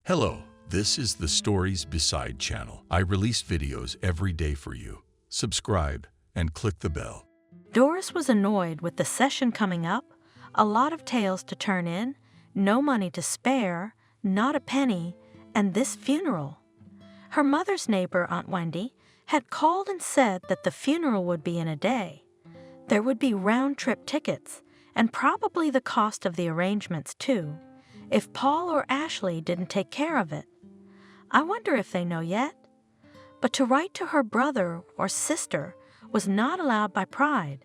Hello, this is the Stories Beside channel. I release videos every day for you. Subscribe and click the bell. Doris was annoyed with the session coming up, a lot of tales to turn in, no money to spare, not a penny, and this funeral. Her mother's neighbor, Aunt Wendy, had called and said that the funeral would be in a day. There would be round-trip tickets, and probably the cost of the arrangements, too, if Paul or Ashley didn't take care of it. I wonder if they know yet? But to write to her brother or sister was not allowed by pride.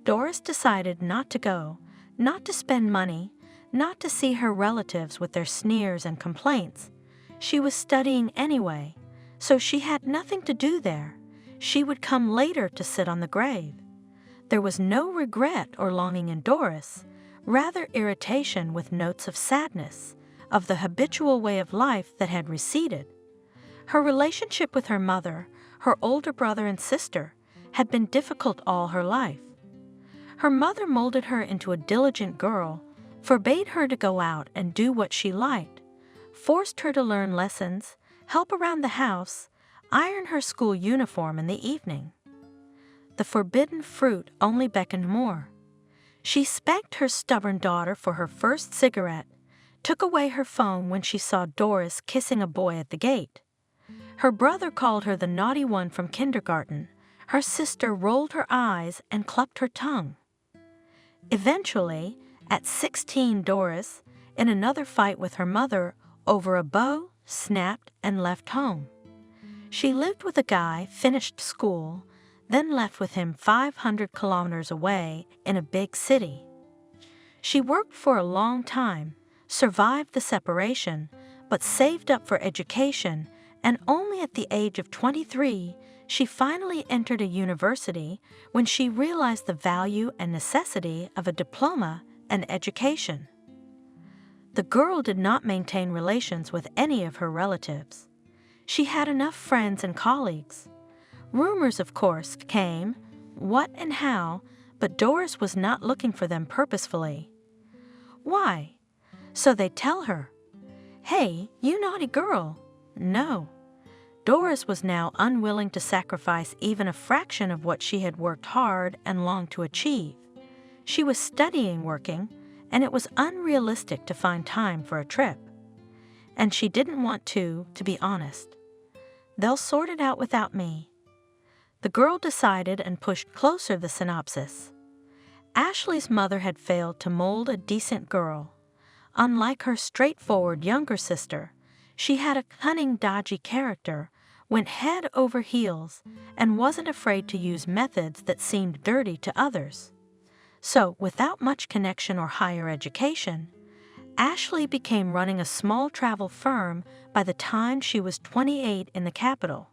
Doris decided not to go, not to spend money, not to see her relatives with their sneers and complaints. She was studying anyway, so she had nothing to do there. She would come later to sit on the grave. There was no regret or longing in Doris, rather irritation with notes of sadness, of the habitual way of life that had receded. Her relationship with her mother, her older brother and sister, had been difficult all her life. Her mother molded her into a diligent girl, forbade her to go out and do what she liked, forced her to learn lessons, help around the house, iron her school uniform in the evening. The forbidden fruit only beckoned more. She spanked her stubborn daughter for her first cigarette, took away her phone when she saw Doris kissing a boy at the gate. Her brother called her the naughty one from kindergarten. Her sister rolled her eyes and clucked her tongue. Eventually, at 16, Doris, in another fight with her mother over a beau, snapped and left home. She lived with a guy, finished school, then left with him 500 kilometers away in a big city. She worked for a long time, survived the separation, but saved up for education, and only at the age of 23, she finally entered a university when she realized the value and necessity of a diploma and education. The girl did not maintain relations with any of her relatives. She had enough friends and colleagues. Rumors, of course, came, what and how, but Doris was not looking for them purposefully. Why? So they'd tell her, "Hey, you naughty girl." No. Doris was now unwilling to sacrifice even a fraction of what she had worked hard and longed to achieve. She was studying working, and it was unrealistic to find time for a trip. And she didn't want to be honest. "They'll sort it out without me." The girl decided and pushed closer the synopsis. Ashley's mother had failed to mold a decent girl. Unlike her straightforward younger sister, she had a cunning, dodgy character, went head over heels, and wasn't afraid to use methods that seemed dirty to others. So, without much connection or higher education, Ashley became running a small travel firm by the time she was 28 in the capital.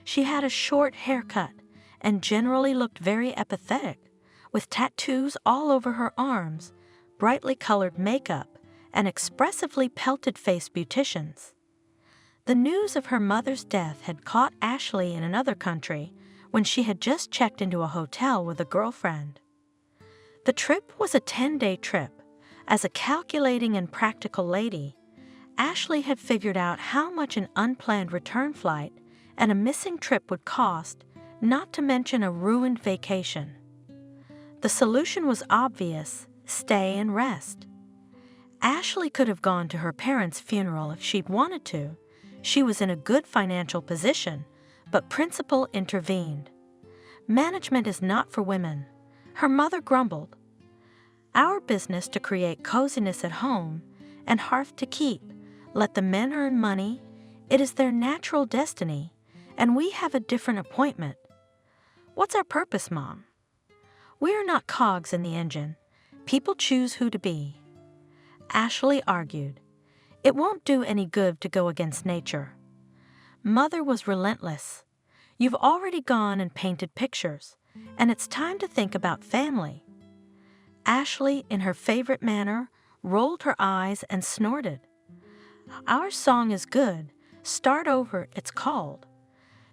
She had a short haircut and generally looked very apathetic, with tattoos all over her arms, brightly colored makeup, and expressively pelted-faced beauticians. The news of her mother's death had caught Ashley in another country when she had just checked into a hotel with a girlfriend. The trip was a 10-day trip. As a calculating and practical lady, Ashley had figured out how much an unplanned return flight and a missing trip would cost, not to mention a ruined vacation. The solution was obvious: stay and rest. Ashley could have gone to her parents' funeral if she'd wanted to. She was in a good financial position, but principle intervened. "Management is not for women," her mother grumbled. "Our business to create coziness at home and hearth to keep. Let the men earn money. It is their natural destiny, and we have a different appointment." "What's our purpose, Mom?" "We are not cogs in the engine. People choose who to be." Ashley argued, "It won't do any good to go against nature." Mother was relentless. "You've already gone and painted pictures, and it's time to think about family." Ashley, in her favorite manner, rolled her eyes and snorted. "Our song is good. Start over, it's called."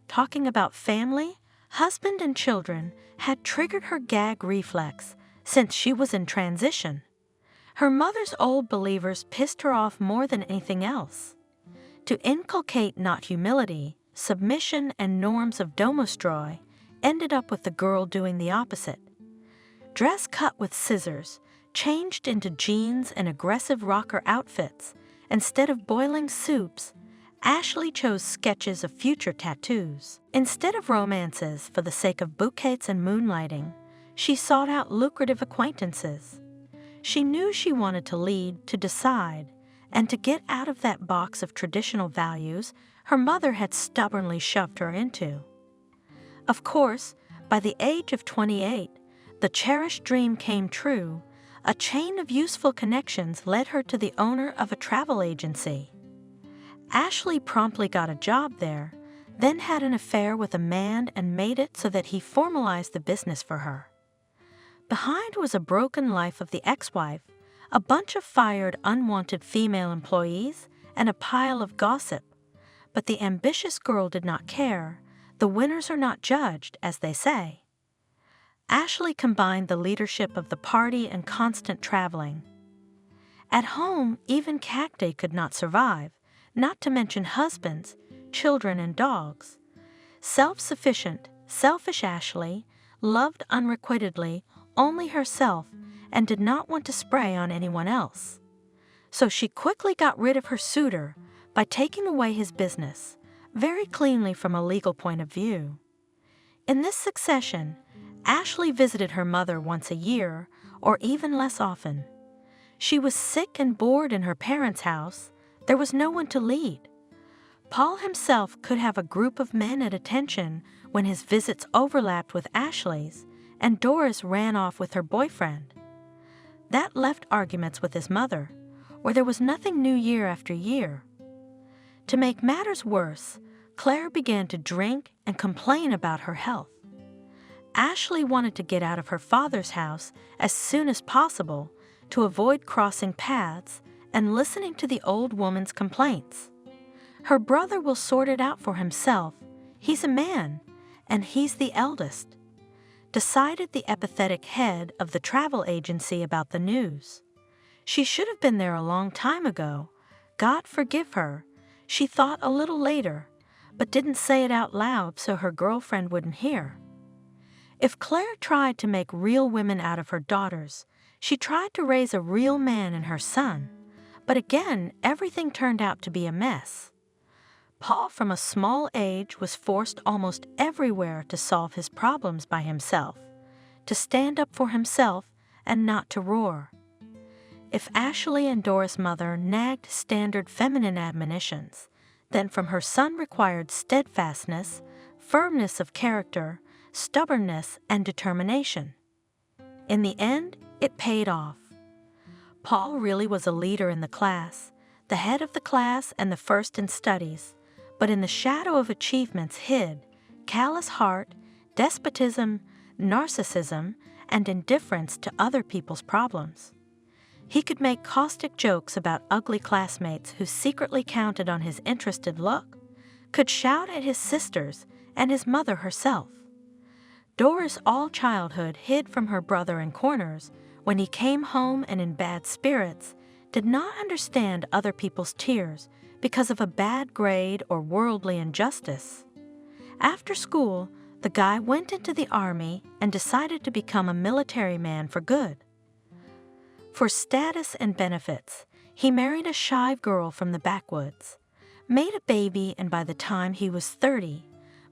Talking about family, husband, and children had triggered her gag reflex since she was in transition. Her mother's old believers pissed her off more than anything else. To inculcate not humility, submission, and norms of domostroi ended up with the girl doing the opposite. Dress cut with scissors, changed into jeans and aggressive rocker outfits, instead of boiling soups, Ashley chose sketches of future tattoos. Instead of romances for the sake of bouquets and moonlighting, she sought out lucrative acquaintances. She knew she wanted to lead, to decide, and to get out of that box of traditional values her mother had stubbornly shoved her into. Of course, by the age of 28, the cherished dream came true. A chain of useful connections led her to the owner of a travel agency. Ashley promptly got a job there, then had an affair with a man and made it so that he formalized the business for her. Behind was a broken life of the ex-wife, a bunch of fired, unwanted female employees, and a pile of gossip. But the ambitious girl did not care. The winners are not judged, as they say. Ashley combined the leadership of the party and constant traveling. At home, even Cacti could not survive, not to mention husbands, children, and dogs. Self-sufficient, selfish Ashley loved unrequitedly only herself and did not want to spray on anyone else. So she quickly got rid of her suitor by taking away his business, very cleanly from a legal point of view. In this succession, Ashley visited her mother once a year, or even less often. She was sick and bored in her parents' house. There was no one to lead. Paul himself could have a group of men at attention when his visits overlapped with Ashley's, and Doris ran off with her boyfriend. That left arguments with his mother, where there was nothing new year after year. To make matters worse, Claire began to drink and complain about her health. Ashley wanted to get out of her father's house as soon as possible to avoid crossing paths and listening to the old woman's complaints. Her brother will sort it out for himself. He's a man, and he's the eldest, decided the apathetic head of the travel agency about the news. She should have been there a long time ago. God forgive her. She thought a little later, but didn't say it out loud so her girlfriend wouldn't hear. If Claire tried to make real women out of her daughters, she tried to raise a real man in her son. But again, everything turned out to be a mess. Paul, from a small age, was forced almost everywhere to solve his problems by himself, to stand up for himself and not to roar. If Ashley and Doris' mother nagged standard feminine admonitions, then from her son required steadfastness, firmness of character, stubbornness, and determination. In the end, it paid off. Paul really was a leader in the class, the head of the class and the first in studies, but in the shadow of achievements hid callous heart, despotism, narcissism, and indifference to other people's problems. He could make caustic jokes about ugly classmates who secretly counted on his interested look, could shout at his sisters and his mother herself. Doris all childhood hid from her brother in corners. When he came home and in bad spirits, did not understand other people's tears because of a bad grade or worldly injustice. After school, the guy went into the army and decided to become a military man for good. For status and benefits, he married a shy girl from the backwoods, made a baby, and by the time he was 30,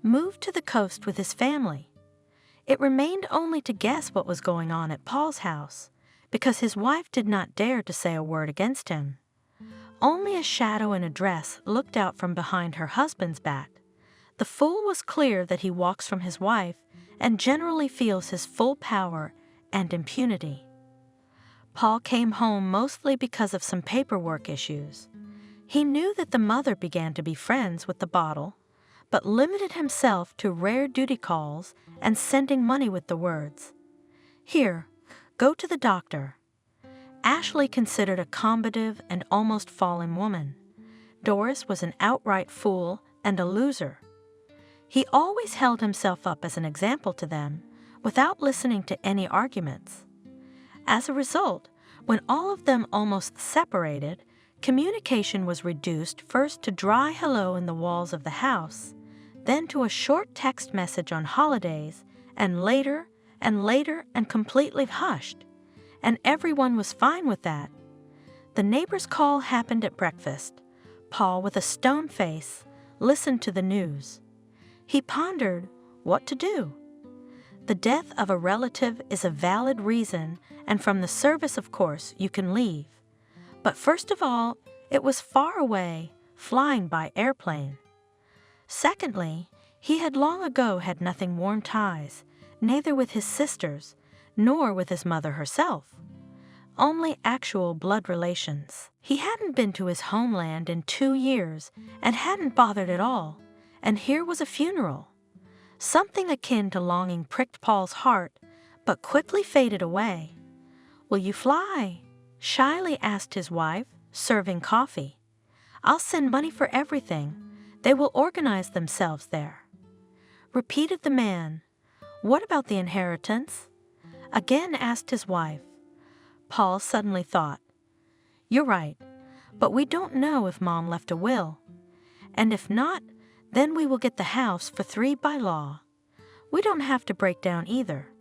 moved to the coast with his family. It remained only to guess what was going on at Paul's house, because his wife did not dare to say a word against him. Only a shadow in a dress looked out from behind her husband's back. The fool was clear that he walks from his wife and generally feels his full power and impunity. Paul came home mostly because of some paperwork issues. He knew that the mother began to be friends with the bottle, but limited himself to rare duty calls and sending money with the words, "Here, go to the doctor." Ashley considered a combative and almost fallen woman. Doris was an outright fool and a loser. He always held himself up as an example to them, without listening to any arguments. As a result, When all of them almost separated, communication was reduced first to dry hello in the walls of the house, then to a short text message on holidays, and later and completely hushed. And everyone was fine with that. The neighbor's call happened at breakfast. Paul, with a stone face, listened to the news. He pondered what to do. The death of a relative is a valid reason, and from the service, of course, you can leave. But first of all, it was far away, flying by airplane. Secondly, he had long ago had nothing warm ties, neither with his sisters, nor with his mother herself. Only actual blood relations. He hadn't been to his homeland in 2 years and hadn't bothered at all, and here was a funeral. Something akin to longing pricked Paul's heart, but quickly faded away. "Will you fly?" shyly asked his wife, serving coffee. "I'll send money for everything. They will organize themselves there." Repeated the man. "What about the inheritance?" Again asked his wife. Paul suddenly thought, "You're right, but we don't know if Mom left a will. And if not, then we will get the house for 3 by law. We don't have to break down either.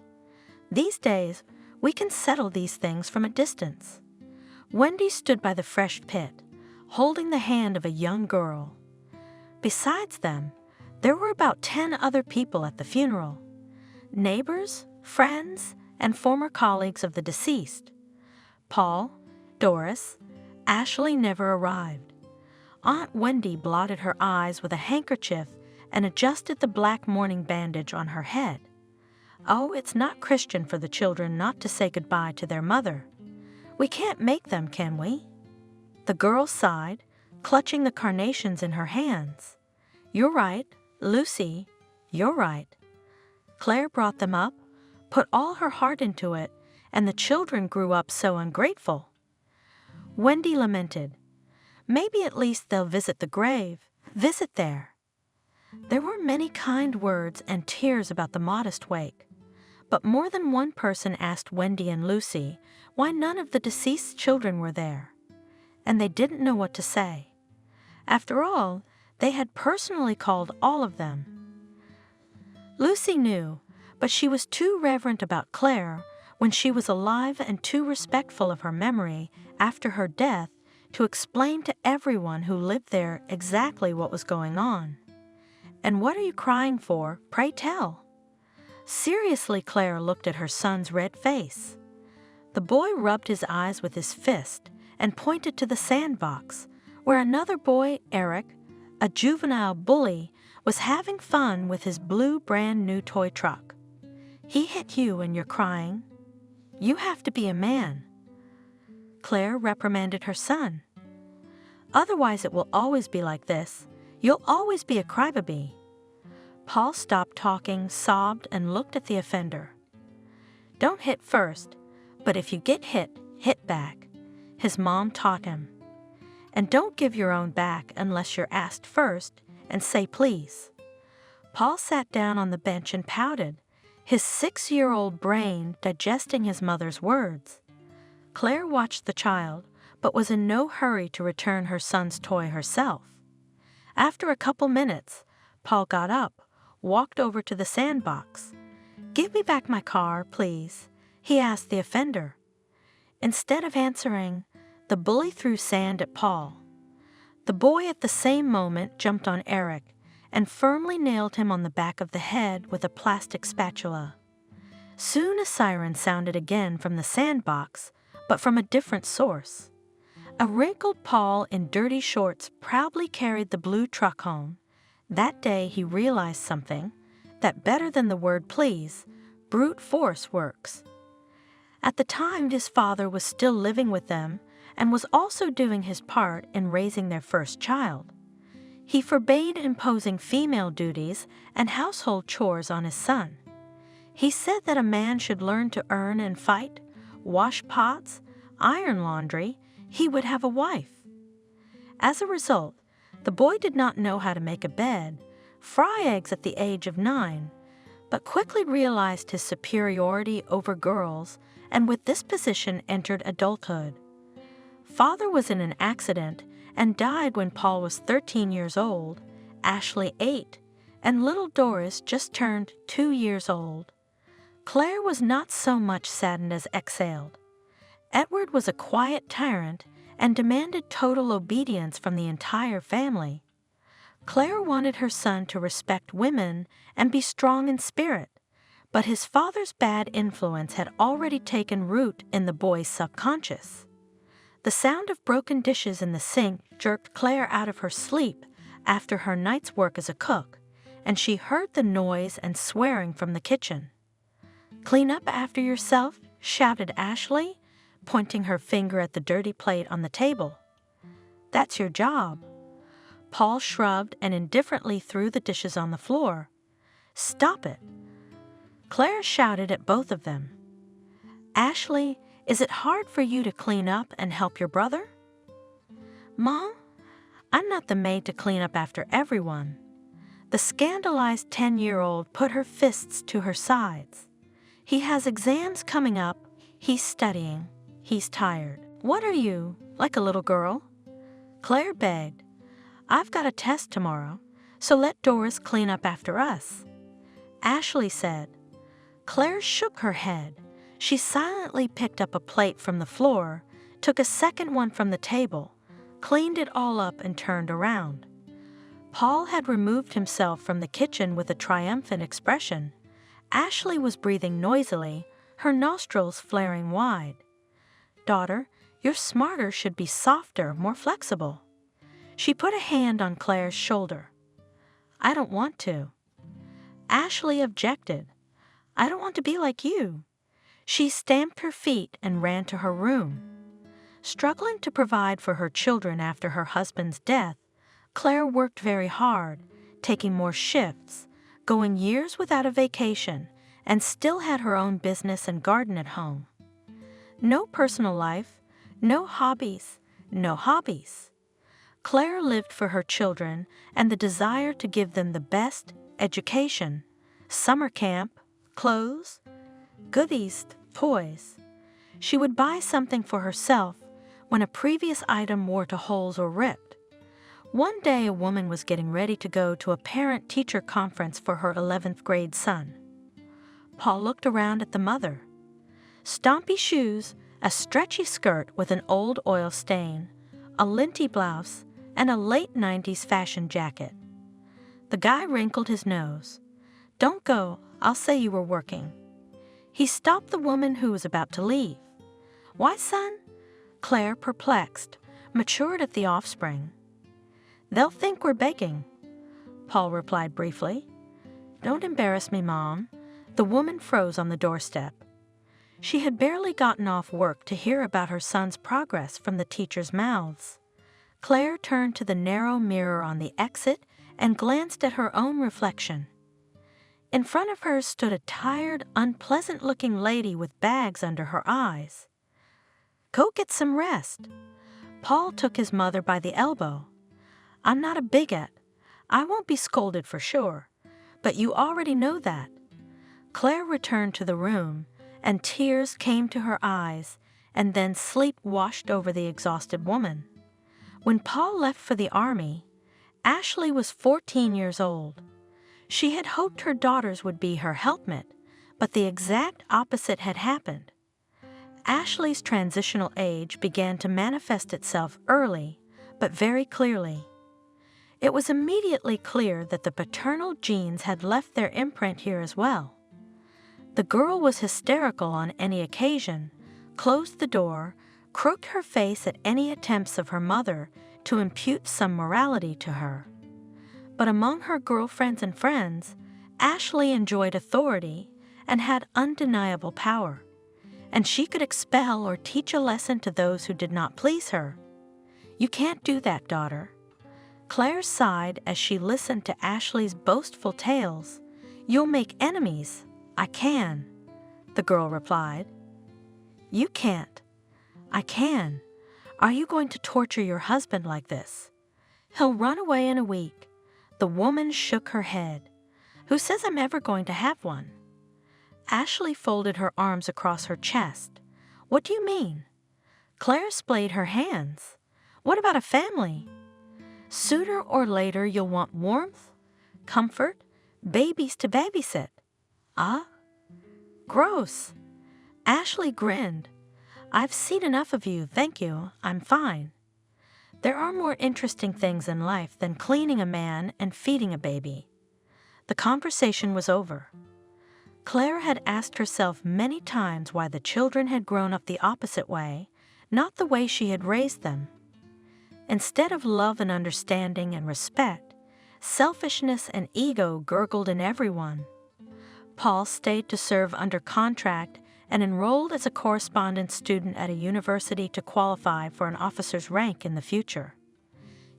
These days, we can settle these things from a distance." Wendy stood by the fresh pit, holding the hand of a young girl. Besides them, there were about 10 other people at the funeral. Neighbors, friends, and former colleagues of the deceased. Paul, Doris, Ashley never arrived. Aunt Wendy blotted her eyes with a handkerchief and adjusted the black mourning bandage on her head. Oh, it's not Christian for the children not to say goodbye to their mother. We can't make them, can we? The girl sighed, clutching the carnations in her hands. "You're right, Lucy, you're right." Claire brought them up, put all her heart into it, and the children grew up so ungrateful. Wendy lamented, "Maybe at least they'll visit the grave, visit there." There were many kind words and tears about the modest wake, but more than one person asked Wendy and Lucy why none of the deceased's children were there, and they didn't know what to say. After all, they had personally called all of them. Lucy knew, but she was too reverent about Claire when she was alive and too respectful of her memory after her death to explain to everyone who lived there exactly what was going on. "And what are you crying for, pray tell?" Seriously, Claire looked at her son's red face. The boy rubbed his eyes with his fist and pointed to the sandbox, where another boy, Eric, a juvenile bully, was having fun with his blue brand-new toy truck. "He hit you and you're crying. You have to be a man." Claire reprimanded her son. "Otherwise it will always be like this. You'll always be a crybaby." Paul stopped talking, sobbed, and looked at the offender. "Don't hit first, but if you get hit, hit back," his mom taught him. "And don't give your own back unless you're asked first, and say please." Paul sat down on the bench and pouted, his 6-year-old brain digesting his mother's words. Claire watched the child, but was in no hurry to return her son's toy herself. After a couple minutes, Paul got up, walked over to the sandbox. "Give me back my car, please," he asked the offender. Instead of answering, the bully threw sand at Paul. The boy at the same moment jumped on Eric and firmly nailed him on the back of the head with a plastic spatula. Soon a siren sounded again from the sandbox, but from a different source. A wrinkled Paul in dirty shorts proudly carried the blue truck home. That day he realized something, that better than the word please, brute force works. At the time, his father was still living with them and was also doing his part in raising their first child. He forbade imposing female duties and household chores on his son. He said that a man should learn to earn and fight, wash pots, iron laundry. He would have a wife. As a result, the boy did not know how to make a bed, fry eggs at the age of 9, but quickly realized his superiority over girls and with this position entered adulthood. Father was in an accident and died when Paul was 13 years old, Ashley 8, and little Doris just turned 2 years old. Claire was not so much saddened as exhaled. Edward was a quiet tyrant and demanded total obedience from the entire family. Claire wanted her son to respect women and be strong in spirit, but his father's bad influence had already taken root in the boy's subconscious. The sound of broken dishes in the sink jerked Claire out of her sleep after her night's work as a cook, and she heard the noise and swearing from the kitchen. "Clean up after yourself," shouted Ashley, pointing her finger at the dirty plate on the table. "That's your job." Paul shrugged and indifferently threw the dishes on the floor. "Stop it." Claire shouted at both of them. "Ashley, is it hard for you to clean up and help your brother?" "Mom, I'm not the maid to clean up after everyone." The scandalized 10-year-old put her fists to her sides. "He has exams coming up. He's studying. He's tired. What are you, like a little girl?" Claire begged. "I've got a test tomorrow, so let Doris clean up after us." Ashley said. Claire shook her head. She silently picked up a plate from the floor, took a second one from the table, cleaned it all up and turned around. Paul had removed himself from the kitchen with a triumphant expression. Ashley was breathing noisily, her nostrils flaring wide. "Daughter, your smarter should be softer, more flexible." She put a hand on Claire's shoulder. "I don't want to." Ashley objected. "I don't want to be like you." She stamped her feet and ran to her room. Struggling to provide for her children after her husband's death, Claire worked very hard, taking more shifts, going years without a vacation, and still had her own business and garden at home. No personal life, no hobbies, no hobbies. Claire lived for her children and the desire to give them the best education, summer camp, clothes, goodies, toys. She would buy something for herself when a previous item wore to holes or ripped. One day a woman was getting ready to go to a parent-teacher conference for her 11th grade son. Paul looked around at the mother. Stompy shoes, a stretchy skirt with an old oil stain, a linty blouse, and a late 90s fashion jacket. The guy wrinkled his nose. "Don't go, I'll say you were working." He stopped the woman who was about to leave. "Why, son?" Claire, perplexed, matured at the offspring. "They'll think we're begging," Paul replied briefly. "Don't embarrass me, Mom." The woman froze on the doorstep. She had barely gotten off work to hear about her son's progress from the teachers' mouths. Claire turned to the narrow mirror on the exit and glanced at her own reflection. In front of her stood a tired, unpleasant-looking lady with bags under her eyes. "Go get some rest." Paul took his mother by the elbow. "I'm not a bigot. I won't be scolded for sure, but you already know that." Claire returned to the room, and tears came to her eyes, and then sleep washed over the exhausted woman. When Paul left for the army, Ashley was 14 years old. She had hoped her daughters would be her helpmate, but the exact opposite had happened. Ashley's transitional age began to manifest itself early, but very clearly. It was immediately clear that the paternal genes had left their imprint here as well. The girl was hysterical on any occasion, closed the door, crooked her face at any attempts of her mother to impute some morality to her. But among her girlfriends and friends, Ashley enjoyed authority and had undeniable power, and she could expel or teach a lesson to those who did not please her. "You can't do that, daughter." Claire sighed as she listened to Ashley's boastful tales. "You'll make enemies." "I can," the girl replied. "You can't." "I can. Are you going to torture your husband like this?" "He'll run away in a week." The woman shook her head. Who says I'm ever going to have one? Ashley folded her arms across her chest. What do you mean? Claire splayed her hands. What about a family? Sooner or later you'll want warmth, comfort, babies to babysit. Ah? Gross. Ashley grinned. I've seen enough of you, thank you. I'm fine. There are more interesting things in life than cleaning a man and feeding a baby. The conversation was over. Claire had asked herself many times why the children had grown up the opposite way, not the way she had raised them. Instead of love and understanding and respect, selfishness and ego gurgled in everyone. Paul stayed to serve under contract and enrolled as a correspondence student at a university to qualify for an officer's rank in the future.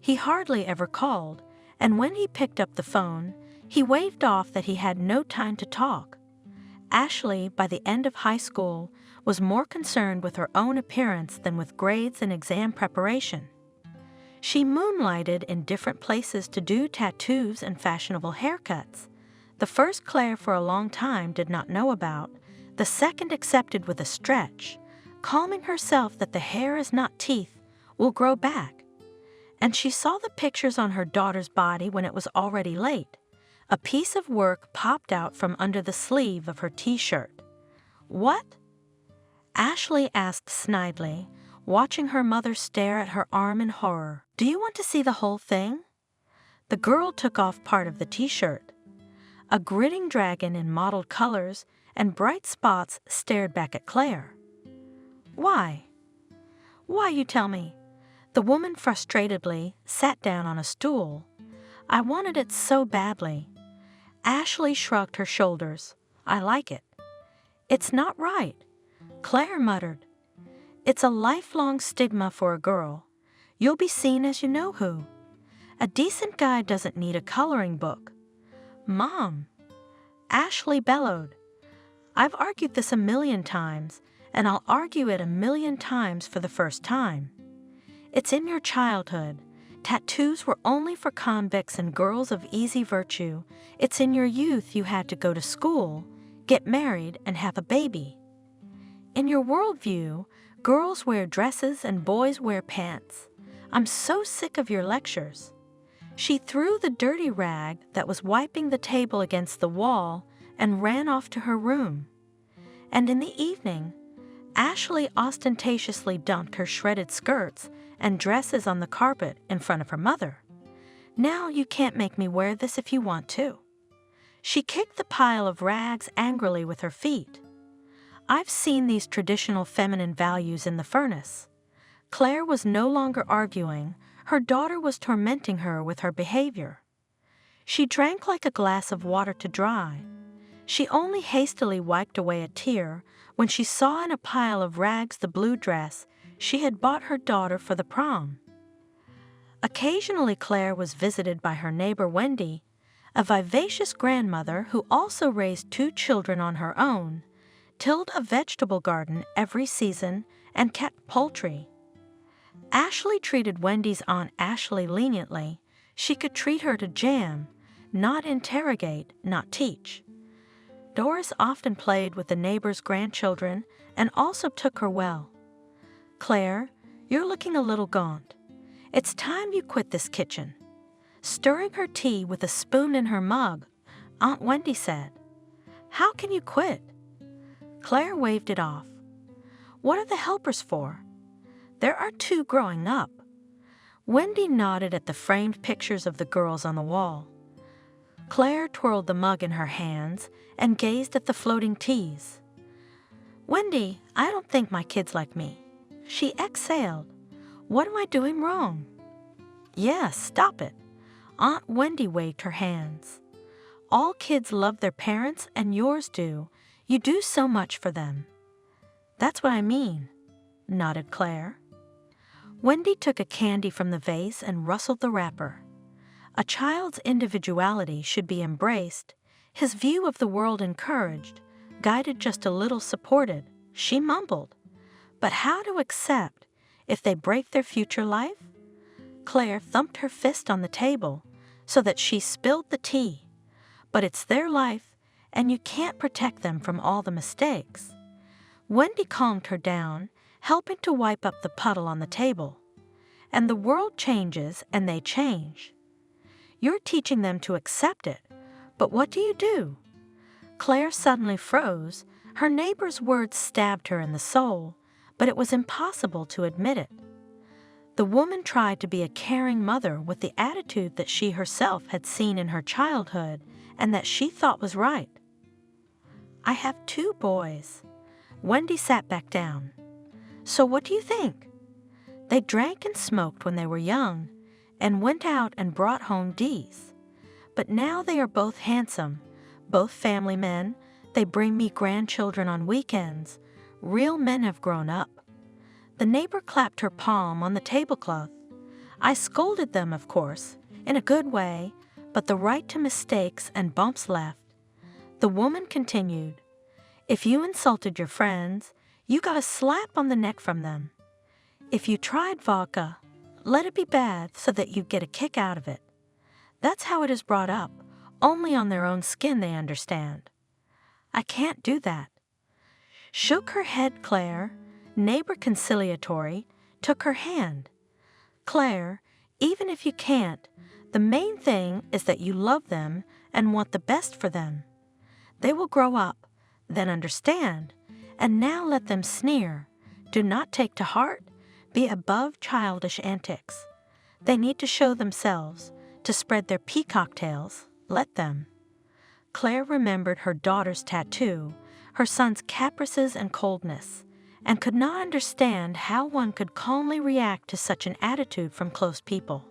He hardly ever called, and when he picked up the phone, he waved off that he had no time to talk. Ashley, by the end of high school, was more concerned with her own appearance than with grades and exam preparation. She moonlighted in different places to do tattoos and fashionable haircuts. The first Claire for a long time did not know about, the second accepted with a stretch, calming herself that the hair is not teeth, will grow back. And she saw the pictures on her daughter's body when it was already late. A piece of work popped out from under the sleeve of her t-shirt. What? Ashley asked snidely, watching her mother stare at her arm in horror. Do you want to see the whole thing? The girl took off part of the t-shirt. A grinning dragon in mottled colors and bright spots stared back at Claire. Why? Why, you tell me? The woman frustratedly sat down on a stool. I wanted it so badly. Ashley shrugged her shoulders. I like it. It's not right. Claire muttered. It's a lifelong stigma for a girl. You'll be seen as you know who. A decent guy doesn't need a coloring book. Mom! Ashley bellowed. I've argued this 1,000,000 times, and I'll argue it 1,000,000 times for the first time. It's in your childhood. Tattoos were only for convicts and girls of easy virtue. It's in your youth you had to go to school, get married, and have a baby. In your worldview, girls wear dresses and boys wear pants. I'm so sick of your lectures. She threw the dirty rag that was wiping the table against the wall and ran off to her room. And in the evening, Ashley ostentatiously dumped her shredded skirts and dresses on the carpet in front of her mother. Now you can't make me wear this if you want to. She kicked the pile of rags angrily with her feet. I've seen these traditional feminine values in the furnace. Claire was no longer arguing. Her daughter was tormenting her with her behavior. She drank like a glass of water to dry. She only hastily wiped away a tear when she saw in a pile of rags the blue dress she had bought her daughter for the prom. Occasionally Claire was visited by her neighbor Wendy, a vivacious grandmother who also raised 2 children on her own, tilled a vegetable garden every season, and kept poultry. Ashley treated Wendy's Aunt Ashley leniently. She could treat her to jam, not interrogate, not teach. Doris often played with the neighbor's grandchildren and also took her well. Claire, you're looking a little gaunt. It's time you quit this kitchen. Stirring her tea with a spoon in her mug, Aunt Wendy said, How can you quit? Claire waved it off. What are the helpers for? There are 2 growing up. Wendy nodded at the framed pictures of the girls on the wall. Claire twirled the mug in her hands and gazed at the floating teas. Wendy, I don't think my kids like me. She exhaled. What am I doing wrong? Yes, stop it. Aunt Wendy waved her hands. All kids love their parents and yours do. You do so much for them. That's what I mean, nodded Claire. Wendy took a candy from the vase and rustled the wrapper. A child's individuality should be embraced, his view of the world encouraged, guided just a little supported, she mumbled. But how to accept if they break their future life? Claire thumped her fist on the table so that she spilled the tea. but it's their life, and you can't protect them from all the mistakes. Wendy calmed her down, helping to wipe up the puddle on the table. And the world changes, and they change. You're teaching them to accept it, but what do you do? Claire suddenly froze. Her neighbor's words stabbed her in the soul, but it was impossible to admit it. The woman tried to be a caring mother with the attitude that she herself had seen in her childhood and that she thought was right. I have 2 boys. Wendy sat back down. So what do you think? They drank and smoked when they were young and went out and brought home D's. But now they are both handsome, both family men. They bring me grandchildren on weekends. Real men have grown up. The neighbor clapped her palm on the tablecloth. I scolded them, of course, in a good way, but the right to mistakes and bumps left. The woman continued, if you insulted your friends, you got a slap on the neck from them. If you tried vodka, let it be bad so that you get a kick out of it. That's how it is brought up. Only on their own skin they understand. I can't do that. Shook her head Claire, neighbor conciliatory, took her hand. Claire, even if you can't, the main thing is that you love them and want the best for them. They will grow up, then understand, and now let them sneer. Do not take to heart. Be above childish antics. They need to show themselves, to spread their peacock tails. Let them. Claire remembered her daughter's tattoo, her son's caprices and coldness, and could not understand how one could calmly react to such an attitude from close people.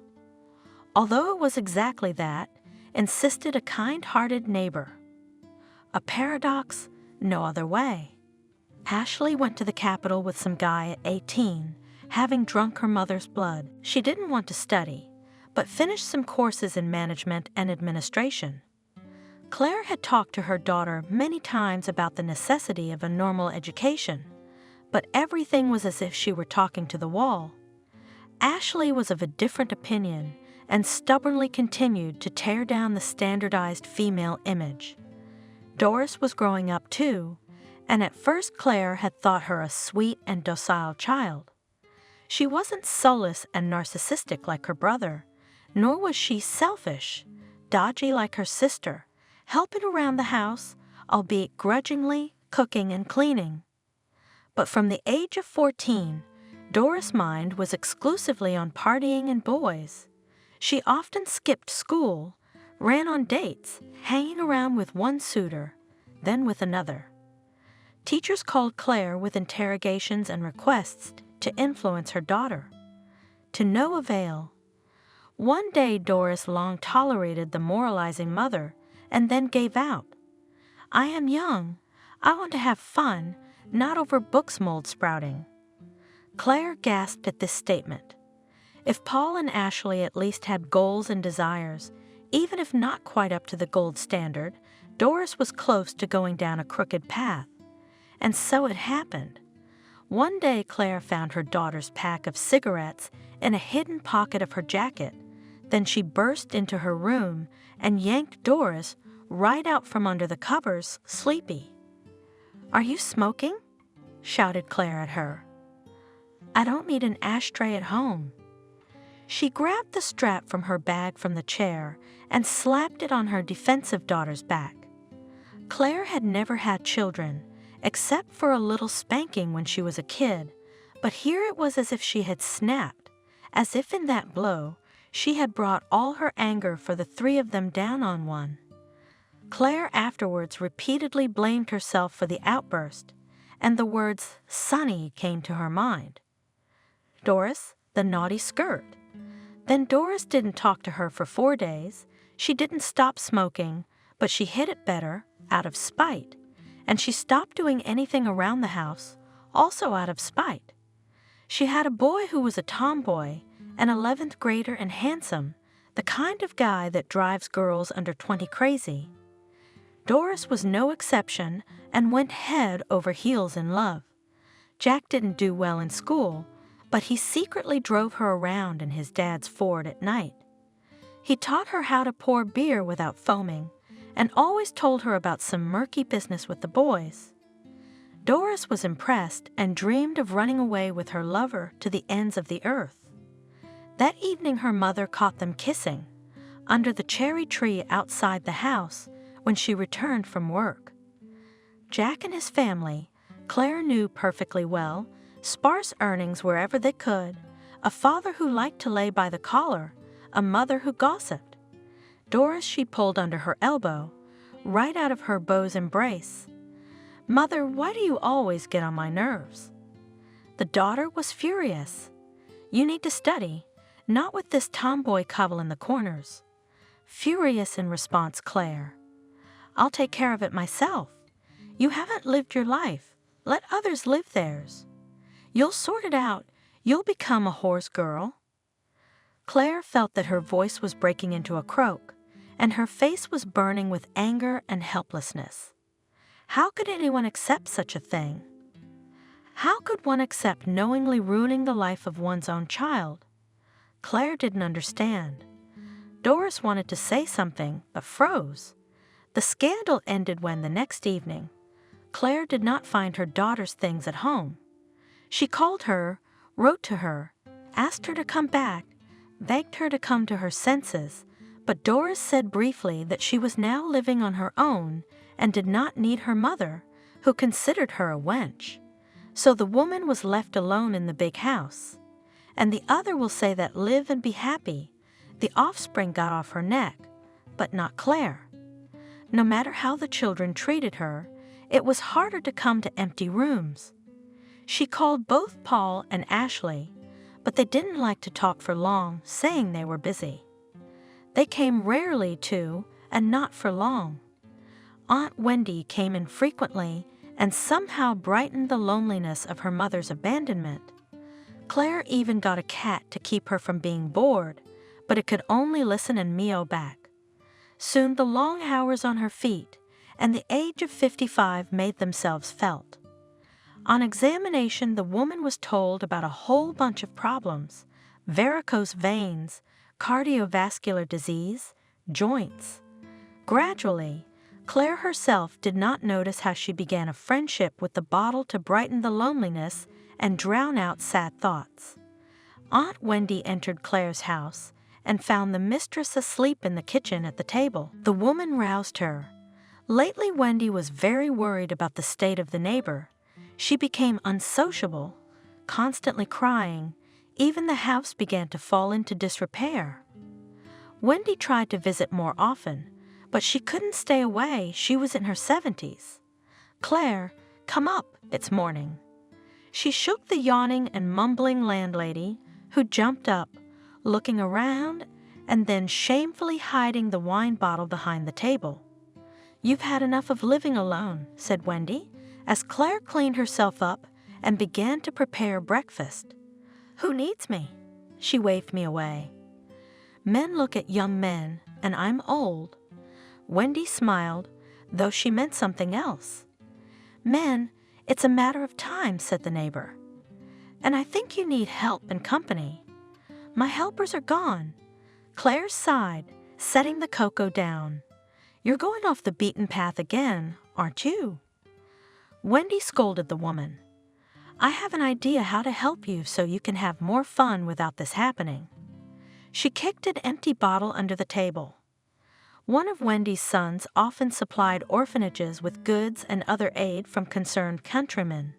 Although it was exactly that, insisted a kind-hearted neighbor. A paradox, no other way. Ashley went to the Capitol with some guy at 18, having drunk her mother's blood. She didn't want to study, but finished some courses in management and administration. Claire had talked to her daughter many times about the necessity of a normal education, but everything was as if she were talking to the wall. Ashley was of a different opinion and stubbornly continued to tear down the standardized female image. Doris was growing up too, and at first Claire had thought her a sweet and docile child. She wasn't soulless and narcissistic like her brother, nor was she selfish, dodgy like her sister, helping around the house, albeit grudgingly, cooking and cleaning. But from the age of 14, Doris' mind was exclusively on partying and boys. She often skipped school, ran on dates, hanging around with one suitor, then with another. Teachers called Claire with interrogations and requests to influence her daughter. To no avail. One day Doris long tolerated the moralizing mother and then gave out. I am young. I want to have fun, not over books mold sprouting. Claire gasped at this statement. If Paul and Ashley at least had goals and desires, even if not quite up to the gold standard, Doris was close to going down a crooked path. And so it happened. One day Claire found her daughter's pack of cigarettes in a hidden pocket of her jacket. Then she burst into her room and yanked Doris right out from under the covers, sleepy. Are you smoking? Shouted Claire at her. I don't need an ashtray at home. She grabbed the strap from her bag from the chair and slapped it on her defensive daughter's back. Claire had never had children, except for a little spanking when she was a kid, but here it was as if she had snapped, as if in that blow she had brought all her anger for the 3 of them down on one. Claire afterwards repeatedly blamed herself for the outburst, and the words "Sonny" came to her mind. Doris, the naughty skirt. Then Doris didn't talk to her for 4 days. She didn't stop smoking, but she hid it better, out of spite. And she stopped doing anything around the house, also out of spite. She had a boy who was a tomboy, an 11th grader and handsome, the kind of guy that drives girls under 20 crazy. Doris was no exception and went head over heels in love. Jack didn't do well in school, but he secretly drove her around in his dad's Ford at night. He taught her how to pour beer without foaming, and always told her about some murky business with the boys. Doris was impressed and dreamed of running away with her lover to the ends of the earth. That evening her mother caught them kissing under the cherry tree outside the house when she returned from work. Jack and his family, Claire knew perfectly well, sparse earnings wherever they could, a father who liked to lay by the collar, a mother who gossiped. Doris she pulled under her elbow, right out of her beau's embrace. "Mother, why do you always get on my nerves?" The daughter was furious. "You need to study, not with this tomboy cobble in the corners." Furious in response, Claire. "I'll take care of it myself. You haven't lived your life. Let others live theirs. You'll sort it out. You'll become a horse girl." Claire felt that her voice was breaking into a croak, and her face was burning with anger and helplessness. How could anyone accept such a thing? How could one accept knowingly ruining the life of one's own child? Claire didn't understand. Doris wanted to say something, but froze. The scandal ended when, the next evening, Claire did not find her daughter's things at home. She called her, wrote to her, asked her to come back, begged her to come to her senses, but Doris said briefly that she was now living on her own and did not need her mother, who considered her a wench. So the woman was left alone in the big house. And the other will say that live and be happy. The offspring got off her neck, but not Claire. No matter how the children treated her, it was harder to come to empty rooms. She called both Paul and Ashley, but they didn't like to talk for long, saying they were busy. They came rarely too, and not for long. Aunt Wendy came infrequently and somehow brightened the loneliness of her mother's abandonment. Claire even got a cat to keep her from being bored, but it could only listen and meow back. Soon the long hours on her feet and the age of 55 made themselves felt. On examination, the woman was told about a whole bunch of problems: varicose veins, cardiovascular disease, joints. Gradually, Claire herself did not notice how she began a friendship with the bottle to brighten the loneliness and drown out sad thoughts. Aunt Wendy entered Claire's house and found the mistress asleep in the kitchen at the table. The woman roused her. Lately, Wendy was very worried about the state of the neighbor. She became unsociable, constantly crying. Even the house began to fall into disrepair. Wendy tried to visit more often, but she couldn't stay away. She was in her 70s. "Claire, come up, it's morning." She shook the yawning and mumbling landlady, who jumped up, looking around and then shamefully hiding the wine bottle behind the table. "You've had enough of living alone," said Wendy, as Claire cleaned herself up and began to prepare breakfast. "Who needs me?" She waved me away. "Men look at young men, and I'm old." Wendy smiled, though she meant something else. "Men, it's a matter of time," said the neighbor. "And I think you need help and company." "My helpers are gone." Claire sighed, setting the cocoa down. "You're going off the beaten path again, aren't you?" Wendy scolded the woman. "I have an idea how to help you so you can have more fun without this happening." She kicked an empty bottle under the table. One of Wendy's sons often supplied orphanages with goods and other aid from concerned countrymen.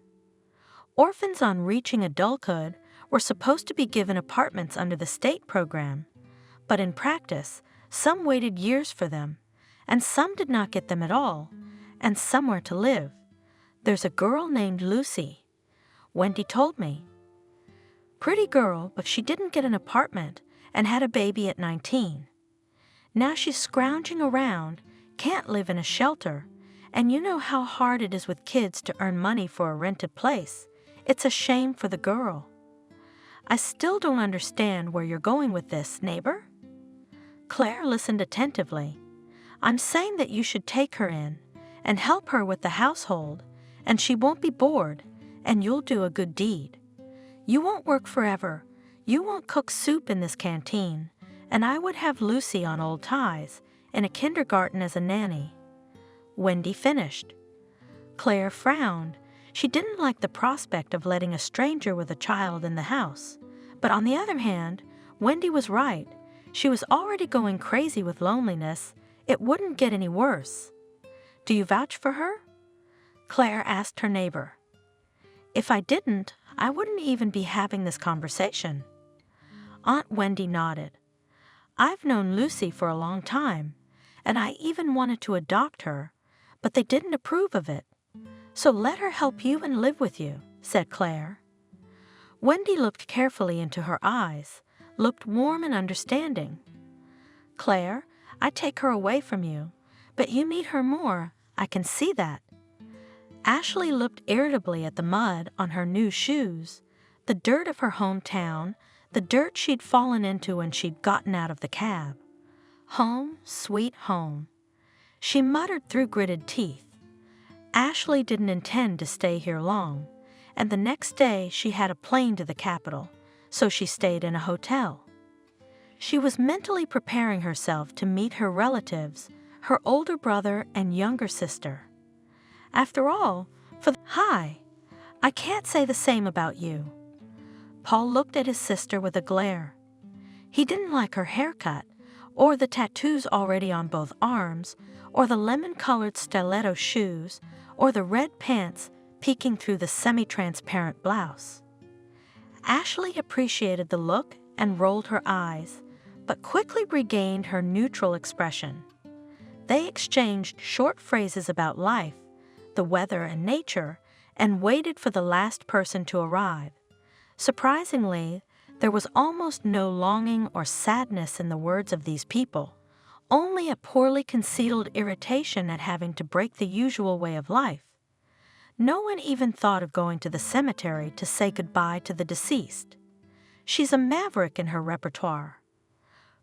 Orphans on reaching adulthood were supposed to be given apartments under the state program, but in practice, some waited years for them, and some did not get them at all, and somewhere to live. "There's a girl named Lucy," Wendy told me. "Pretty girl, but she didn't get an apartment and had a baby at 19. Now she's scrounging around, can't live in a shelter, and you know how hard it is with kids to earn money for a rented place. It's a shame for the girl." "I still don't understand where you're going with this, neighbor." Claire listened attentively. "I'm saying that you should take her in and help her with the household, and she won't be bored, and you'll do a good deed. You won't work forever. You won't cook soup in this canteen, and I would have Lucy on old ties, in a kindergarten as a nanny. Wendy finished. Claire frowned. She didn't like the prospect of letting a stranger with a child in the house. But on the other hand, Wendy was right. She was already going crazy with loneliness. It wouldn't get any worse. "Do you vouch for her?" Claire asked her neighbor. "If I didn't, I wouldn't even be having this conversation." Aunt Wendy nodded. "I've known Lucy for a long time, and I even wanted to adopt her, but they didn't approve of it. So let her help you and live with you," said Claire. Wendy looked carefully into her eyes, looked warm and understanding. "Claire, I take her away from you, but you need her more. I can see that." Ashley looked irritably at the mud on her new shoes, the dirt of her hometown, the dirt she'd fallen into when she'd gotten out of the cab. Home, sweet home. She muttered through gritted teeth. Ashley didn't intend to stay here long, and the next day she had a plane to the capital, so she stayed in a hotel. She was mentally preparing herself to meet her relatives, her older brother and younger sister. After all, Hi, I can't say the same about you. Paul looked at his sister with a glare. He didn't like her haircut, or the tattoos already on both arms, or the lemon-colored stiletto shoes, or the red pants peeking through the semi-transparent blouse. Ashley appreciated the look and rolled her eyes, but quickly regained her neutral expression. They exchanged short phrases about life, the weather and nature, and waited for the last person to arrive. Surprisingly, there was almost no longing or sadness in the words of these people, only a poorly concealed irritation at having to break the usual way of life. No one even thought of going to the cemetery to say goodbye to the deceased. She's a maverick in her repertoire.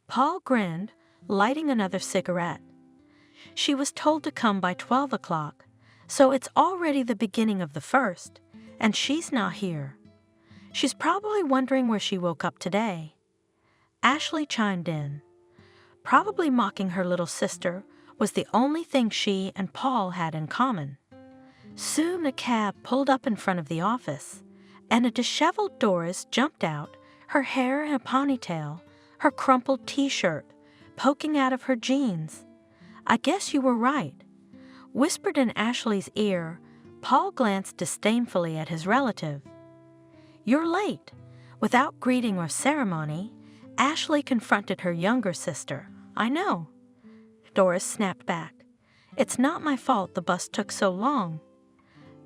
Paul grinned, lighting another cigarette. She was told to come by 12 o'clock, so it's already the beginning of the first, and she's not here. She's probably wondering where she woke up today. Ashley chimed in. Probably mocking her little sister was the only thing she and Paul had in common. Soon a cab pulled up in front of the office, and a disheveled Doris jumped out, her hair in a ponytail, her crumpled t-shirt poking out of her jeans. "I guess you were right." Whispered in Ashley's ear, Paul glanced disdainfully at his relative. "You're late." Without greeting or ceremony, Ashley confronted her younger sister. "I know." Doris snapped back. "It's not my fault the bus took so long."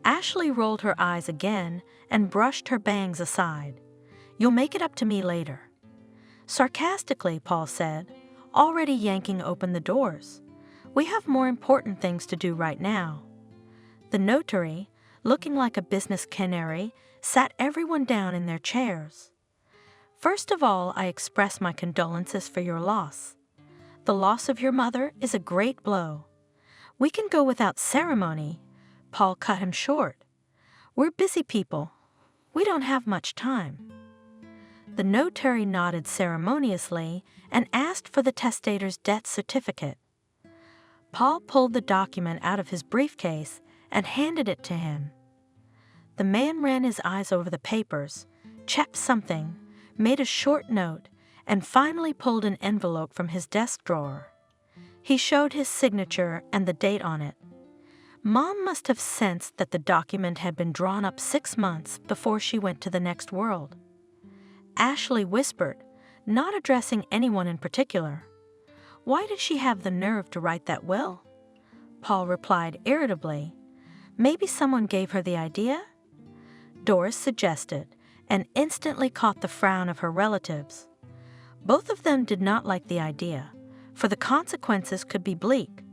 Ashley rolled her eyes again and brushed her bangs aside. "You'll make it up to me later." Sarcastically, Paul said, already yanking open the doors. "We have more important things to do right now." The notary, looking like a business canary, sat everyone down in their chairs. "First of all, I express my condolences for your loss. The loss of your mother is a great blow. We can go without ceremony." Paul cut him short. "We're busy people. We don't have much time." The notary nodded ceremoniously and asked for the testator's death certificate. Paul pulled the document out of his briefcase and handed it to him. The man ran his eyes over the papers, checked something, made a short note, and finally pulled an envelope from his desk drawer. He showed his signature and the date on it. Mom must have sensed that the document had been drawn up 6 months before she went to the next world. Ashley whispered, not addressing anyone in particular. "Why did she have the nerve to write that will?" Paul replied irritably. "Maybe someone gave her the idea?" Doris suggested, and instantly caught the frown of her relatives. Both of them did not like the idea, for the consequences could be bleak.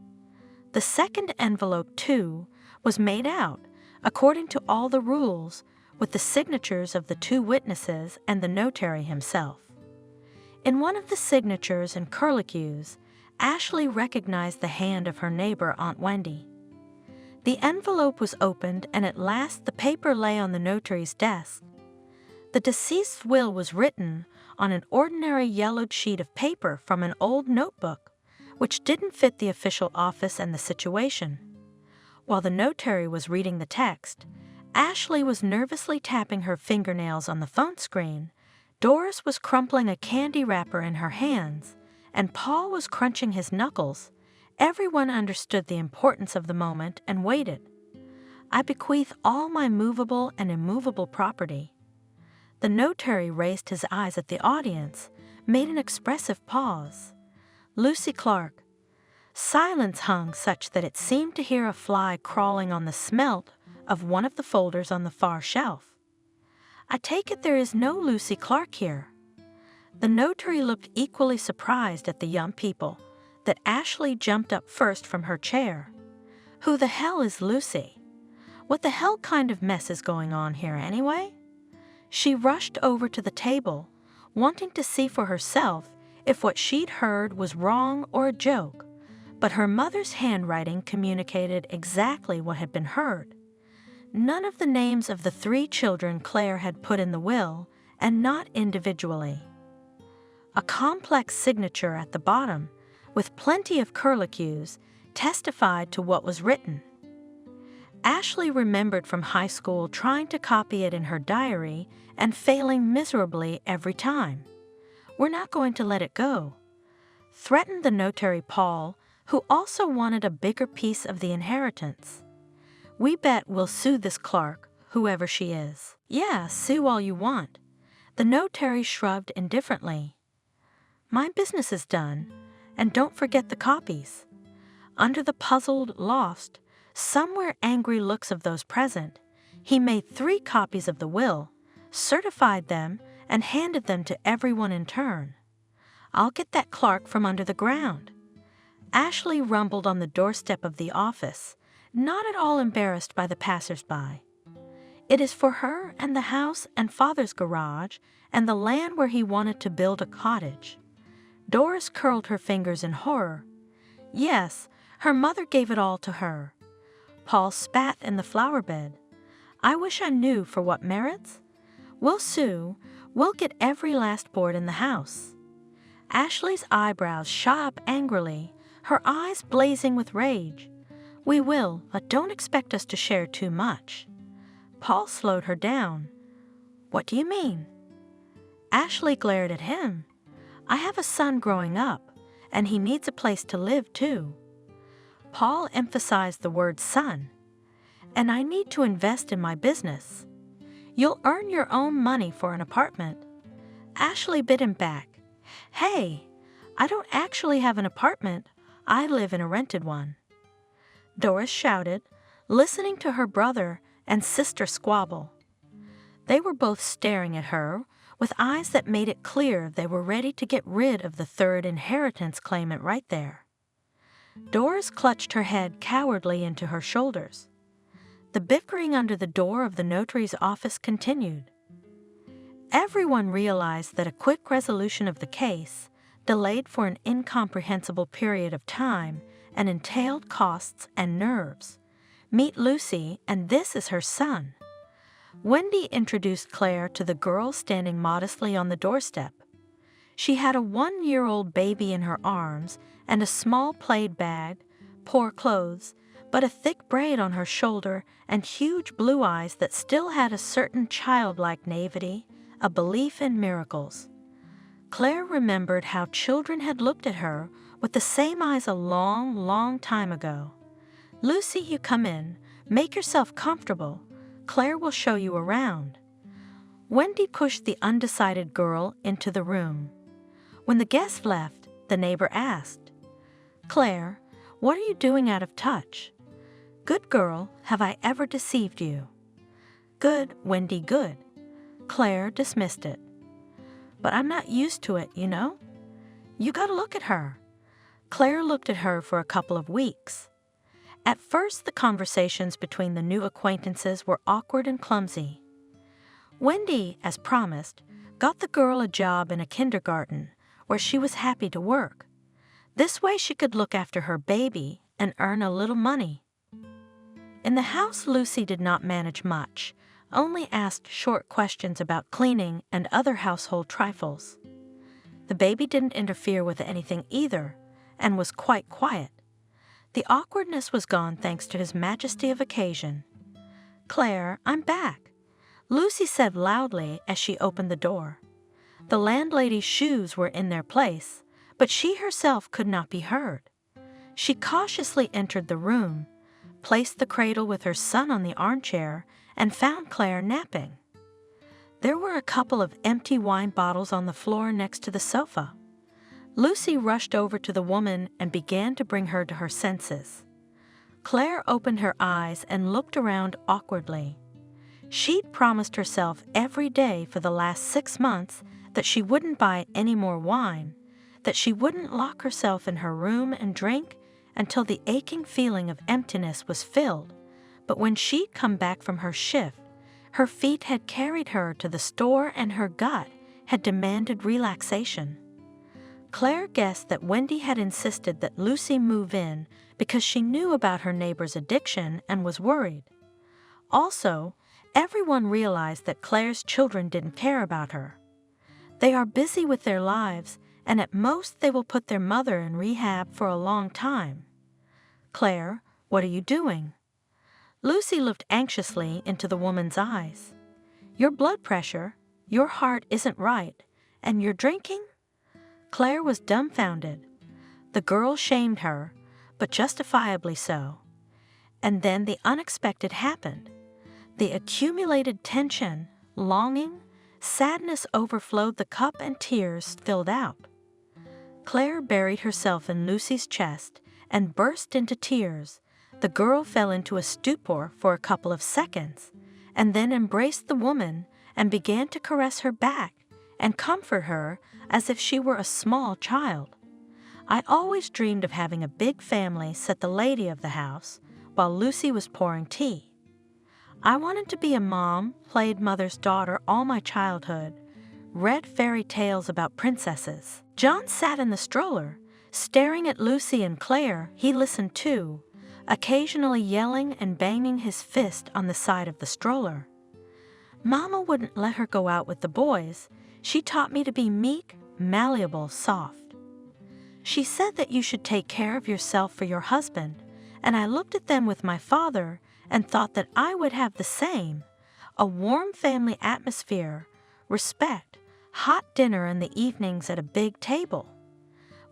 The second envelope, too, was made out, according to all the rules, with the signatures of the 2 witnesses and the notary himself. In one of the signatures and curlicues, Ashley recognized the hand of her neighbor, Aunt Wendy. The envelope was opened, and at last the paper lay on the notary's desk. The deceased's will was written on an ordinary yellowed sheet of paper from an old notebook, which didn't fit the official office and the situation. While the notary was reading the text, Ashley was nervously tapping her fingernails on the phone screen, Doris was crumpling a candy wrapper in her hands, and Paul was crunching his knuckles. Everyone understood the importance of the moment and waited. I bequeath all my movable and immovable property. The notary raised his eyes at the audience, made an expressive pause. Lucy Clark. Silence hung such that it seemed to hear a fly crawling on the smelt of one of the folders on the far shelf. I take it there is no Lucy Clark here. The notary looked equally surprised at the young people that Ashley jumped up first from her chair. Who the hell is Lucy? What the hell kind of mess is going on here anyway? She rushed over to the table, wanting to see for herself if what she'd heard was wrong or a joke, but her mother's handwriting communicated exactly what had been heard. None of the names of the 3 children Claire had put in the will, and not individually. A complex signature at the bottom, with plenty of curlicues, testified to what was written. Ashley remembered from high school trying to copy it in her diary and failing miserably every time. We're not going to let it go, threatened the notary Paul, who also wanted a bigger piece of the inheritance. We bet we'll sue this Clark, whoever she is. Yeah, sue all you want. The notary shrugged indifferently. My business is done, and don't forget the copies. Under the puzzled, lost, somewhere angry looks of those present, he made 3 copies of the will, certified them, and handed them to everyone in turn. I'll get that Clark from under the ground. Ashley rumbled on the doorstep of the office, not at all embarrassed by the passers-by. It is for her and the house and father's garage and the land where he wanted to build a cottage. Doris curled her fingers in horror. Yes, her mother gave it all to her. Paul spat in the flower bed. I wish I knew for what merits. We'll sue. We'll get every last board in the house. Ashley's eyebrows shot up angrily, her eyes blazing with rage. We will, but don't expect us to share too much. Paul slowed her down. What do you mean? Ashley glared at him. I have a son growing up, and he needs a place to live too. Paul emphasized the word son. And I need to invest in my business. You'll earn your own money for an apartment. Ashley bit him back. Hey, I don't actually have an apartment. I live in a rented one. Doris shouted, listening to her brother and sister squabble. They were both staring at her with eyes that made it clear they were ready to get rid of the 3rd inheritance claimant right there. Doris clutched her head cowardly into her shoulders. The bickering under the door of the notary's office continued. Everyone realized that a quick resolution of the case, delayed for an incomprehensible period of time, and entailed costs and nerves. Meet Lucy, and this is her son. Wendy introduced Claire to the girl standing modestly on the doorstep. She had a 1-year-old baby in her arms and a small plaid bag, poor clothes, but a thick braid on her shoulder and huge blue eyes that still had a certain childlike naivety, a belief in miracles. Claire remembered how children had looked at her with the same eyes a long, long time ago. Lucy, you come in. Make yourself comfortable. Claire will show you around. Wendy pushed the undecided girl into the room. When the guest left, the neighbor asked, Claire, what are you doing out of touch? Good girl, have I ever deceived you? Good, Wendy, good. Claire dismissed it. But I'm not used to it, you know? You gotta look at her. Claire looked at her for a couple of weeks. At first, the conversations between the new acquaintances were awkward and clumsy. Wendy, as promised, got the girl a job in a kindergarten where she was happy to work. This way she could look after her baby and earn a little money. In the house, Lucy did not manage much, only asked short questions about cleaning and other household trifles. The baby didn't interfere with anything either, and was quite quiet. The awkwardness was gone thanks to his majesty of occasion. "Claire, I'm back," Lucy said loudly as she opened the door. The landlady's shoes were in their place, but she herself could not be heard. She cautiously entered the room, placed the cradle with her son on the armchair, and found Claire napping. There were a couple of empty wine bottles on the floor next to the sofa. Lucy rushed over to the woman and began to bring her to her senses. Claire opened her eyes and looked around awkwardly. She'd promised herself every day for the last 6 months that she wouldn't buy any more wine, that she wouldn't lock herself in her room and drink until the aching feeling of emptiness was filled. But when she'd come back from her shift, her feet had carried her to the store and her gut had demanded relaxation. Claire guessed that Wendy had insisted that Lucy move in because she knew about her neighbor's addiction and was worried. Also, everyone realized that Claire's children didn't care about her. They are busy with their lives, and at most they will put their mother in rehab for a long time. "Claire, what are you doing?" Lucy looked anxiously into the woman's eyes. "Your blood pressure, your heart isn't right, and you're drinking?" Claire was dumbfounded. The girl shamed her, but justifiably so. And then the unexpected happened. The accumulated tension, longing, sadness overflowed the cup and tears spilled out. Claire buried herself in Lucy's chest and burst into tears. The girl fell into a stupor for a couple of seconds, and then embraced the woman and began to caress her back and comfort her as if she were a small child. I always dreamed of having a big family, said the lady of the house, while Lucy was pouring tea. I wanted to be a mom, played mother's daughter all my childhood, read fairy tales about princesses. John sat in the stroller, staring at Lucy and Claire. He listened too, occasionally yelling and banging his fist on the side of the stroller. Mama wouldn't let her go out with the boys. She taught me to be meek, malleable, soft. She said that you should take care of yourself for your husband, and I looked at them with my father and thought that I would have the same, a warm family atmosphere, respect, hot dinner in the evenings at a big table.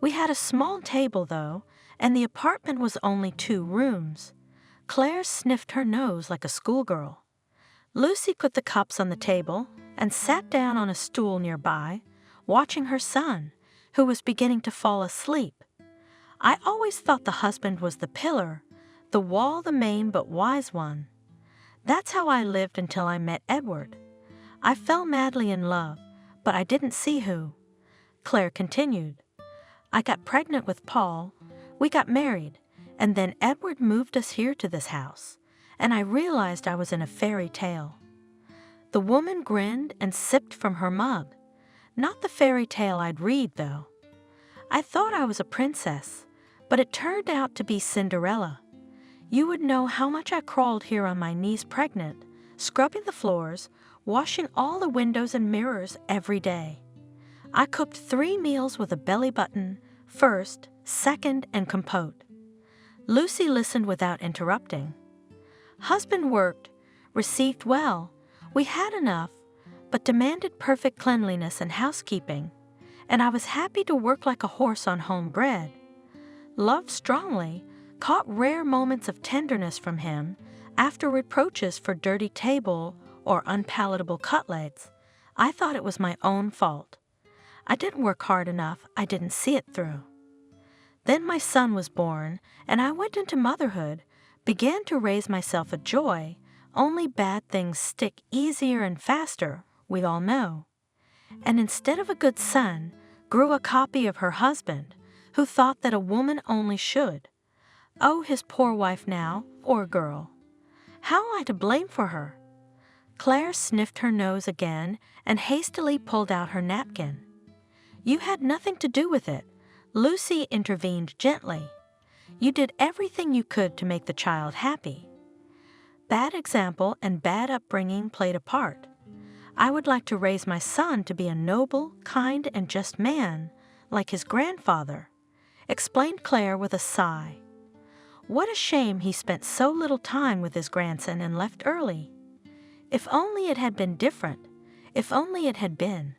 We had a small table, though, and the apartment was only 2 rooms. Claire sniffed her nose like a schoolgirl. Lucy put the cups on the table and sat down on a stool nearby, watching her son, who was beginning to fall asleep. I always thought the husband was the pillar, the wall, the main but wise one. That's how I lived until I met Edward. I fell madly in love, but I didn't see who. Claire continued. I got pregnant with Paul, we got married, and then Edward moved us here to this house, and I realized I was in a fairy tale. The woman grinned and sipped from her mug. Not the fairy tale I'd read, though. I thought I was a princess, but it turned out to be Cinderella. You would know how much I crawled here on my knees pregnant, scrubbing the floors, washing all the windows and mirrors every day. I cooked 3 meals with a belly button, first, second, and compote. Lucy listened without interrupting. Husband worked, received well. We had enough, but demanded perfect cleanliness and housekeeping, and I was happy to work like a horse on home bread. Loved strongly, caught rare moments of tenderness from him after reproaches for dirty table or unpalatable cutlets. I thought it was my own fault. I didn't work hard enough, I didn't see it through. Then my son was born, and I went into motherhood, began to raise myself a joy. Only bad things stick easier and faster, we all know. And instead of a good son, grew a copy of her husband, who thought that a woman only should. Oh, his poor wife now, or girl. How am I to blame for her? Claire sniffed her nose again and hastily pulled out her napkin. You had nothing to do with it, Lucy intervened gently. You did everything you could to make the child happy. Bad example and bad upbringing played a part. I would like to raise my son to be a noble, kind, and just man, like his grandfather. explained Claire with a sigh. What a shame he spent so little time with his grandson and left early. If only it had been different. If only it had been.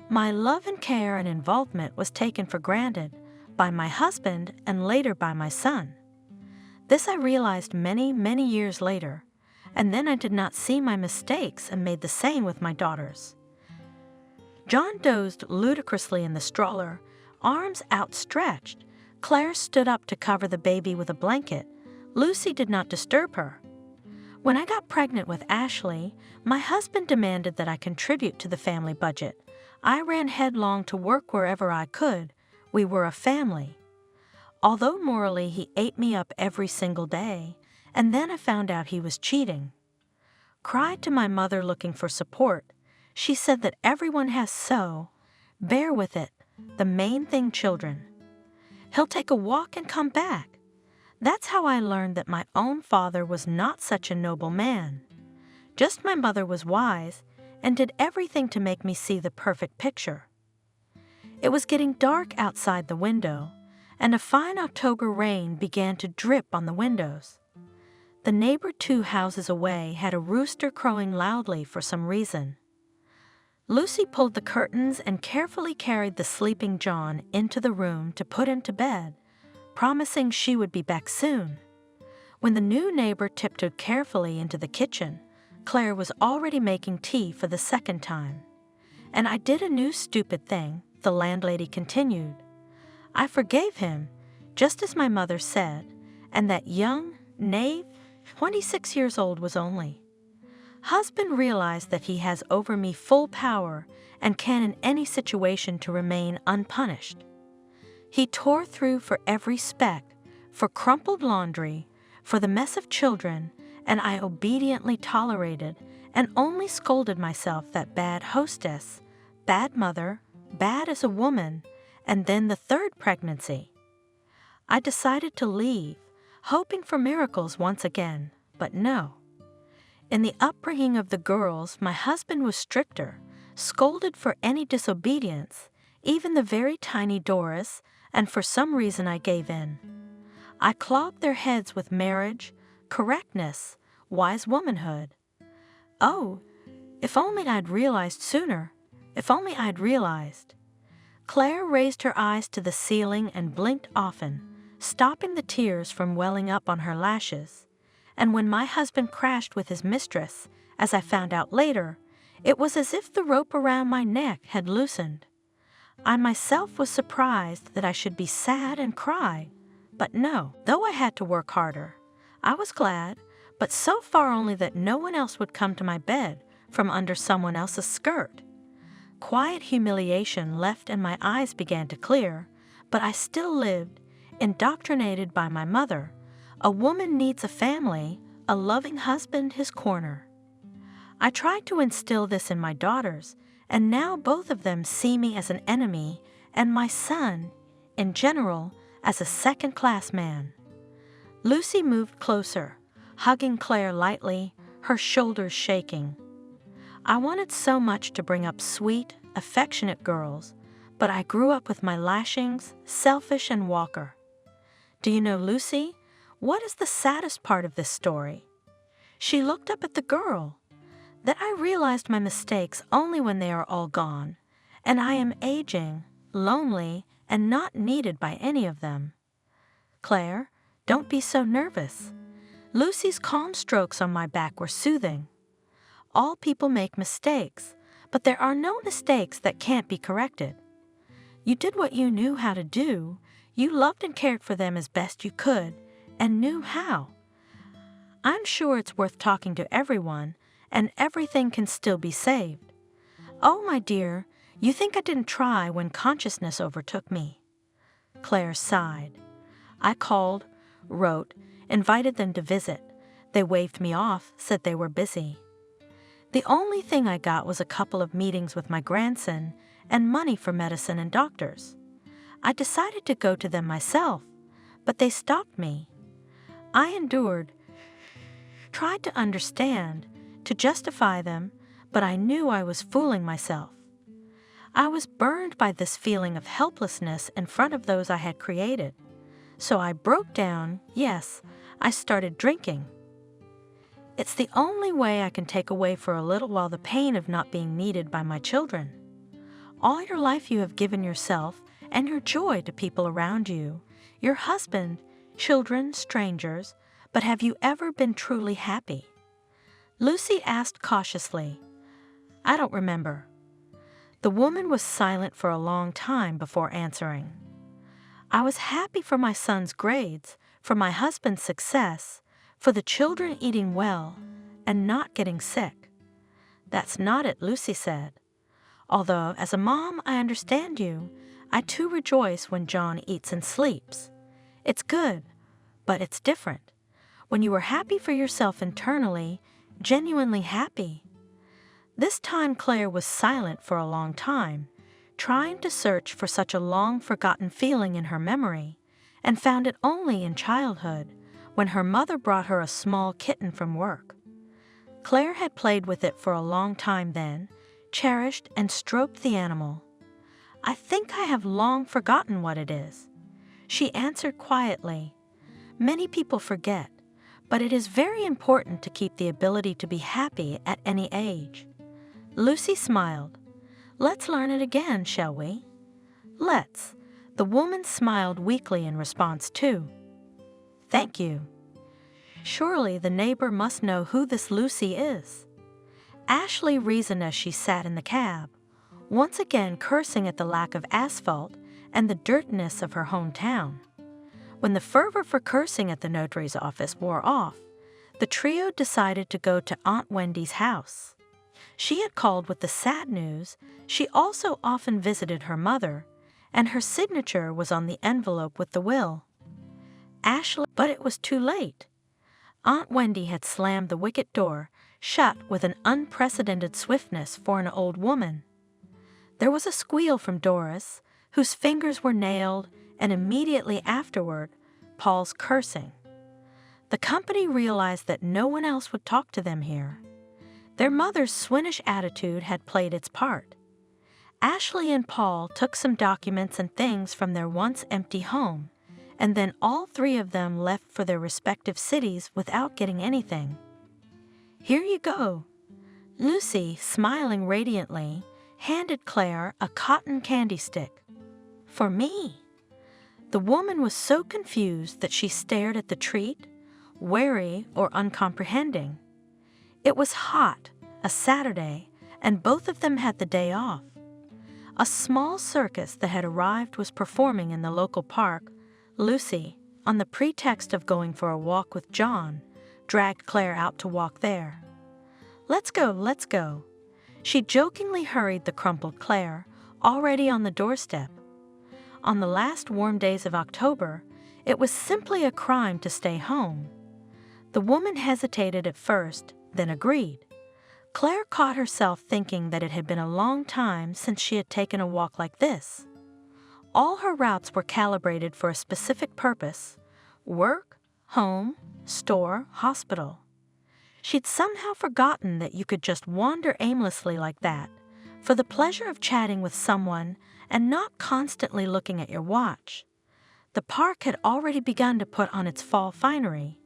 My love and care and involvement was taken for granted by my husband and later by my son. This I realized many, many years later, and then I did not see my mistakes and made the same with my daughters. John dozed ludicrously in the stroller, arms outstretched. Claire stood up to cover the baby with a blanket. Lucy did not disturb her. When I got pregnant with Ashley, my husband demanded that I contribute to the family budget. I ran headlong to work wherever I could. We were a family. Although morally he ate me up every single day, and then I found out he was cheating. Cried to my mother looking for support. She said that everyone has so. Bear with it. The main thing, children. He'll take a walk and come back. That's how I learned that my own father was not such a noble man. Just my mother was wise and did everything to make me see the perfect picture. It was getting dark outside the window, and a fine October rain began to drip on the windows. The neighbor 2 houses away had a rooster crowing loudly for some reason. Lucy pulled the curtains and carefully carried the sleeping John into the room to put him to bed, promising she would be back soon. When the new neighbor tiptoed carefully into the kitchen, Claire was already making tea for the second time. And I did a new stupid thing, the landlady continued. I forgave him, just as my mother said, and that young knave, 26 years old was only. Husband realized that he has over me full power and can in any situation to remain unpunished. He tore through for every speck, for crumpled laundry, for the mess of children, and I obediently tolerated and only scolded myself that bad hostess, bad mother, bad as a woman, and then the 3rd pregnancy. I decided to leave, hoping for miracles once again, but no. In the upbringing of the girls, my husband was stricter, scolded for any disobedience, even the very tiny Doris, and for some reason I gave in. I clogged their heads with marriage, correctness, wise womanhood. Oh, if only I'd realized sooner, if only I'd realized. Claire raised her eyes to the ceiling and blinked often, stopping the tears from welling up on her lashes. And when my husband crashed with his mistress, as I found out later, it was as if the rope around my neck had loosened. I myself was surprised that I should be sad and cry, but no, though I had to work harder. I was glad, but so far only that no one else would come to my bed from under someone else's skirt. Quiet humiliation left and my eyes began to clear, but I still lived, indoctrinated by my mother. A woman needs a family, a loving husband his corner. I tried to instill this in my daughters, and now both of them see me as an enemy and my son, in general, as a second-class man. Lucy moved closer, hugging Claire lightly, her shoulders shaking. I wanted so much to bring up sweet, affectionate girls, but I grew up with my lashings, Selfish and Walker. Do you know, Lucy, what is the saddest part of this story? She looked up at the girl. That I realized my mistakes only when they are all gone, and I am aging, lonely, and not needed by any of them. Claire, don't be so nervous. Lucy's calm strokes on my back were soothing. All people make mistakes, but there are no mistakes that can't be corrected. You did what you knew how to do. You loved and cared for them as best you could, and knew how. I'm sure it's worth talking to everyone, and everything can still be saved. Oh, my dear, you think I didn't try when consciousness overtook me. Claire sighed. I called, wrote, invited them to visit. They waved me off, said they were busy. The only thing I got was a couple of meetings with my grandson and money for medicine and doctors. I decided to go to them myself, but they stopped me. I endured, tried to understand, to justify them, but I knew I was fooling myself. I was burned by this feeling of helplessness in front of those I had created. So I broke down. Yes, I started drinking. It's the only way I can take away for a little while the pain of not being needed by my children. All your life you have given yourself and your joy to people around you, your husband, children, strangers, but have you ever been truly happy? Lucy asked cautiously. I don't remember. The woman was silent for a long time before answering. I was happy for my son's grades, for my husband's success, for the children eating well and not getting sick. That's not it, Lucy said. Although, as a mom, I understand you. I too rejoice when John eats and sleeps. It's good, but it's different. When you are happy for yourself internally, genuinely happy. This time Claire was silent for a long time, trying to search for such a long-forgotten feeling in her memory, and found it only in childhood, when her mother brought her a small kitten from work. Claire had played with it for a long time then, cherished and stroked the animal. I think I have long forgotten what it is. She answered quietly. Many people forget, but it is very important to keep the ability to be happy at any age. Lucy smiled. Let's learn it again, shall we? Let's. The woman smiled weakly in response too. Thank you. Surely the neighbor must know who this Lucy is. Ashley reasoned as she sat in the cab, once again cursing at the lack of asphalt and the dirtiness of her hometown. When the fervor for cursing at the notary's office wore off, the trio decided to go to Aunt Wendy's house. She had called with the sad news she also often visited her mother, and her signature was on the envelope with the will. But it was too late. Aunt Wendy had slammed the wicket door shut with an unprecedented swiftness for an old woman. There was a squeal from Doris, whose fingers were nailed, and immediately afterward, Paul's cursing. The company realized that no one else would talk to them here. Their mother's swinish attitude had played its part. Ashley and Paul took some documents and things from their once empty home, and then all three of them left for their respective cities without getting anything. Here you go. Lucy, smiling radiantly, handed Claire a cotton candy stick. For me. The woman was so confused that she stared at the treat, wary or uncomprehending. It was hot, a Saturday, and both of them had the day off. A small circus that had arrived was performing in the local park. Lucy, on the pretext of going for a walk with John, dragged Claire out to walk there. Let's go, let's go. She jokingly hurried the crumpled Claire, already on the doorstep. On the last warm days of October, it was simply a crime to stay home. The woman hesitated at first, then agreed. Claire caught herself thinking that it had been a long time since she had taken a walk like this. All her routes were calibrated for a specific purpose: work, home, store, hospital. She'd somehow forgotten that you could just wander aimlessly like that, for the pleasure of chatting with someone and not constantly looking at your watch. The park had already begun to put on its fall finery.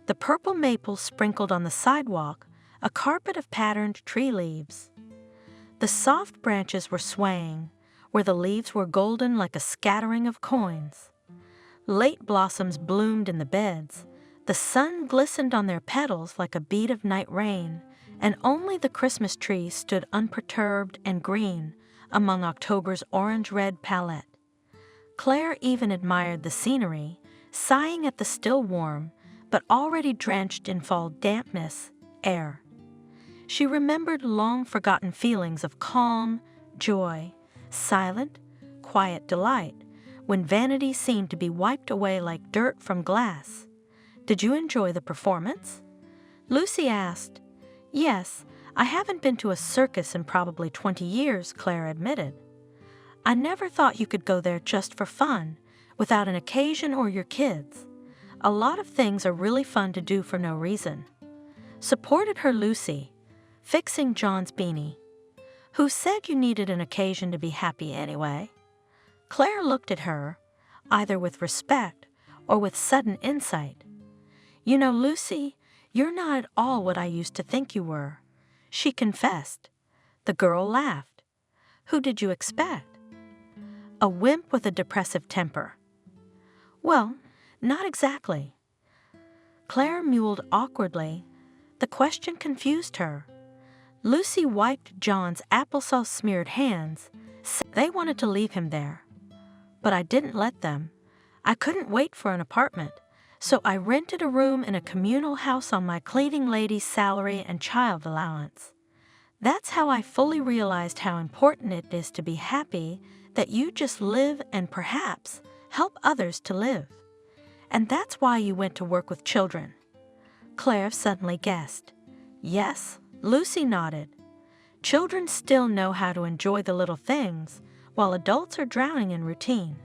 The purple maples sprinkled on the sidewalk a carpet of patterned tree leaves. The soft branches were swaying, where the leaves were golden like a scattering of coins. Late blossoms bloomed in the beds. The sun glistened on their petals like a bead of night rain, and only the Christmas tree stood unperturbed and green among October's orange-red palette. Claire even admired the scenery, sighing at the still warm, but already drenched in fall dampness, air. She remembered long-forgotten feelings of calm, joy, silent, quiet delight, when vanity seemed to be wiped away like dirt from glass. Did you enjoy the performance? Lucy asked. Yes, I haven't been to a circus in probably 20 years, Claire admitted. I never thought you could go there just for fun, without an occasion or your kids. A lot of things are really fun to do for no reason. Supported her Lucy, fixing John's beanie. Who said you needed an occasion to be happy anyway? Claire looked at her, either with respect or with sudden insight. You know, Lucy, you're not at all what I used to think you were, she confessed. The girl laughed. Who did you expect? A wimp with a depressive temper. Well, not exactly. Claire mewed awkwardly. The question confused her. Lucy wiped John's applesauce-smeared hands. They wanted to leave him there. But I didn't let them. I couldn't wait for an apartment, so I rented a room in a communal house on my cleaning lady's salary and child allowance. That's how I fully realized how important it is to be happy, that you just live and perhaps help others to live. And that's why you went to work with children. Claire suddenly guessed. Yes, Lucy nodded. Children still know how to enjoy the little things, while adults are drowning in routine.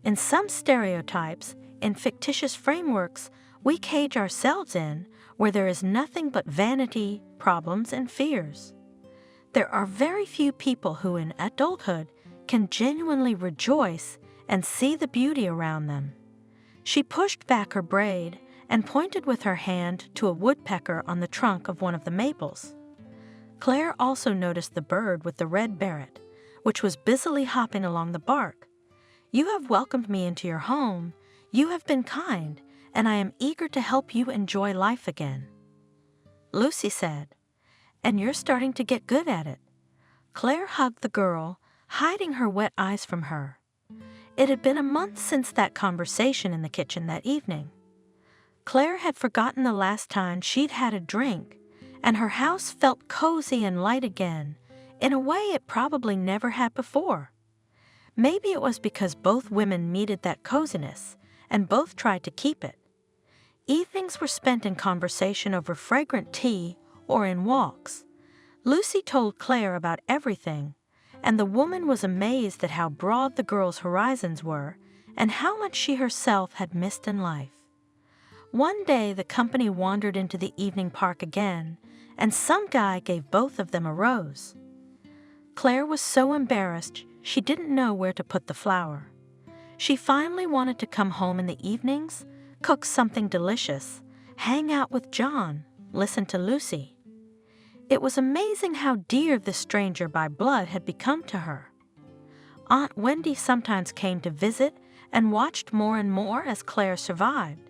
In some stereotypes, in fictitious frameworks we cage ourselves in, where there is nothing but vanity, problems, and fears. There are very few people who in adulthood can genuinely rejoice and see the beauty around them. She pushed back her braid and pointed with her hand to a woodpecker on the trunk of one of the maples. Claire also noticed the bird with the red barret, which was busily hopping along the bark. You have welcomed me into your home, you have been kind, and I am eager to help you enjoy life again. Lucy said, and you're starting to get good at it. Claire hugged the girl, hiding her wet eyes from her. It had been a month since that conversation in the kitchen that evening. Claire had forgotten the last time she'd had a drink, and her house felt cozy and light again, in a way it probably never had before. Maybe it was because both women needed that coziness, and both tried to keep it. Evenings were spent in conversation over fragrant tea or in walks. Lucy told Claire about everything, and the woman was amazed at how broad the girl's horizons were and how much she herself had missed in life. One day the company wandered into the evening park again, and some guy gave both of them a rose. Claire was so embarrassed she didn't know where to put the flower. She finally wanted to come home in the evenings, cook something delicious, hang out with John, listen to Lucy. It was amazing how dear this stranger by blood had become to her. Aunt Wendy sometimes came to visit and watched more and more as Claire survived,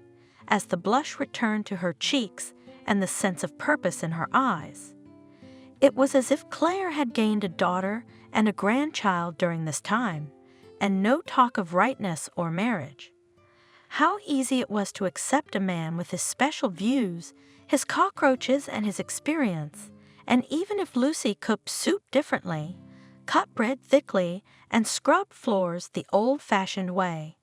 as the blush returned to her cheeks and the sense of purpose in her eyes. It was as if Claire had gained a daughter and a grandchild during this time, and no talk of rightness or marriage. How easy it was to accept a man with his special views, his cockroaches, and his experience, and even if Lucy cooked soup differently, cut bread thickly, and scrubbed floors the old-fashioned way,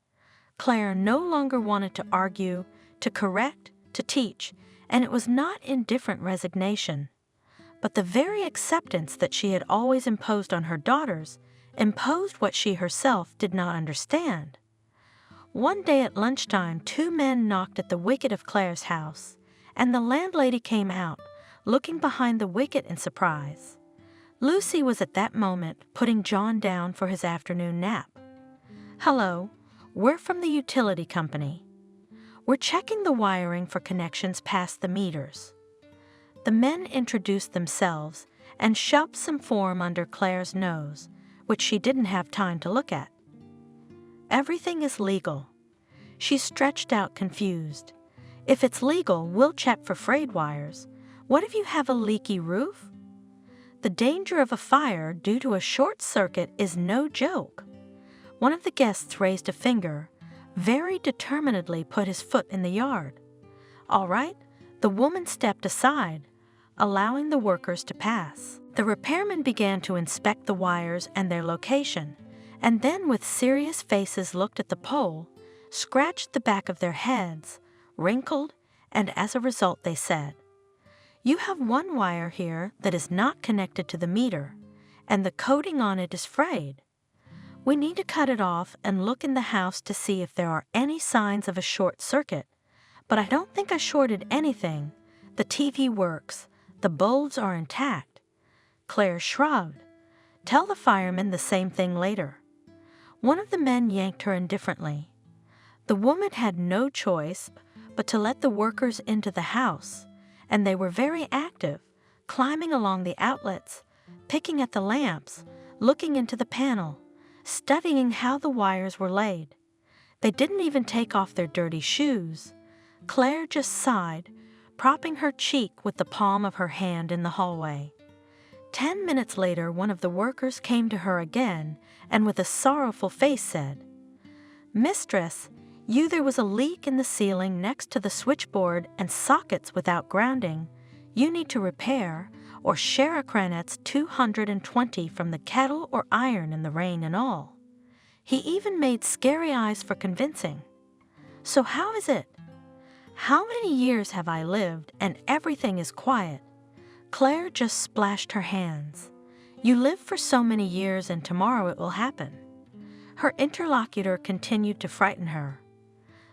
Claire no longer wanted to argue, to correct, to teach, and it was not indifferent resignation, but the very acceptance that she had always imposed on her daughters imposed what she herself did not understand. One day at lunchtime, two men knocked at the wicket of Claire's house, and the landlady came out, looking behind the wicket in surprise. Lucy was at that moment putting John down for his afternoon nap. "Hello, we're from the utility company. We're checking the wiring for connections past the meters." The men introduced themselves and shoved some form under Claire's nose, which she didn't have time to look at. "Everything is legal." She stretched out confused. "If it's legal, we'll check for frayed wires. What if you have a leaky roof?" The danger of a fire due to a short circuit is no joke. One of the guests raised a finger, very determinedly put his foot in the yard. "All right," the woman stepped aside, allowing the workers to pass. The repairmen began to inspect the wires and their location, and then with serious faces looked at the pole, scratched the back of their heads, wrinkled, and as a result they said, "You have one wire here that is not connected to the meter, and the coating on it is frayed. We need to cut it off and look in the house to see if there are any signs of a short circuit, but I don't think I shorted anything. The TV works. The bulbs are intact. Claire shrugged. Tell the firemen the same thing later. One of the men yanked her indifferently. The woman had no choice but to let the workers into the house, and they were very active, climbing along the outlets, picking at the lamps, looking into the panel, studying how the wires were laid. They didn't even take off their dirty shoes. Claire just sighed, propping her cheek with the palm of her hand in the hallway. 10 minutes later, one of the workers came to her again and with a sorrowful face said, "Mistress, there was a leak in the ceiling next to the switchboard and sockets without grounding. You need to repair or share a Kranetz 220 from the kettle or iron in the rain and all." He even made scary eyes for convincing. So how is it? How many years have I lived and everything is quiet? Claire just splashed her hands. You live for so many years and tomorrow it will happen. Her interlocutor continued to frighten her.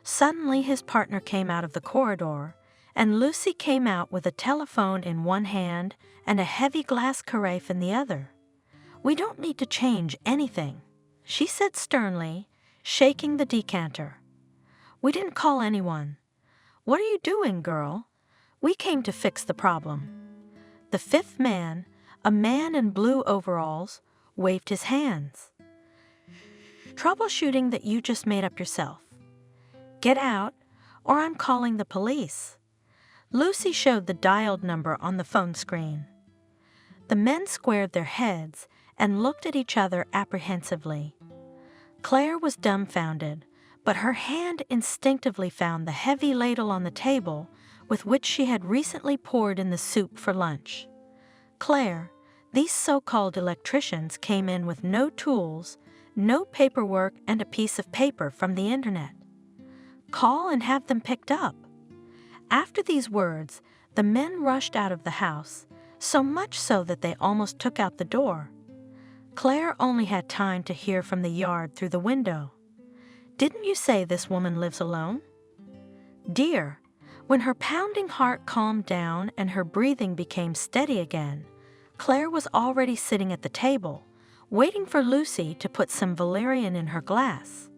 Suddenly his partner came out of the corridor, and Lucy came out with a telephone in one hand and a heavy glass carafe in the other. "We don't need to change anything," she said sternly, shaking the decanter. "We didn't call anyone. What are you doing, girl? We came to fix the problem." The fifth man, a man in blue overalls, waved his hands. "Troubleshooting that you just made up yourself. Get out, or I'm calling the police." Lucy showed the dialed number on the phone screen. The men squared their heads and looked at each other apprehensively. Claire was dumbfounded, but her hand instinctively found the heavy ladle on the table with which she had recently poured in the soup for lunch. "Claire, these so-called electricians came in with no tools, no paperwork, and a piece of paper from the internet. Call and have them picked up." After these words, the men rushed out of the house, so much so that they almost took out the door. Claire only had time to hear from the yard through the window. "Didn't you say this woman lives alone?" Dear, when her pounding heart calmed down and her breathing became steady again, Claire was already sitting at the table, waiting for Lucy to put some valerian in her glass.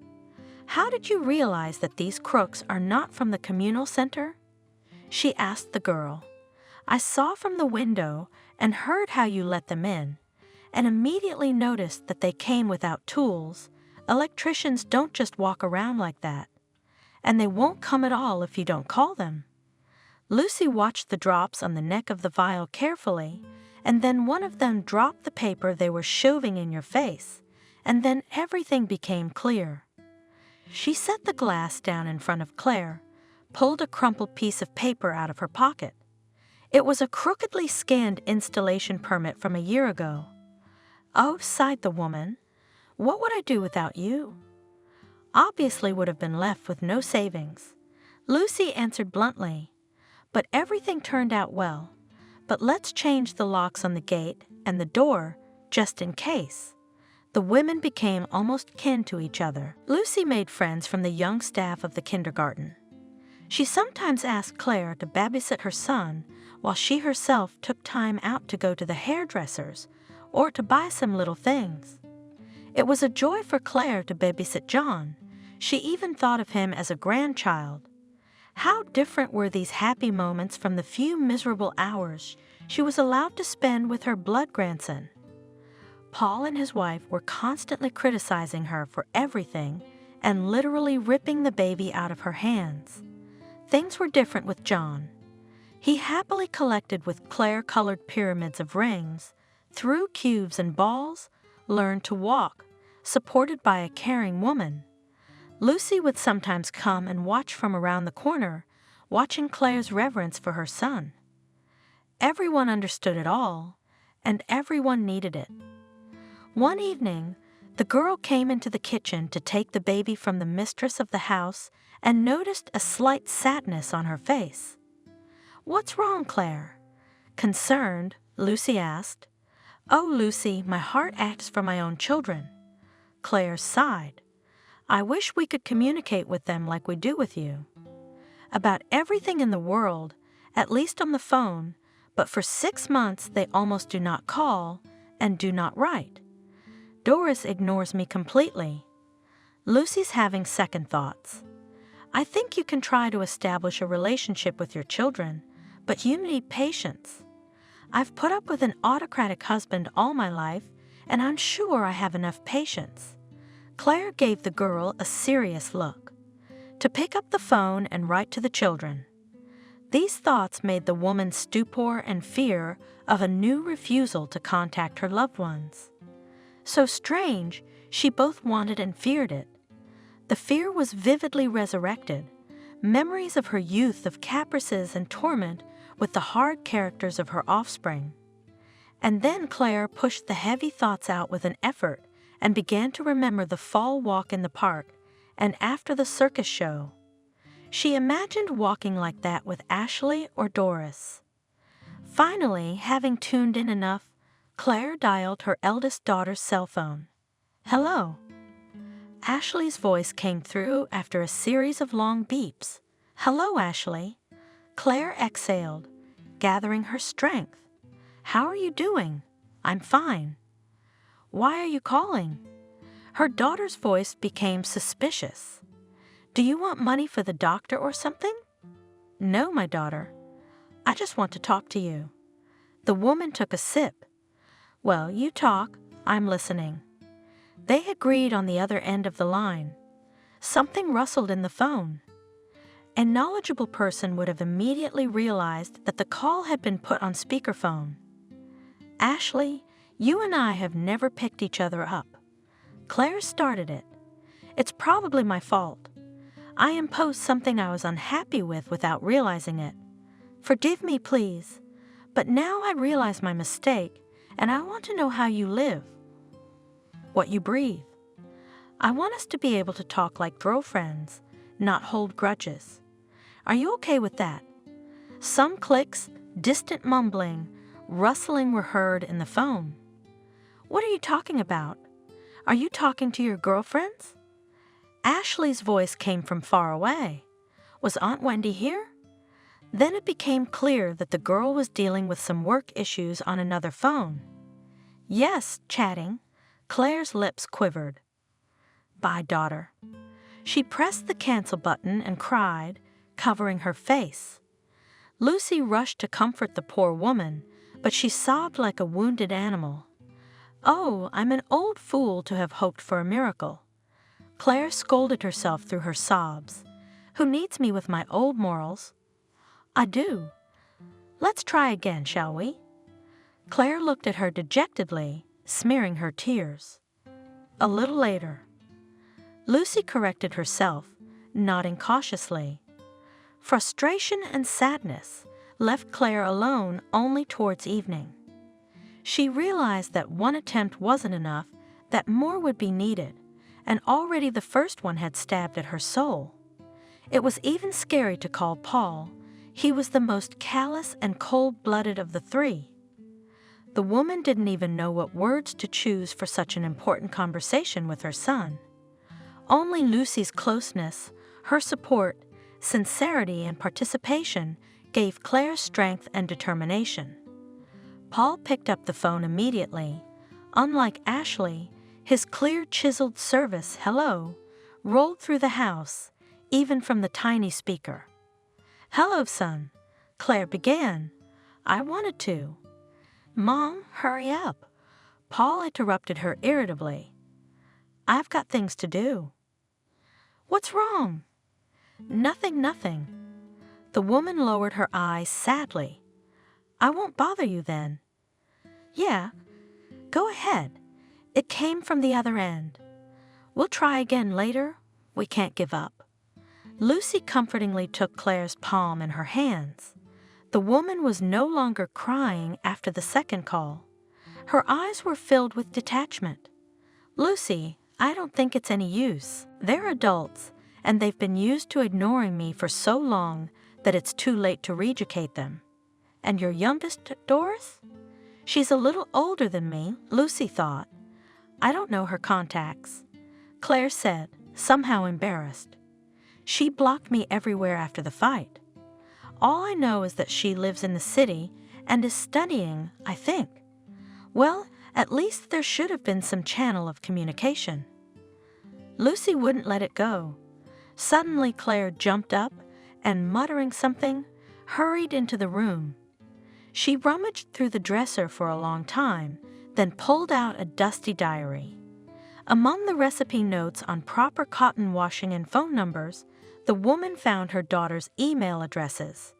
"How did you realize that these crooks are not from the communal center?" she asked the girl. "I saw from the window and heard how you let them in, and immediately noticed that they came without tools. Electricians don't just walk around like that. And they won't come at all if you don't call them." Lucy watched the drops on the neck of the vial carefully, and then one of them dropped the paper they were shoving in your face, and then everything became clear. She set the glass down in front of Claire, pulled a crumpled piece of paper out of her pocket. It was a crookedly scanned installation permit from a year ago. "Oh," sighed the woman, "what would I do without you?" Obviously would have been left with no savings. Lucy answered bluntly, "But everything turned out well. But let's change the locks on the gate and the door, just in case." The women became almost kin to each other. Lucy made friends from the young staff of the kindergarten. She sometimes asked Claire to babysit her son while she herself took time out to go to the hairdresser's or to buy some little things. It was a joy for Claire to babysit John. She even thought of him as a grandchild. How different were these happy moments from the few miserable hours she was allowed to spend with her blood grandson. Paul and his wife were constantly criticizing her for everything and literally ripping the baby out of her hands. Things were different with John. He happily collected with Claire-colored pyramids of rings, threw cubes and balls, learned to walk, supported by a caring woman. Lucy would sometimes come and watch from around the corner, watching Claire's reverence for her son. Everyone understood it all, and everyone needed it. One evening, the girl came into the kitchen to take the baby from the mistress of the house and noticed a slight sadness on her face. "What's wrong, Claire?" Concerned, Lucy asked. "Oh, Lucy, my heart aches for my own children." Claire sighed. "I wish we could communicate with them like we do with you." About everything in the world, at least on the phone, but for 6 months they almost do not call and do not write. Doris ignores me completely. Lucy's having second thoughts. I think you can try to establish a relationship with your children, but you need patience. I've put up with an autocratic husband all my life, and I'm sure I have enough patience. Claire gave the girl a serious look. To pick up the phone and write to the children. These thoughts made the woman stupor and fear of a new refusal to contact her loved ones. So strange, she both wanted and feared it. The fear was vividly resurrected, memories of her youth of caprices and torment with the hard characters of her offspring. And then Claire pushed the heavy thoughts out with an effort and began to remember the fall walk in the park and after the circus show. She imagined walking like that with Ashley or Doris. Finally, having tuned in enough, Claire dialed her eldest daughter's cell phone. "Hello." Ashley's voice came through after a series of long beeps. "Hello, Ashley." Claire exhaled, gathering her strength. "How are you doing?" "I'm fine." "Why are you calling?" Her daughter's voice became suspicious. "Do you want money for the doctor or something?" "No, my daughter. I just want to talk to you." The woman took a sip. "Well, you talk. I'm listening." They agreed on the other end of the line. Something rustled in the phone. A knowledgeable person would have immediately realized that the call had been put on speakerphone. "Ashley, you and I have never picked each other up. Claire started it. It's probably my fault. I imposed something I was unhappy with without realizing it. Forgive me, please. But now I realize my mistake, and I want to know how you live. What you breathe. I want us to be able to talk like girlfriends, not hold grudges. Are you okay with that?" Some clicks, distant mumbling, rustling were heard in the phone. "What are you talking about? Are you talking to your girlfriends?" Ashley's voice came from far away. Was Aunt Wendy here? Then it became clear that the girl was dealing with some work issues on another phone. "Yes, chatting." Claire's lips quivered. "Bye, daughter." She pressed the cancel button and cried, covering her face. Lucy rushed to comfort the poor woman, but she sobbed like a wounded animal. "Oh, I'm an old fool to have hoped for a miracle." Claire scolded herself through her sobs. "Who needs me with my old morals?" "I do." "Let's try again, shall we?" Claire looked at her dejectedly, smearing her tears. A little later. Lucy corrected herself, nodding cautiously. Frustration and sadness left Claire alone only towards evening. She realized that one attempt wasn't enough, that more would be needed, and already the first one had stabbed at her soul. It was even scary to call Paul. He was the most callous and cold-blooded of the three. The woman didn't even know what words to choose for such an important conversation with her son. Only Lucy's closeness, her support, sincerity, and participation gave Claire strength and determination. Paul picked up the phone immediately. Unlike Ashley, his clear, chiseled service "hello" rolled through the house, even from the tiny speaker. "Hello, son," Claire began. "I wanted to." "Mom, hurry up." Paul interrupted her irritably. "I've got things to do." "What's wrong?" Nothing. The woman lowered her eyes sadly. "I won't bother you then." "Yeah, go ahead. It came from the other end. We'll try again later. We can't give up." Lucy comfortingly took Claire's palm in her hands. The woman was no longer crying after the second call. Her eyes were filled with detachment. "Lucy, I don't think it's any use. They're adults, and they've been used to ignoring me for so long that it's too late to re-educate them. And your youngest, Doris? She's a little older than me," Lucy thought. "I don't know her contacts," Claire said, somehow embarrassed. "She blocked me everywhere after the fight. All I know is that she lives in the city and is studying, I think. Well, at least there should have been some channel of communication. Lucy wouldn't let it go. Suddenly Claire jumped up and, muttering something, hurried into the room. She rummaged through the dresser for a long time, then pulled out a dusty diary. Among the recipe notes on proper cotton washing and phone numbers, the woman found her daughter's email addresses.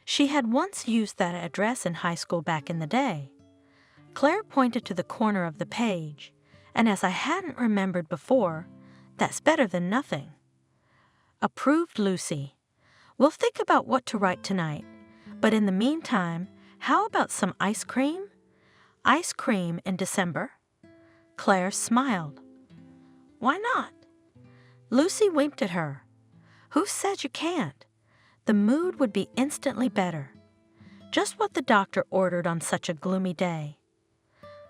She had once used that address in high school back in the day. Claire pointed to the corner of the page, and as I hadn't remembered before, that's better than nothing. Approved Lucy. We'll think about what to write tonight, but in the meantime, how about some ice cream? Ice cream in December? Claire smiled. Why not? Lucy winked at her. Who said you can't? The mood would be instantly better. Just what the doctor ordered on such a gloomy day.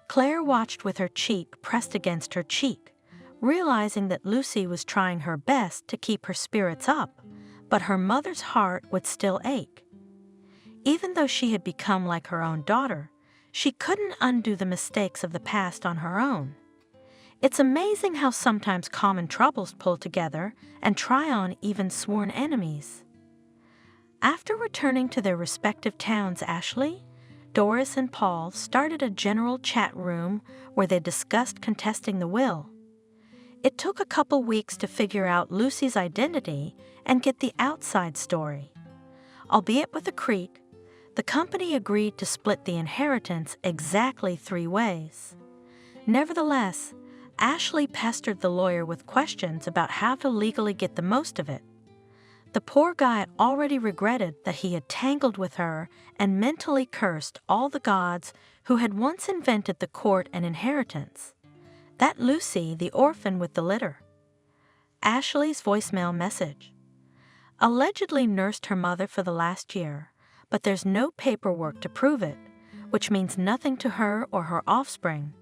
Claire watched with her cheek pressed against her cheek, realizing that Lucy was trying her best to keep her spirits up, but her mother's heart would still ache. Even though she had become like her own daughter, she couldn't undo the mistakes of the past on her own. It's amazing how sometimes common troubles pull together and try on even sworn enemies. After returning to their respective towns, Ashley, Doris, and Paul started a general chat room where they discussed contesting the will. It took a couple weeks to figure out Lucy's identity and get the outside story. Albeit with a creak, the company agreed to split the inheritance exactly 3 ways. Nevertheless, Ashley pestered the lawyer with questions about how to legally get the most of it. The poor guy already regretted that he had tangled with her and mentally cursed all the gods who had once invented the court and inheritance. That Lucy, the orphan with the litter. Ashley's voicemail message. Allegedly nursed her mother for the last year, but there's no paperwork to prove it, which means nothing to her or her offspring.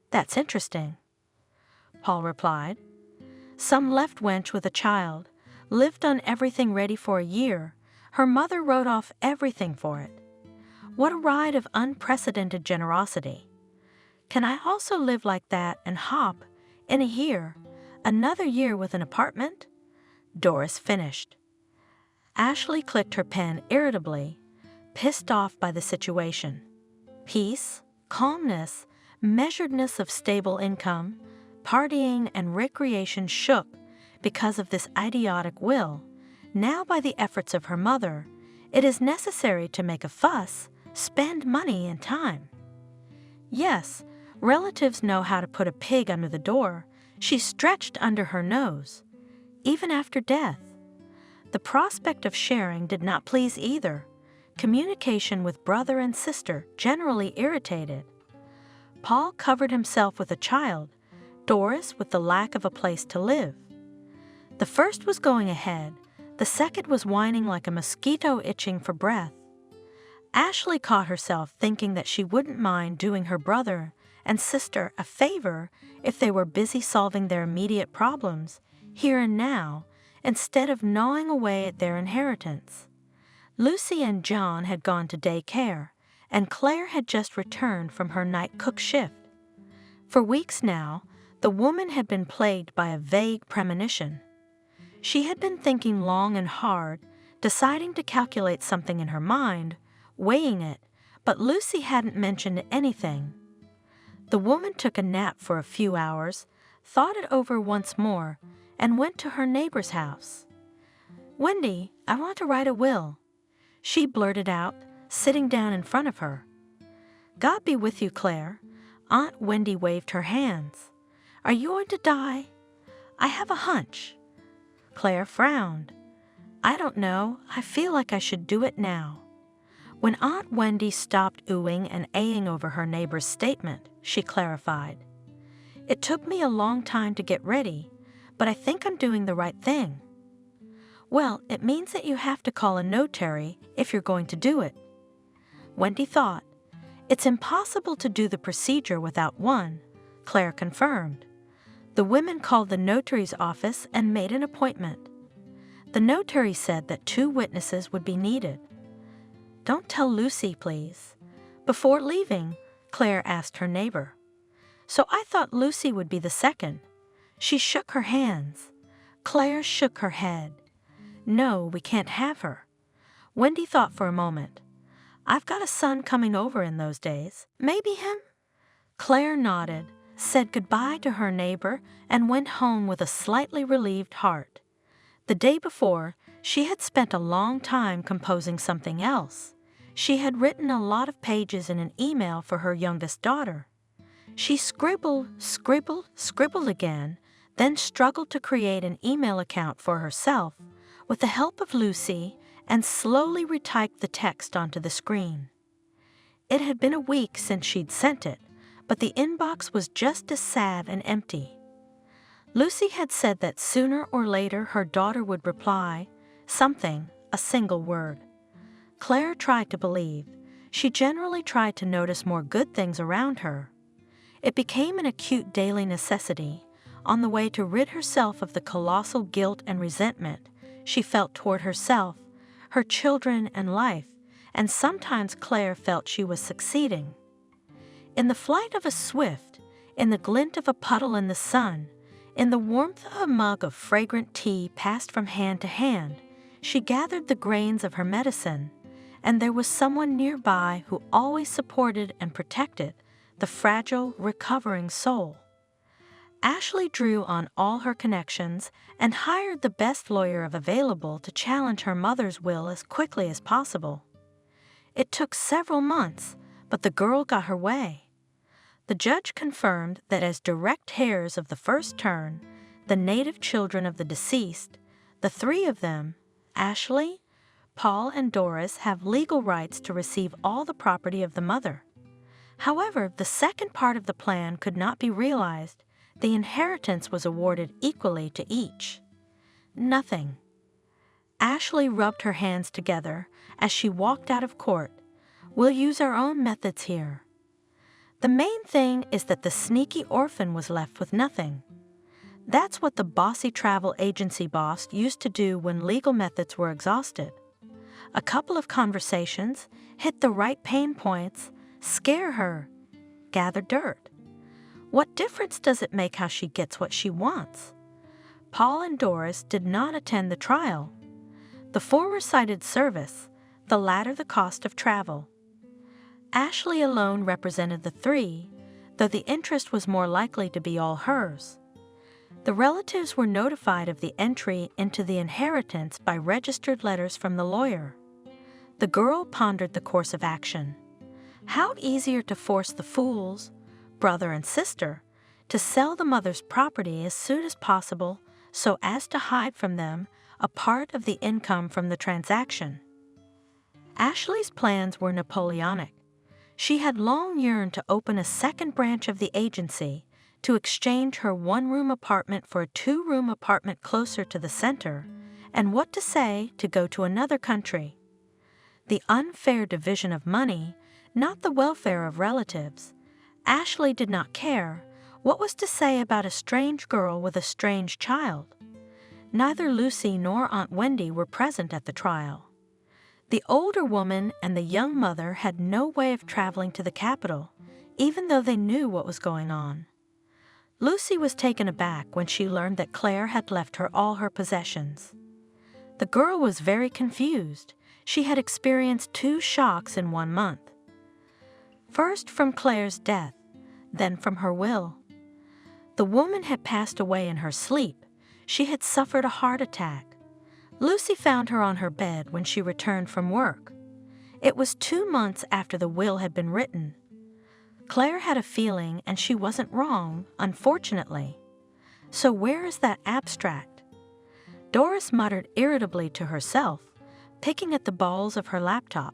That's interesting. Paul replied. Some left wench with a child, lived on everything ready for a year. Her mother wrote off everything for it. What a ride of unprecedented generosity. Can I also live like that and hop, in a year, another year with an apartment? Doris finished. Ashley clicked her pen irritably, pissed off by the situation. Peace, calmness, measuredness of stable income, partying and recreation shook because of this idiotic will. Now by the efforts of her mother, it is necessary to make a fuss, spend money and time. Yes, relatives know how to put a pig under the door. She stretched under her nose. Even after death. The prospect of sharing did not please either. Communication with brother and sister generally irritated. Paul covered himself with a child, Doris with the lack of a place to live. The first was going ahead, the second was whining like a mosquito itching for breath. Ashley caught herself thinking that she wouldn't mind doing her brother and sister a favor if they were busy solving their immediate problems, here and now, instead of gnawing away at their inheritance. Lucy and John had gone to daycare, and Claire had just returned from her night cook shift. For weeks now, the woman had been plagued by a vague premonition. She had been thinking long and hard, deciding to calculate something in her mind, weighing it, but Lucy hadn't mentioned anything. The woman took a nap for a few hours, thought it over once more, and went to her neighbor's house. Wendy, I want to write a will, she blurted out, sitting down in front of her. God be with you, Claire. Aunt Wendy waved her hands. Are you going to die? I have a hunch. Claire frowned. I don't know. I feel like I should do it now. When Aunt Wendy stopped oohing and aahing over her neighbor's statement, she clarified. It took me a long time to get ready, but I think I'm doing the right thing. Well, it means that you have to call a notary if you're going to do it. Wendy thought. It's impossible to do the procedure without one, Claire confirmed. The women called the notary's office and made an appointment. The notary said that 2 witnesses would be needed. "Don't tell Lucy, please." Before leaving, Claire asked her neighbor. "So I thought Lucy would be the second." She shook her hands. Claire shook her head. "No, we can't have her." Wendy thought for a moment. "I've got a son coming over in those days. Maybe him?" Claire nodded, said goodbye to her neighbor, and went home with a slightly relieved heart. The day before, she had spent a long time composing something else. She had written a lot of pages in an email for her youngest daughter. She scribbled again, then struggled to create an email account for herself with the help of Lucy and slowly retyped the text onto the screen. It had been a week since she'd sent it, but the inbox was just as sad and empty. Lucy had said that sooner or later her daughter would reply, something, a single word. Claire tried to believe. She generally tried to notice more good things around her. It became an acute daily necessity, on the way to rid herself of the colossal guilt and resentment she felt toward herself, her children, and life, and sometimes Claire felt she was succeeding. In the flight of a swift, in the glint of a puddle in the sun, in the warmth of a mug of fragrant tea passed from hand to hand, she gathered the grains of her medicine, and there was someone nearby who always supported and protected the fragile, recovering soul. Ashley drew on all her connections and hired the best lawyer available to challenge her mother's will as quickly as possible. It took several months, but the girl got her way. The judge confirmed that as direct heirs of the first turn, the native children of the deceased, the three of them, Ashley, Paul, and Doris, have legal rights to receive all the property of the mother. However, the second part of the plan could not be realized. The inheritance was awarded equally to each. Nothing. Ashley rubbed her hands together as she walked out of court. "We'll use our own methods here." The main thing is that the sneaky orphan was left with nothing. That's what the bossy travel agency boss used to do when legal methods were exhausted. A couple of conversations, hit the right pain points, scare her, gather dirt. What difference does it make how she gets what she wants? Paul and Doris did not attend the trial. The former cited service, the latter the cost of travel. Ashley alone represented the three, though the interest was more likely to be all hers. The relatives were notified of the entry into the inheritance by registered letters from the lawyer. The girl pondered the course of action. How easier to force the fools, brother and sister, to sell the mother's property as soon as possible so as to hide from them a part of the income from the transaction. Ashley's plans were Napoleonic. She had long yearned to open a second branch of the agency, to exchange her one-room apartment for a two-room apartment closer to the center, and what to say to go to another country. The unfair division of money, not the welfare of relatives. Ashley did not care. What was to say about a strange girl with a strange child? Neither Lucy nor Aunt Wendy were present at the trial. The older woman and the young mother had no way of traveling to the capital, even though they knew what was going on. Lucy was taken aback when she learned that Claire had left her all her possessions. The girl was very confused. She had experienced 2 shocks in 1 month. First from Claire's death, then from her will. The woman had passed away in her sleep. She had suffered a heart attack. Lucy found her on her bed when she returned from work. It was 2 months after the will had been written. Claire had a feeling, and she wasn't wrong, unfortunately. So where is that abstract? Doris muttered irritably to herself, picking at the balls of her laptop.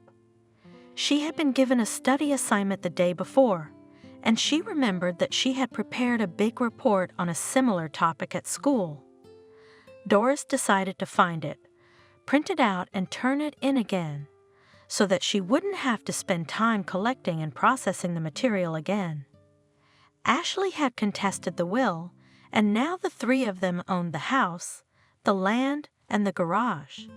She had been given a study assignment the day before, and she remembered that she had prepared a big report on a similar topic at school. Doris decided to find it, print it out, and turn it in again, so that she wouldn't have to spend time collecting and processing the material again. Ashley had contested the will, and now the 3 of them owned the house, the land, and the garage.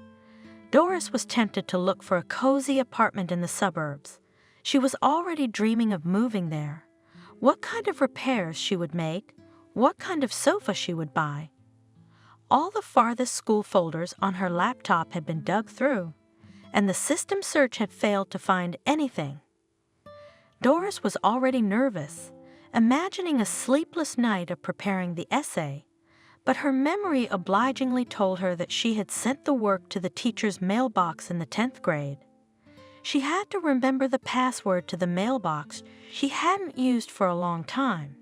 Doris was tempted to look for a cozy apartment in the suburbs. She was already dreaming of moving there. What kind of repairs she would make, what kind of sofa she would buy. All the farthest school folders on her laptop had been dug through, and the system search had failed to find anything. Doris was already nervous, imagining a sleepless night of preparing the essay, but her memory obligingly told her that she had sent the work to the teacher's mailbox in the 10th grade. She had to remember the password to the mailbox she hadn't used for a long time.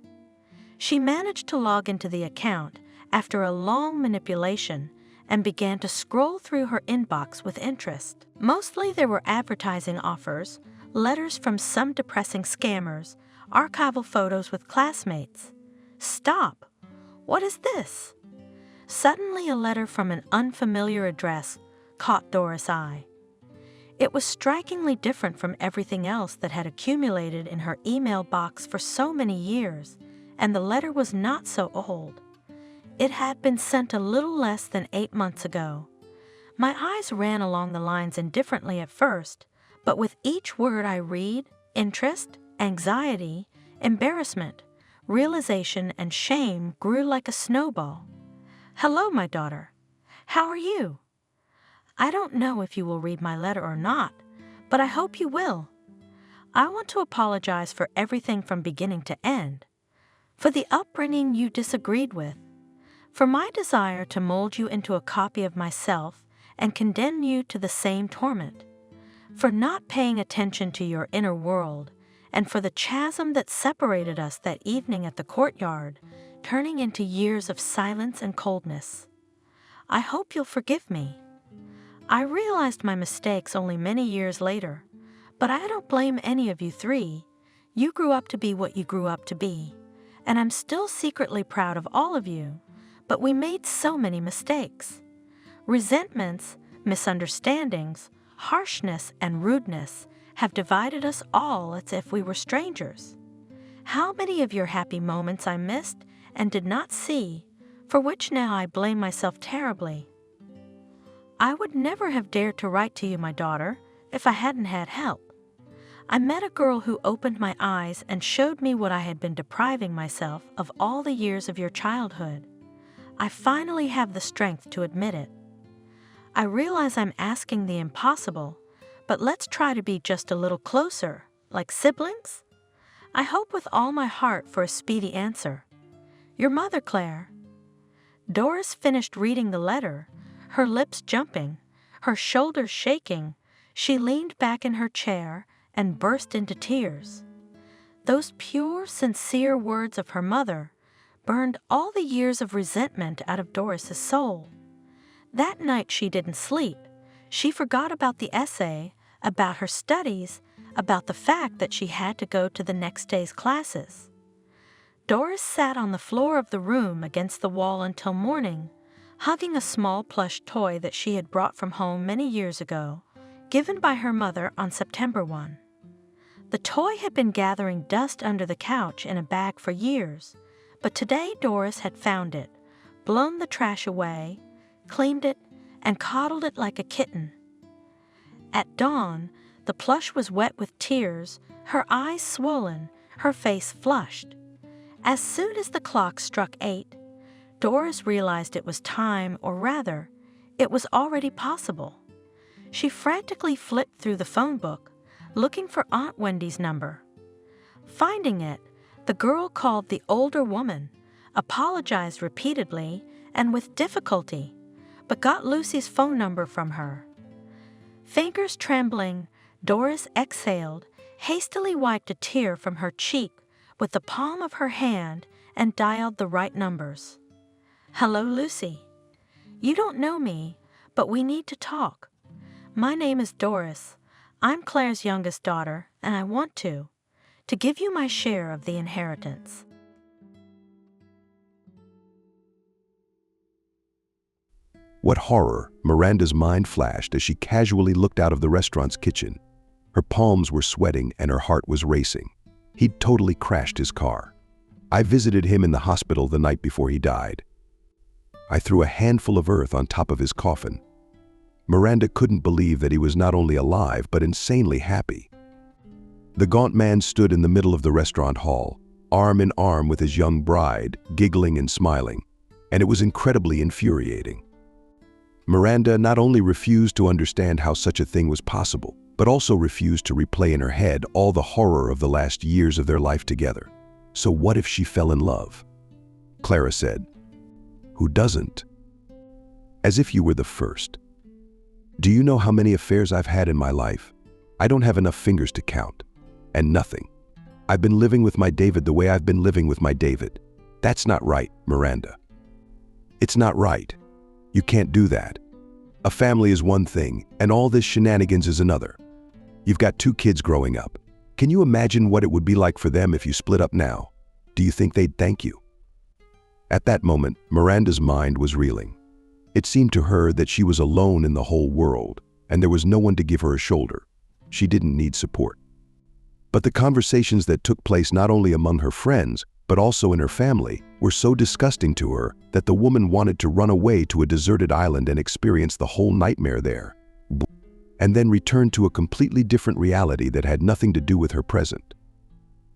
She managed to log into the account after a long manipulation and began to scroll through her inbox with interest. Mostly there were advertising offers, letters from some depressing scammers, archival photos with classmates. Stop! What is this? Suddenly a letter from an unfamiliar address caught Doris' eye. It was strikingly different from everything else that had accumulated in her email box for so many years, and the letter was not so old. It had been sent a little less than 8 months ago. My eyes ran along the lines indifferently at first, but with each word I read, interest, anxiety, embarrassment, realization, and shame grew like a snowball. Hello, my daughter. How are you? I don't know if you will read my letter or not, but I hope you will. I want to apologize for everything from beginning to end, for the upbringing you disagreed with, for my desire to mold you into a copy of myself and condemn you to the same torment, for not paying attention to your inner world, and for the chasm that separated us that evening at the courtyard, turning into years of silence and coldness. I hope you'll forgive me. I realized my mistakes only many years later, but I don't blame any of you three. You grew up to be what you grew up to be, and I'm still secretly proud of all of you, but we made so many mistakes. Resentments, misunderstandings, harshness, and rudeness have divided us all as if we were strangers. How many of your happy moments I missed and did not see, for which now I blame myself terribly. I would never have dared to write to you, my daughter, if I hadn't had help. I met a girl who opened my eyes and showed me what I had been depriving myself of all the years of your childhood. I finally have the strength to admit it. I realize I'm asking the impossible, but let's try to be just a little closer, like siblings? I hope with all my heart for a speedy answer. Your mother, Claire. Doris finished reading the letter, her lips jumping, her shoulders shaking. She leaned back in her chair and burst into tears. Those pure, sincere words of her mother burned all the years of resentment out of Doris's soul. That night she didn't sleep. She forgot about the essay, about her studies, about the fact that she had to go to the next day's classes. Doris sat on the floor of the room against the wall until morning, hugging a small plush toy that she had brought from home many years ago, given by her mother on September 1. The toy had been gathering dust under the couch in a bag for years, but today Doris had found it, blown the trash away, cleaned it, and coddled it like a kitten. At dawn, the plush was wet with tears, her eyes swollen, her face flushed. As soon as the clock struck 8, Doris realized it was time, or rather, it was already possible. She frantically flipped through the phone book, looking for Aunt Wendy's number. Finding it, the girl called the older woman, apologized repeatedly and with difficulty, but got Lucy's phone number from her. Fingers trembling, Doris exhaled, hastily wiped a tear from her cheek with the palm of her hand, and dialed the right numbers. Hello, Lucy. You don't know me, but we need to talk. My name is Doris. I'm Claire's youngest daughter, and I want to give you my share of the inheritance. What horror! Miranda's mind flashed as she casually looked out of the restaurant's kitchen. Her palms were sweating and her heart was racing. He'd totally crashed his car. I visited him in the hospital the night before he died. I threw a handful of earth on top of his coffin. Miranda couldn't believe that he was not only alive but insanely happy. The gaunt man stood in the middle of the restaurant hall, arm in arm with his young bride, giggling and smiling, and it was incredibly infuriating. Miranda not only refused to understand how such a thing was possible, but also refused to replay in her head all the horror of the last years of their life together. So what if she fell in love? Clara said. Who doesn't? As if you were the first. Do you know how many affairs I've had in my life? I don't have enough fingers to count. And nothing. I've been living with my David the way I've been living with my David. That's not right, Miranda. It's not right. You can't do that. A family is one thing, and all this shenanigans is another. You've got 2 kids growing up. Can you imagine what it would be like for them if you split up now? Do you think they'd thank you? At that moment, Miranda's mind was reeling. It seemed to her that she was alone in the whole world, and there was no one to give her a shoulder. She didn't need support. But the conversations that took place not only among her friends, but also in her family, were so disgusting to her that the woman wanted to run away to a deserted island and experience the whole nightmare there, and then return to a completely different reality that had nothing to do with her present.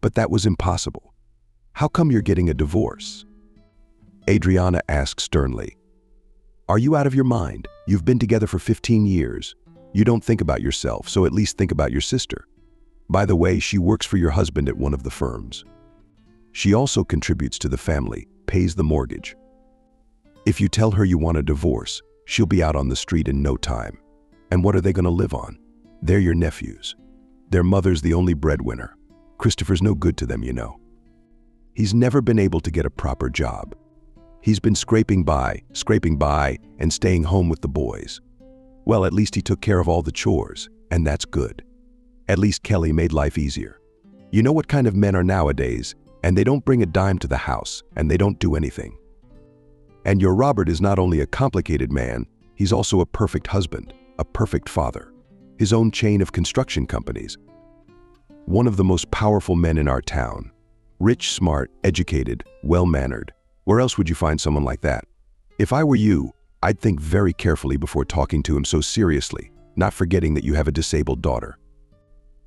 But that was impossible. How come you're getting a divorce? Adriana asked sternly. Are you out of your mind? You've been together for 15 years. You don't think about yourself, so at least think about your sister. By the way, she works for your husband at one of the firms. She also contributes to the family, pays the mortgage. If you tell her you want a divorce, she'll be out on the street in no time. And what are they going to live on? They're your nephews. Their mother's the only breadwinner. Christopher's no good to them, you know. He's never been able to get a proper job. He's been scraping by, and staying home with the boys. Well, at least he took care of all the chores, and that's good. At least Kelly made life easier. You know what kind of men are nowadays, and they don't bring a dime to the house, and they don't do anything. And your Robert is not only a complicated man, he's also a perfect husband, a perfect father, his own chain of construction companies. One of the most powerful men in our town. Rich, smart, educated, well-mannered. Where else would you find someone like that? If I were you, I'd think very carefully before talking to him so seriously, not forgetting that you have a disabled daughter.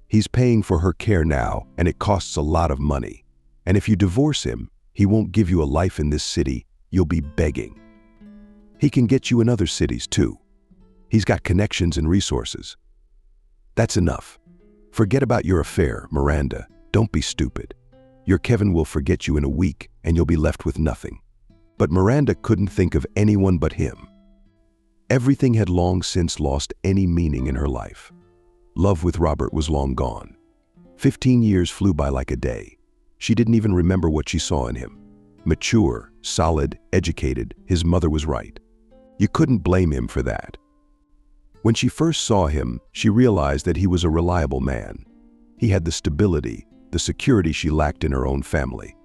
He's paying for her care now, and it costs a lot of money. And if you divorce him, he won't give you a life in this city. You'll be begging. He can get you in other cities too. He's got connections and resources. That's enough. Forget about your affair, Miranda. Don't be stupid. Your Kevin will forget you in a week, and you'll be left with nothing. But Miranda couldn't think of anyone but him. Everything had long since lost any meaning in her life. Love with Robert was long gone. 15 years flew by like a day. She didn't even remember what she saw in him. Mature, solid, educated, his mother was right. You couldn't blame him for that. When she first saw him, she realized that he was a reliable man. He had the stability, the security she lacked in her own family.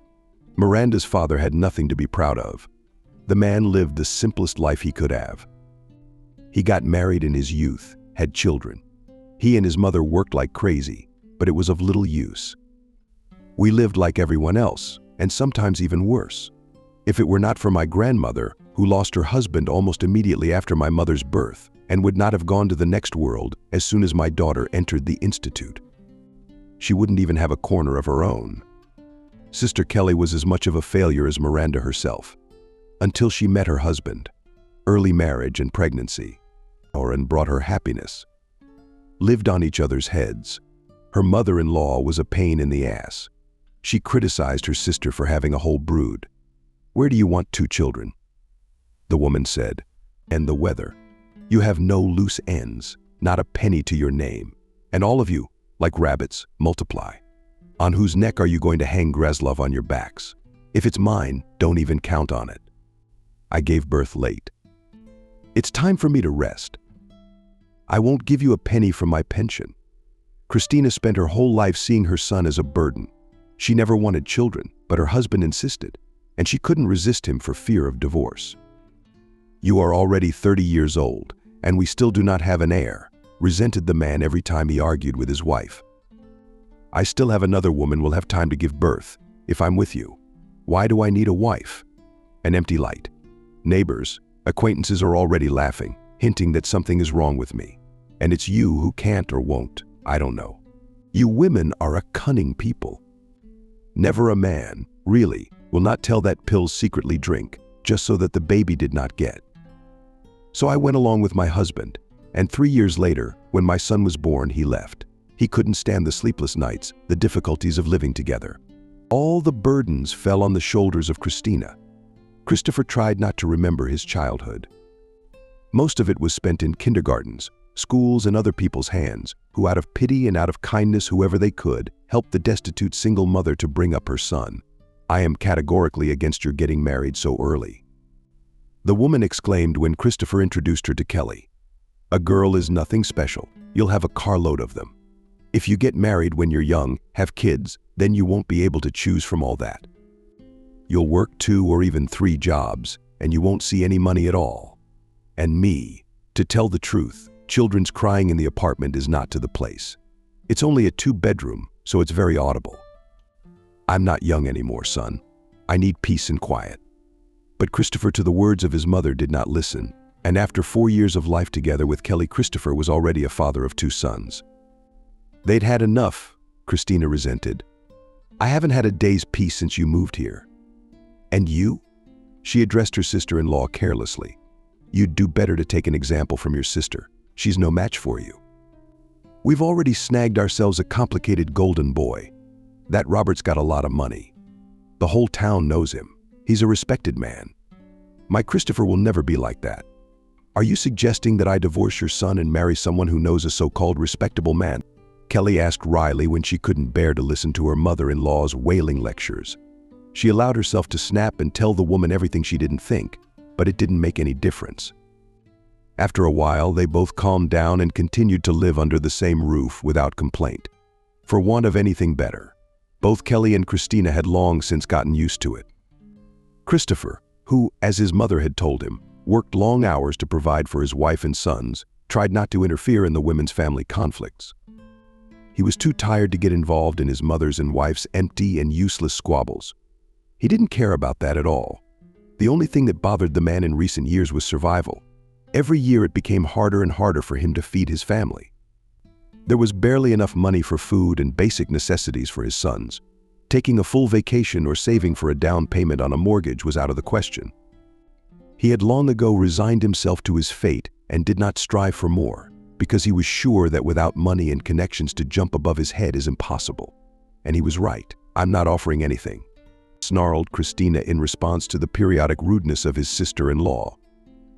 Miranda's father had nothing to be proud of. The man lived the simplest life he could have. He got married in his youth, had children. He and his mother worked like crazy, but it was of little use. We lived like everyone else, and sometimes even worse. If it were not for my grandmother, who lost her husband almost immediately after my mother's birth, and would not have gone to the next world as soon as my daughter entered the institute. She wouldn't even have a corner of her own. Sister Kelly was as much of a failure as Miranda herself, until she met her husband. Early marriage and pregnancy, and brought her happiness. Lived on each other's heads. Her mother-in-law was a pain in the ass. She criticized her sister for having a whole brood. Where do you want 2 children? The woman said. And the weather. You have no loose ends, not a penny to your name. And all of you, like rabbits, multiply. On whose neck are you going to hang Greslov on your backs? If it's mine, don't even count on it. I gave birth late. It's time for me to rest. I won't give you a penny from my pension. Christina spent her whole life seeing her son as a burden. She never wanted children, but her husband insisted, and she couldn't resist him for fear of divorce. You are already 30 years old, and we still do not have an heir, resented the man every time he argued with his wife. I still have another woman will have time to give birth, if I'm with you. Why do I need a wife? An empty light. Neighbors, acquaintances are already laughing. hinting that something is wrong with me. And it's you who can't or won't. I don't know. You women are a cunning people. Never a man, really, will not tell that pills secretly drink just so that the baby did not get. So I went along with my husband, and 3 years later, when my son was born, he left. He couldn't stand the sleepless nights, the difficulties of living together. All the burdens fell on the shoulders of Christina. Christopher tried not to remember his childhood. Most of it was spent in kindergartens, schools, and other people's hands, who out of pity and out of kindness, whoever they could, helped the destitute single mother to bring up her son. I am categorically against your getting married so early. The woman exclaimed when Christopher introduced her to Kelly. A girl is nothing special. You'll have a carload of them. If you get married when you're young, have kids, then you won't be able to choose from all that. You'll work 2 or even 3 jobs, and you won't see any money at all. And me, to tell the truth, children's crying in the apartment is not to the place. It's only a 2-bedroom, so it's very audible. I'm not young anymore, son. I need peace and quiet. But Christopher, to the words of his mother, did not listen, and after 4 years of life together with Kelly, Christopher was already a father of 2 sons. They'd had enough, Christina resented. I haven't had a day's peace since you moved here. And you? She addressed her sister-in-law carelessly. You'd do better to take an example from your sister. She's no match for you. We've already snagged ourselves a complicated golden boy. That Robert's got a lot of money. The whole town knows him. He's a respected man. My Christopher will never be like that. Are you suggesting that I divorce your son and marry someone who knows a so-called respectable man? Kelly asked wryly when she couldn't bear to listen to her mother-in-law's wailing lectures. She allowed herself to snap and tell the woman everything she didn't think, but it didn't make any difference. After a while, they both calmed down and continued to live under the same roof without complaint, for want of anything better. Both Kelly and Christina had long since gotten used to it. Christopher, who, as his mother had told him, worked long hours to provide for his wife and sons, tried not to interfere in the women's family conflicts. He was too tired to get involved in his mother's and wife's empty and useless squabbles. He didn't care about that at all. The only thing that bothered the man in recent years was survival. Every year it became harder and harder for him to feed his family. There was barely enough money for food and basic necessities for his sons. Taking a full vacation or saving for a down payment on a mortgage was out of the question. He had long ago resigned himself to his fate and did not strive for more, because he was sure that without money and connections to jump above his head is impossible. And he was right. I'm not offering anything, snarled Christina in response to the periodic rudeness of his sister-in-law.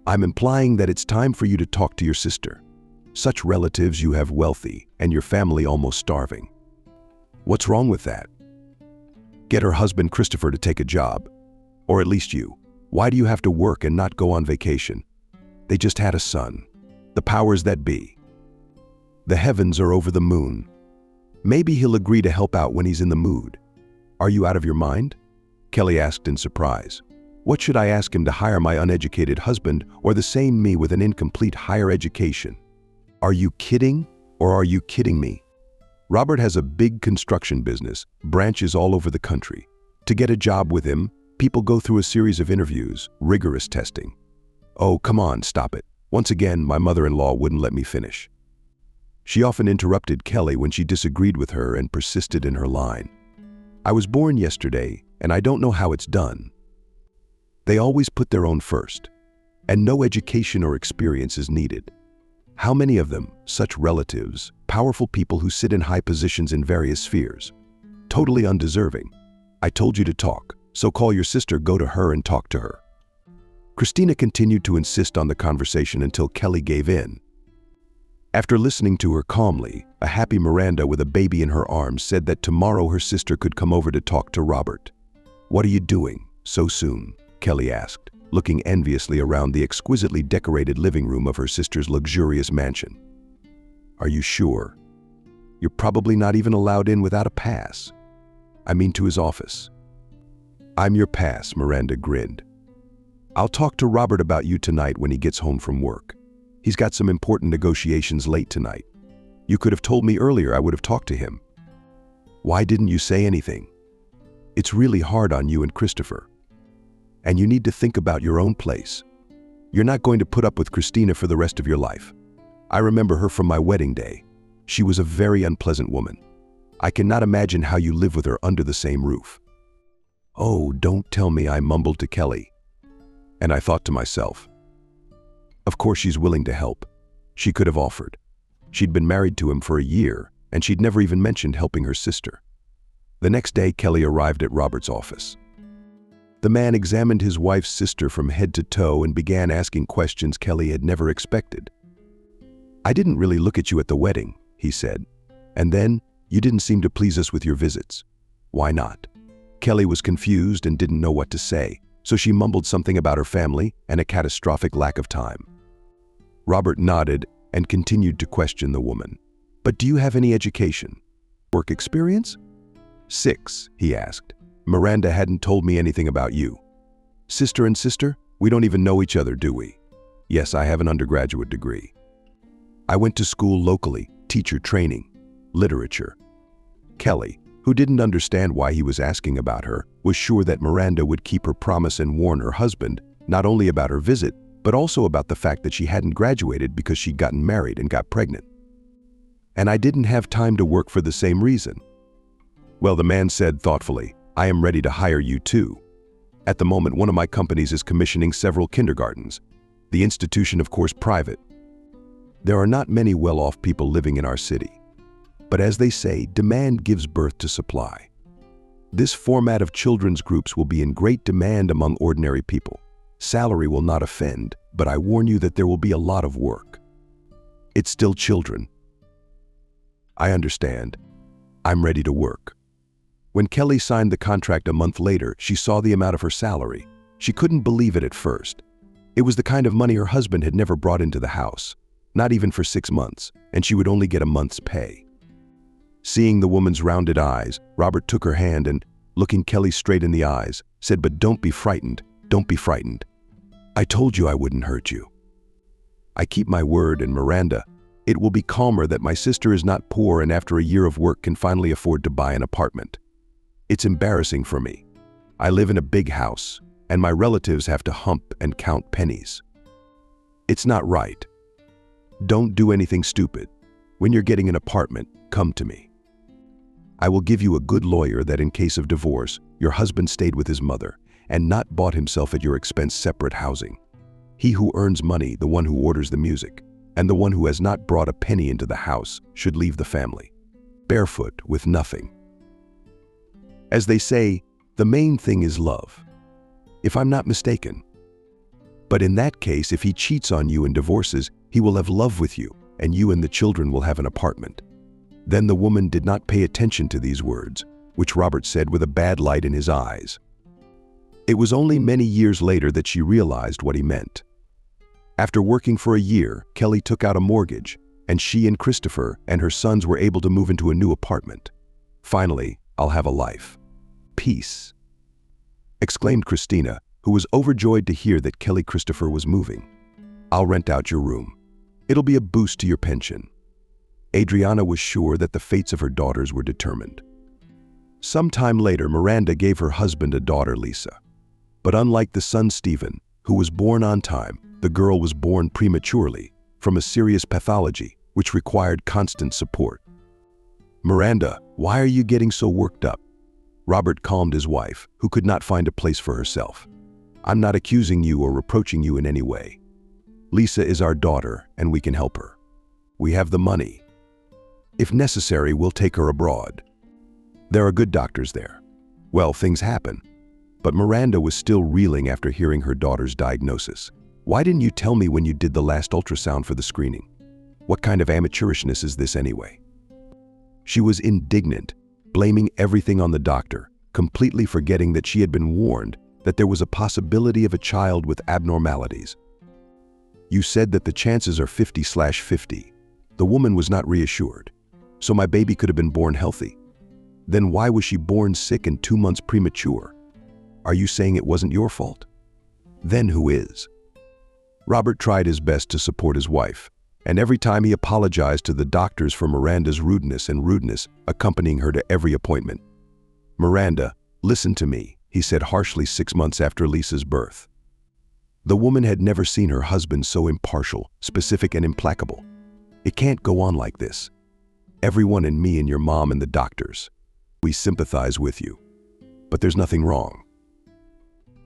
I'm implying that it's time for you to talk to your sister. Such relatives you have wealthy, and your family almost starving. What's wrong with that? Get her husband Christopher to take a job. Or at least you. Why do you have to work and not go on vacation? They just had a son. The powers that be. The heavens are over the moon. Maybe he'll agree to help out when he's in the mood. Are you out of your mind? Kelly asked in surprise. What should I ask him to hire my uneducated husband or the same me with an incomplete higher education? Are you kidding or are you kidding me? Robert has a big construction business, branches all over the country. To get a job with him, people go through a series of interviews, rigorous testing. Oh, come on, stop it. Once again, my mother-in-law wouldn't let me finish. She often interrupted Kelly when she disagreed with her and persisted in her line. I was born yesterday, and I don't know how it's done. They always put their own first, and no education or experience is needed. How many of them, such relatives, powerful people who sit in high positions in various spheres, totally undeserving? I told you to talk, so call your sister, go to her and talk to her. Christina continued to insist on the conversation until Kelly gave in. After listening to her calmly, a happy Miranda with a baby in her arms said that tomorrow her sister could come over to talk to Robert. What are you doing so soon? Kelly asked, looking enviously around the exquisitely decorated living room of her sister's luxurious mansion. Are you sure? You're probably not even allowed in without a pass. I mean to his office. I'm your pass, Miranda grinned. I'll talk to Robert about you tonight when he gets home from work. He's got some important negotiations late tonight. You could have told me earlier, I would have talked to him. Why didn't you say anything? It's really hard on you and Christopher. And you need to think about your own place. You're not going to put up with Christina for the rest of your life. I remember her from my wedding day. She was a very unpleasant woman. I cannot imagine how you live with her under the same roof." "Oh, don't tell me," I mumbled to Kelly. And I thought to myself, of course she's willing to help. She could have offered. She'd been married to him for a year, and she'd never even mentioned helping her sister. The next day, Kelly arrived at Robert's office. The man examined his wife's sister from head to toe and began asking questions Kelly had never expected. "I didn't really look at you at the wedding," he said. "And then, you didn't seem to please us with your visits. Why not?" Kelly was confused and didn't know what to say, so she mumbled something about her family and a catastrophic lack of time. Robert nodded and continued to question the woman. "But do you have any education? Work experience?" "6, he asked. "Miranda hadn't told me anything about you." "Sister and sister? We don't even know each other, do we?" "Yes, I have an undergraduate degree. I went to school locally, teacher training, literature." Kelly, who didn't understand why he was asking about her, was sure that Miranda would keep her promise and warn her husband, not only about her visit, but also about the fact that she hadn't graduated because she'd gotten married and got pregnant. "And I didn't have time to work for the same reason." "Well," the man said thoughtfully, "I am ready to hire you too. At the moment, one of my companies is commissioning several kindergartens. The institution, of course, private. There are not many well-off people living in our city. But as they say, demand gives birth to supply. This format of children's groups will be in great demand among ordinary people. Salary will not offend, but I warn you that there will be a lot of work. It's still children." "I understand. I'm ready to work." When Kelly signed the contract a month later, she saw the amount of her salary. She couldn't believe it at first. It was the kind of money her husband had never brought into the house, not even for 6 months, and she would only get a month's pay. Seeing the woman's rounded eyes, Robert took her hand and, looking Kelly straight in the eyes, said, "But don't be frightened. Don't be frightened. I told you I wouldn't hurt you. I keep my word, and Miranda, it will be calmer that my sister is not poor and after a year of work can finally afford to buy an apartment. It's embarrassing for me. I live in a big house, and my relatives have to hump and count pennies. It's not right. Don't do anything stupid. When you're getting an apartment, come to me. I will give you a good lawyer that in case of divorce, your husband stayed with his mother and not bought himself at your expense separate housing. He who earns money, the one who orders the music, and the one who has not brought a penny into the house should leave the family, barefoot with nothing. As they say, the main thing is love, if I'm not mistaken. But in that case, if he cheats on you and divorces, he will have love with you, and you and the children will have an apartment." Then the woman did not pay attention to these words, which Robert said with a bad light in his eyes. It was only many years later that she realized what he meant. After working for a year, Kelly took out a mortgage, and she and Christopher and her sons were able to move into a new apartment. "Finally, I'll have a life. Peace," exclaimed Christina, who was overjoyed to hear that Kelly Christopher was moving. "I'll rent out your room. It'll be a boost to your pension." Adriana was sure that the fates of her daughters were determined. Some time later, Miranda gave her husband a daughter, Lisa. But unlike the son, Stephen, who was born on time, the girl was born prematurely from a serious pathology which required constant support. "Miranda, why are you getting so worked up?" Robert calmed his wife, who could not find a place for herself. "I'm not accusing you or reproaching you in any way. Lisa is our daughter, and we can help her. We have the money. If necessary, we'll take her abroad. There are good doctors there. Well, things happen." But Miranda was still reeling after hearing her daughter's diagnosis. "Why didn't you tell me when you did the last ultrasound for the screening? What kind of amateurishness is this anyway?" She was indignant, blaming everything on the doctor, completely forgetting that she had been warned that there was a possibility of a child with abnormalities. "You said that the chances are 50/50. The woman was not reassured. "So my baby could have been born healthy. Then why was she born sick and 2 months premature? Are you saying it wasn't your fault? Then who is?" Robert tried his best to support his wife, and every time he apologized to the doctors for Miranda's rudeness, accompanying her to every appointment. "Miranda, listen to me," he said harshly 6 months after Lisa's birth. The woman had never seen her husband so impartial, specific, and implacable. "It can't go on like this. Everyone and me and your mom and the doctors, we sympathize with you. But there's nothing wrong."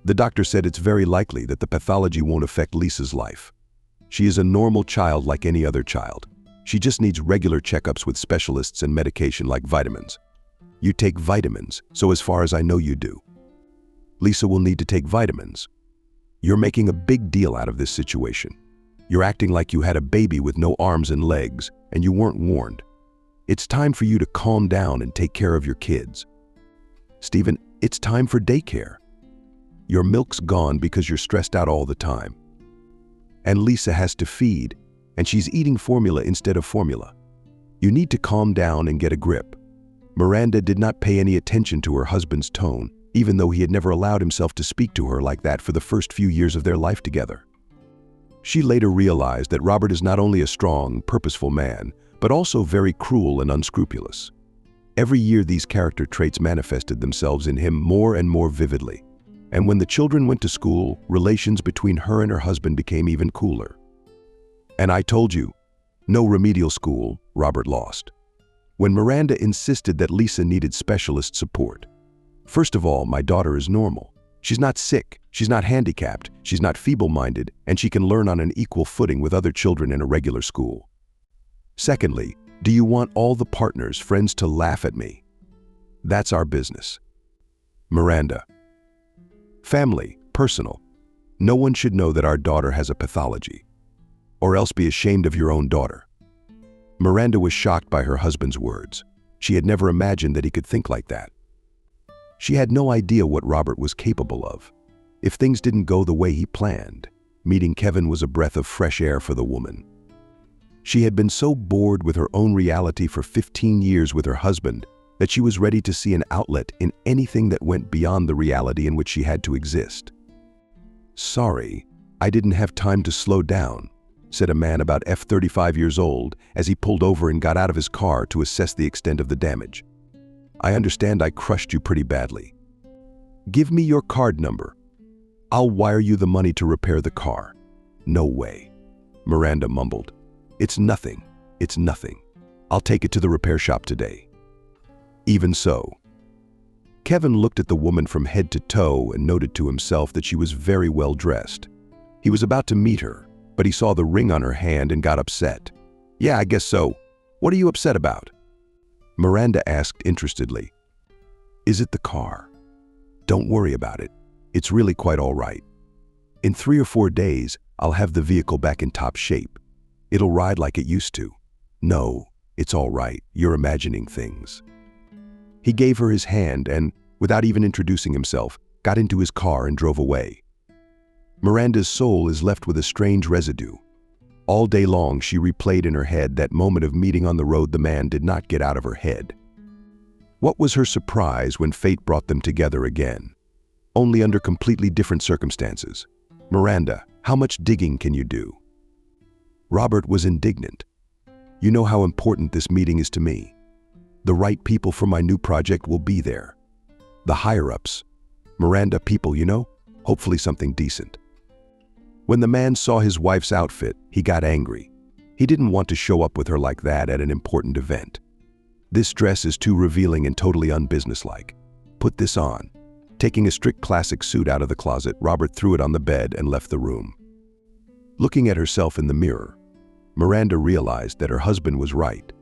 The doctor said it's very likely that the pathology won't affect Lisa's life. She is a normal child like any other child. She just needs regular checkups with specialists and medication like vitamins. You take vitamins, so as far as I know you do. Lisa will need to take vitamins. You're making a big deal out of this situation. You're acting like you had a baby with no arms and legs, and you weren't warned. It's time for you to calm down and take care of your kids. Stephen, it's time for daycare. Your milk's gone because you're stressed out all the time. And Lisa has to feed, and she's eating formula instead of formula. You need to calm down and get a grip. Miranda did not pay any attention to her husband's tone, even though he had never allowed himself to speak to her like that for the first few years of their life together. She later realized that Robert is not only a strong, purposeful man, but also very cruel and unscrupulous. Every year these character traits manifested themselves in him more and more vividly. And when the children went to school, relations between her and her husband became even cooler. "And I told you, no remedial school," Robert lost. When Miranda insisted that Lisa needed specialist support. "First of all, my daughter is normal. She's not sick, she's not handicapped, she's not feeble-minded, and she can learn on an equal footing with other children in a regular school. Secondly, do you want all the partners, friends to laugh at me? That's our business." Miranda. Family, personal. No one should know that our daughter has a pathology. Or else be ashamed of your own daughter. Miranda was shocked by her husband's words. She had never imagined that he could think like that. She had no idea what Robert was capable of. If things didn't go the way he planned, meeting Kevin was a breath of fresh air for the woman. She had been so bored with her own reality for 15 years with her husband that she was ready to see an outlet in anything that went beyond the reality in which she had to exist. "Sorry, I didn't have time to slow down," said a man about 35 years old as he pulled over and got out of his car to assess the extent of the damage. "I understand I crushed you pretty badly. Give me your card number. I'll wire you the money to repair the car." "No way," Miranda mumbled. It's nothing. I'll take it to the repair shop today." Even so. Kevin looked at the woman from head to toe and noted to himself that she was very well dressed. He was about to meet her, but he saw the ring on her hand and got upset. "Yeah, I guess so. What are you upset about?" Miranda asked interestedly. "Is it the car?" "Don't worry about it. It's really quite all right. In 3 or 4 days, I'll have the vehicle back in top shape. It'll ride like it used to." "No, it's all right. You're imagining things." He gave her his hand and, without even introducing himself, got into his car and drove away. Miranda's soul is left with a strange residue. All day long she replayed in her head that moment of meeting on the road the man did not get out of her head. What was her surprise when fate brought them together again? Only under completely different circumstances. "Miranda, how much digging can you do?" Robert was indignant. "You know how important this meeting is to me. The right people for my new project will be there. The higher-ups. Miranda people, you know? Hopefully something decent." When the man saw his wife's outfit, he got angry. He didn't want to show up with her like that at an important event. "This dress is too revealing and totally unbusinesslike. Put this on." Taking a strict classic suit out of the closet, Robert threw it on the bed and left the room. Looking at herself in the mirror, Miranda realized that her husband was right.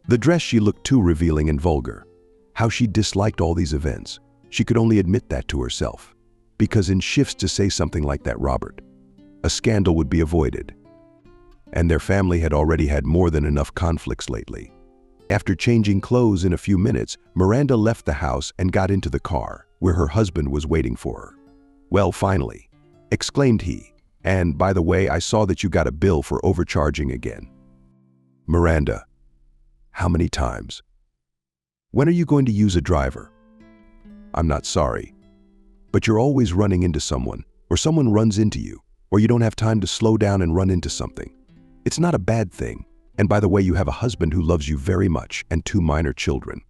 The dress, she looked too revealing and vulgar. How she disliked all these events. She could only admit that to herself. Because in shifts to say something like that, Robert, a scandal would be avoided. And their family had already had more than enough conflicts lately. After changing clothes in a few minutes, Miranda left the house and got into the car, where her husband was waiting for her. "Well, finally," exclaimed he. "And by the way, I saw that you got a bill for overcharging again." "Miranda, how many times? When are you going to use a driver?" "I'm not sorry, but you're always running into someone, or someone runs into you, or you don't have time to slow down and run into something. It's not a bad thing, and by the way, you have a husband who loves you very much and 2 minor children."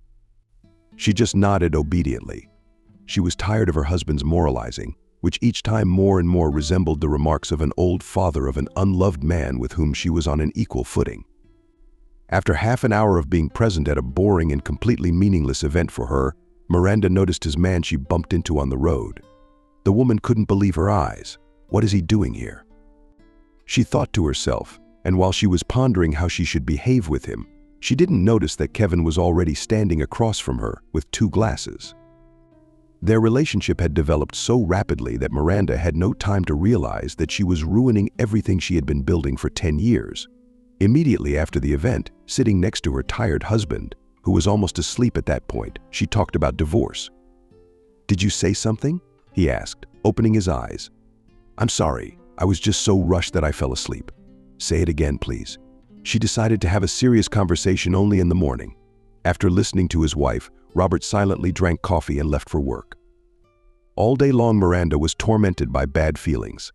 She just nodded obediently. She was tired of her husband's moralizing, which each time more and more resembled the remarks of an old father of an unloved man with whom she was on an equal footing. After half an hour of being present at a boring and completely meaningless event for her, Miranda noticed his man she bumped into on the road. The woman couldn't believe her eyes. What is he doing here? She thought to herself, and while she was pondering how she should behave with him, she didn't notice that Kevin was already standing across from her with 2 glasses. Their relationship had developed so rapidly that Miranda had no time to realize that she was ruining everything she had been building for 10 years. Immediately after the event, sitting next to her tired husband, who was almost asleep at that point, she talked about divorce. "Did you say something?" he asked, opening his eyes. "I'm sorry, I was just so rushed that I fell asleep." "Say it again, please." She decided to have a serious conversation only in the morning. After listening to his wife, Robert silently drank coffee and left for work. All day long, Miranda was tormented by bad feelings.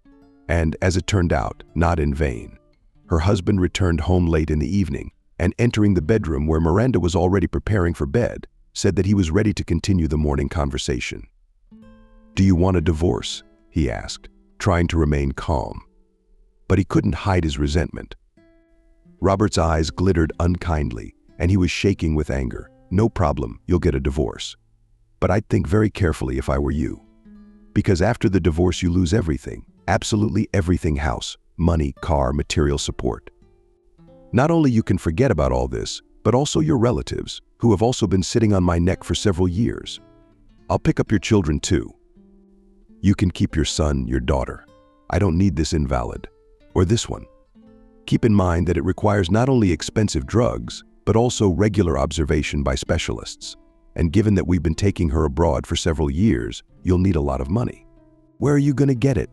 And, as it turned out, not in vain. Her husband returned home late in the evening, and entering the bedroom where Miranda was already preparing for bed, said that he was ready to continue the morning conversation. "Do you want a divorce?" he asked, trying to remain calm. But he couldn't hide his resentment. Robert's eyes glittered unkindly, and he was shaking with anger. "No problem, you'll get a divorce. But I'd think very carefully if I were you. Because after the divorce you lose everything, absolutely everything: house, money, car, material support. Not only you can forget about all this, but also your relatives, who have also been sitting on my neck for several years. I'll pick up your children too. You can keep your son, your daughter. I don't need this invalid. Or this one. Keep in mind that it requires not only expensive drugs, but also regular observation by specialists. And given that we've been taking her abroad for several years, you'll need a lot of money. Where are you going to get it?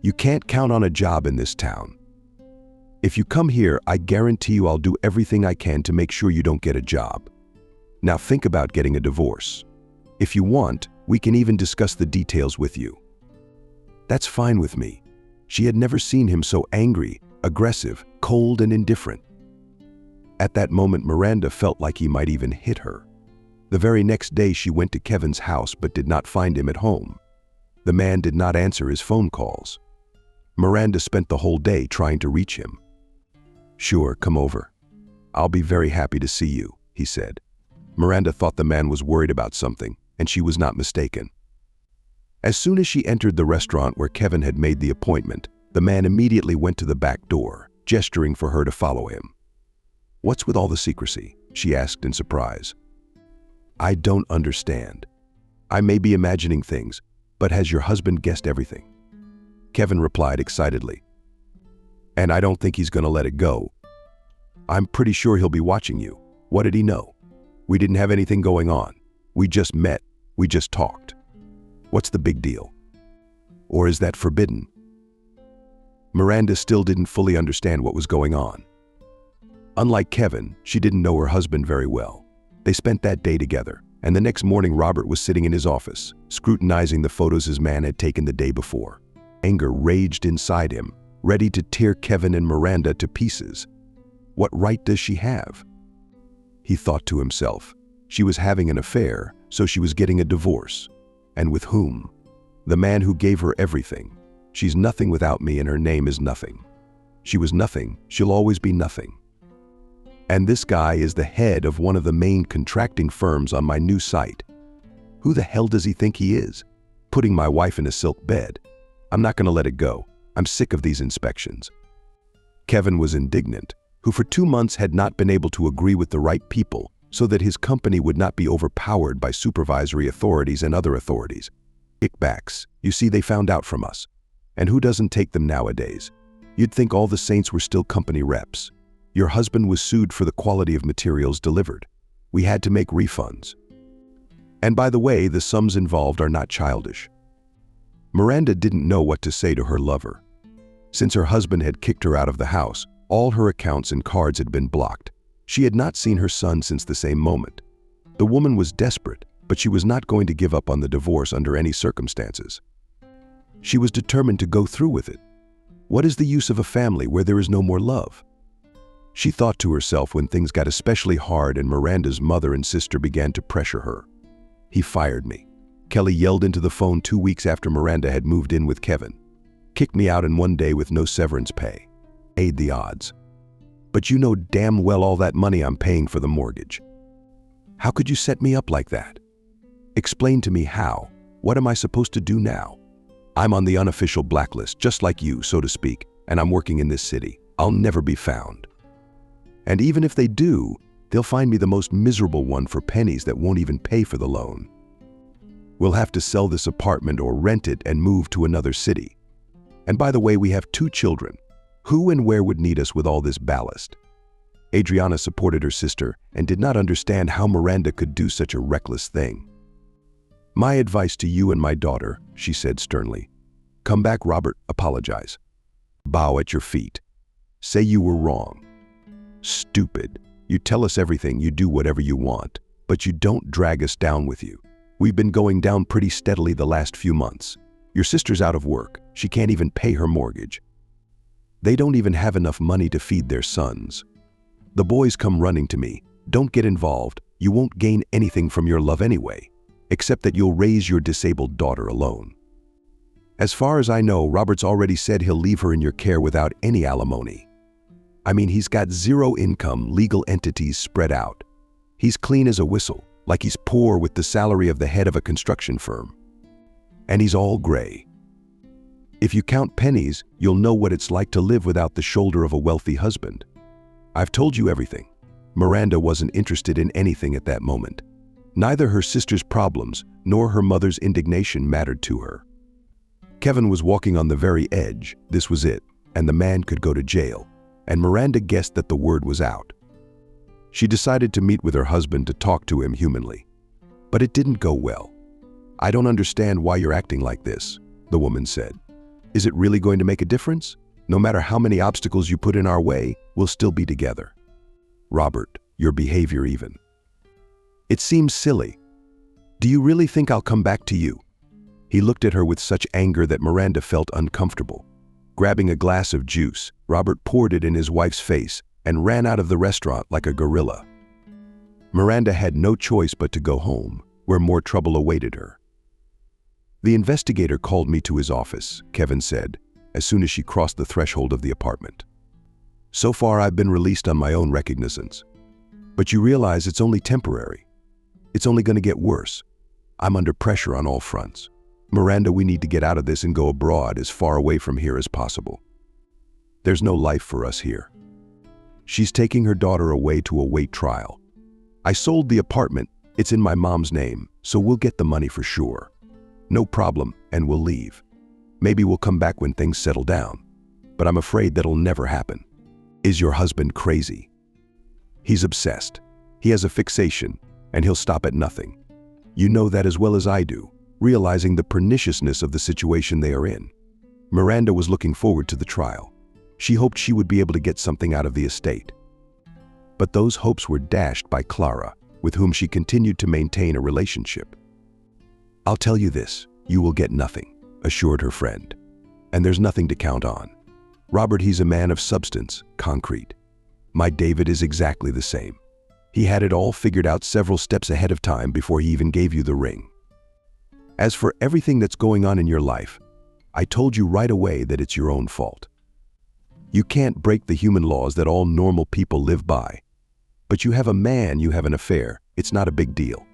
You can't count on a job in this town. If you come here, I guarantee you I'll do everything I can to make sure you don't get a job. Now think about getting a divorce. If you want, we can even discuss the details with you." That's fine with me. She had never seen him so angry, aggressive, cold, and indifferent. At that moment, Miranda felt like he might even hit her. The very next day, she went to Kevin's house but did not find him at home. The man did not answer his phone calls. Miranda spent the whole day trying to reach him. "Sure, come over. I'll be very happy to see you," he said. Miranda thought the man was worried about something, and she was not mistaken. As soon as she entered the restaurant where Kevin had made the appointment, the man immediately went to the back door, gesturing for her to follow him. "What's with all the secrecy?" she asked in surprise. "I don't understand. I may be imagining things, but has your husband guessed everything?" Kevin replied excitedly. "And I don't think he's going to let it go. I'm pretty sure he'll be watching you. What did he know? We didn't have anything going on. We just met. We just talked. What's the big deal? Or is that forbidden?" Miranda still didn't fully understand what was going on. Unlike Kevin, she didn't know her husband very well. They spent that day together, and the next morning Robert was sitting in his office, scrutinizing the photos his man had taken the day before. Anger raged inside him, ready to tear Kevin and Miranda to pieces. What right does she have? He thought to himself. She was having an affair, so she was getting a divorce. And with whom? The man who gave her everything. She's nothing without me, and her name is nothing. She was nothing, she'll always be nothing. And this guy is the head of one of the main contracting firms on my new site. Who the hell does he think he is? Putting my wife in a silk bed. I'm not going to let it go. I'm sick of these inspections. Kevin was indignant, who for 2 months had not been able to agree with the right people so that his company would not be overpowered by supervisory authorities and other authorities. Kickbacks, you see, they found out from us. And who doesn't take them nowadays? You'd think all the saints were still company reps. Your husband was sued for the quality of materials delivered. We had to make refunds. And by the way, the sums involved are not childish. Miranda didn't know what to say to her lover. Since her husband had kicked her out of the house, all her accounts and cards had been blocked. She had not seen her son since the same moment. The woman was desperate, but she was not going to give up on the divorce under any circumstances. She was determined to go through with it. What is the use of a family where there is no more love? She thought to herself when things got especially hard and Miranda's mother and sister began to pressure her. He fired me. Kelly yelled into the phone 2 weeks after Miranda had moved in with Kevin. Kicked me out in one day with no severance pay. Aid the odds. But you know damn well all that money I'm paying for the mortgage. How could you set me up like that? Explain to me how. What am I supposed to do now? I'm on the unofficial blacklist, just like you, so to speak, and I'm working in this city. I'll never be found. And even if they do, they'll find me the most miserable one for pennies that won't even pay for the loan. We'll have to sell this apartment or rent it and move to another city. And by the way, we have 2 children. Who and where would need us with all this ballast? Adriana supported her sister and did not understand how Miranda could do such a reckless thing. My advice to you and my daughter, she said sternly. Come back, Robert, apologize. Bow at your feet. Say you were wrong. Stupid. You tell us everything, you do whatever you want, but you don't drag us down with you. We've been going down pretty steadily the last few months. Your sister's out of work. She can't even pay her mortgage. They don't even have enough money to feed their sons. The boys come running to me. Don't get involved. You won't gain anything from your love anyway, except that you'll raise your disabled daughter alone. As far as I know, Robert's already said he'll leave her in your care without any alimony. I mean, he's got 0 income, legal entities spread out. He's clean as a whistle, like he's poor with the salary of the head of a construction firm. And he's all gray. If you count pennies, you'll know what it's like to live without the shoulder of a wealthy husband. I've told you everything. Miranda wasn't interested in anything at that moment. Neither her sister's problems nor her mother's indignation mattered to her. Kevin was walking on the very edge. This was it, and the man could go to jail. And Miranda guessed that the word was out. She decided to meet with her husband to talk to him humanly. But it didn't go well. I don't understand why you're acting like this, the woman said. Is it really going to make a difference? No matter how many obstacles you put in our way, we'll still be together. Robert, your behavior even. It seems silly. Do you really think I'll come back to you? He looked at her with such anger that Miranda felt uncomfortable. Grabbing a glass of juice, Robert poured it in his wife's face and ran out of the restaurant like a gorilla. Miranda had no choice but to go home, where more trouble awaited her. The investigator called me to his office, Kevin said, as soon as she crossed the threshold of the apartment. So far, I've been released on my own recognizance. But you realize it's only temporary. It's only going to get worse. I'm under pressure on all fronts. Miranda, we need to get out of this and go abroad as far away from here as possible. There's no life for us here. She's taking her daughter away to await trial. I sold the apartment. It's in my mom's name, so we'll get the money for sure. No problem, and we'll leave. Maybe we'll come back when things settle down. But I'm afraid that'll never happen. Is your husband crazy? He's obsessed. He has a fixation, and he'll stop at nothing. You know that as well as I do, realizing the perniciousness of the situation they are in. Miranda was looking forward to the trial. She hoped she would be able to get something out of the estate. But those hopes were dashed by Clara, with whom she continued to maintain a relationship. I'll tell you this, you will get nothing, assured her friend. And there's nothing to count on. Robert, he's a man of substance, concrete. My David is exactly the same. He had it all figured out several steps ahead of time before he even gave you the ring. As for everything that's going on in your life, I told you right away that it's your own fault. You can't break the human laws that all normal people live by. But you have a man, you have an affair. It's not a big deal.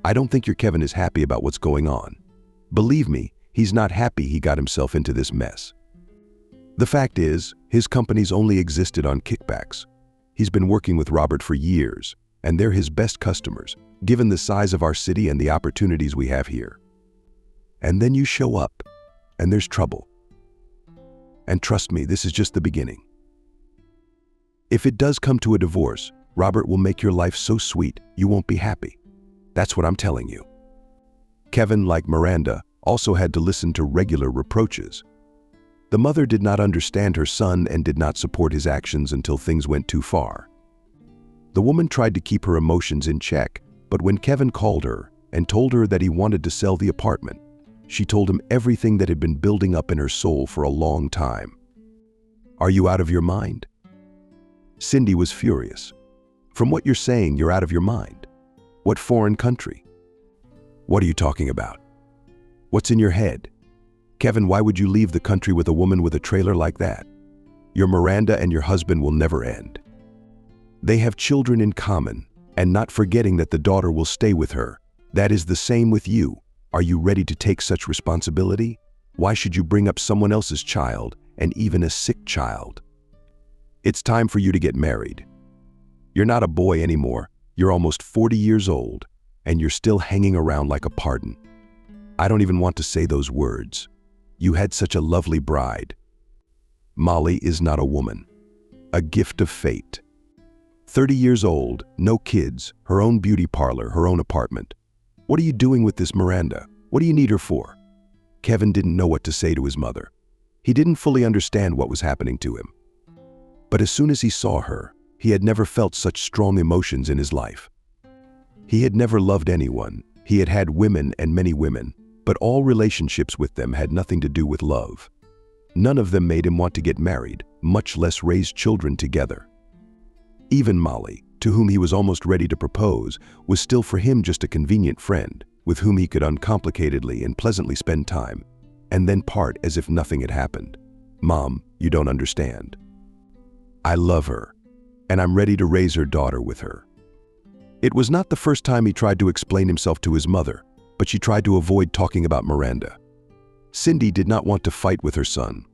I don't think your Kevin is happy about what's going on. Believe me, he's not happy he got himself into this mess. The fact is, his company's only existed on kickbacks. He's been working with Robert for years, and they're his best customers, given the size of our city and the opportunities we have here. And then you show up, and there's trouble. And trust me, this is just the beginning. If it does come to a divorce, Robert will make your life so sweet you won't be happy. That's what I'm telling you. Kevin, like Miranda, also had to listen to regular reproaches. The mother did not understand her son and did not support his actions until things went too far. The woman tried to keep her emotions in check, but when Kevin called her and told her that he wanted to sell the apartment, she told him everything that had been building up in her soul for a long time. Are you out of your mind? Cindy was furious. From what you're saying, you're out of your mind. What foreign country? What are you talking about? What's in your head? Kevin, why would you leave the country with a woman with a trailer like that? Your Miranda and your husband will never end. They have children in common, and not forgetting that the daughter will stay with her. That is the same with you. Are you ready to take such responsibility? Why should you bring up someone else's child, and even a sick child? It's time for you to get married. You're not a boy anymore. You're almost 40 years old, and you're still hanging around like a pardon. I don't even want to say those words. You had such a lovely bride. Molly is not a woman. A gift of fate. 30 years old, no kids, her own beauty parlor, her own apartment. What are you doing with this Miranda? What do you need her for? Kevin didn't know what to say to his mother. He didn't fully understand what was happening to him. But as soon as he saw her, he had never felt such strong emotions in his life. He had never loved anyone. He had had women and many women, but all relationships with them had nothing to do with love. None of them made him want to get married, much less raise children together. Even Molly, to whom he was almost ready to propose, was still for him just a convenient friend, with whom he could uncomplicatedly and pleasantly spend time, and then part as if nothing had happened. Mom, you don't understand. I love her, and I'm ready to raise her daughter with her. It was not the first time he tried to explain himself to his mother, but she tried to avoid talking about Miranda. Cindy did not want to fight with her son.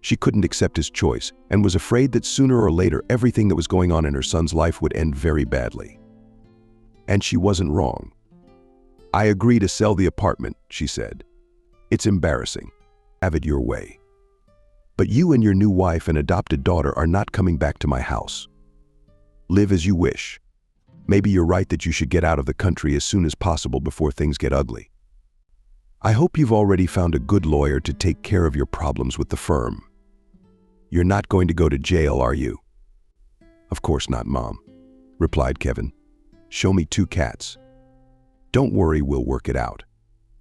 She couldn't accept his choice and was afraid that sooner or later everything that was going on in her son's life would end very badly. And she wasn't wrong. I agree to sell the apartment, she said. It's embarrassing. Have it your way. But you and your new wife and adopted daughter are not coming back to my house. Live as you wish. Maybe you're right that you should get out of the country as soon as possible before things get ugly. I hope you've already found a good lawyer to take care of your problems with the firm. You're not going to go to jail, are you? Of course not, Mom, replied Kevin. Show me 2 cats. Don't worry, we'll work it out.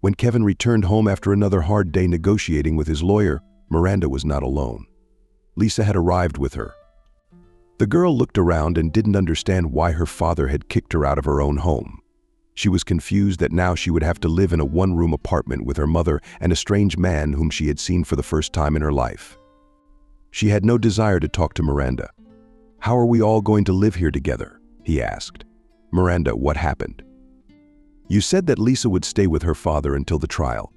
When Kevin returned home after another hard day negotiating with his lawyer, Miranda was not alone. Lisa had arrived with her. The girl looked around and didn't understand why her father had kicked her out of her own home. She was confused that now she would have to live in a one-room apartment with her mother and a strange man whom she had seen for the first time in her life. She had no desire to talk to Miranda. How are we all going to live here together? He asked. Miranda, what happened? You said that Lisa would stay with her father until the trial.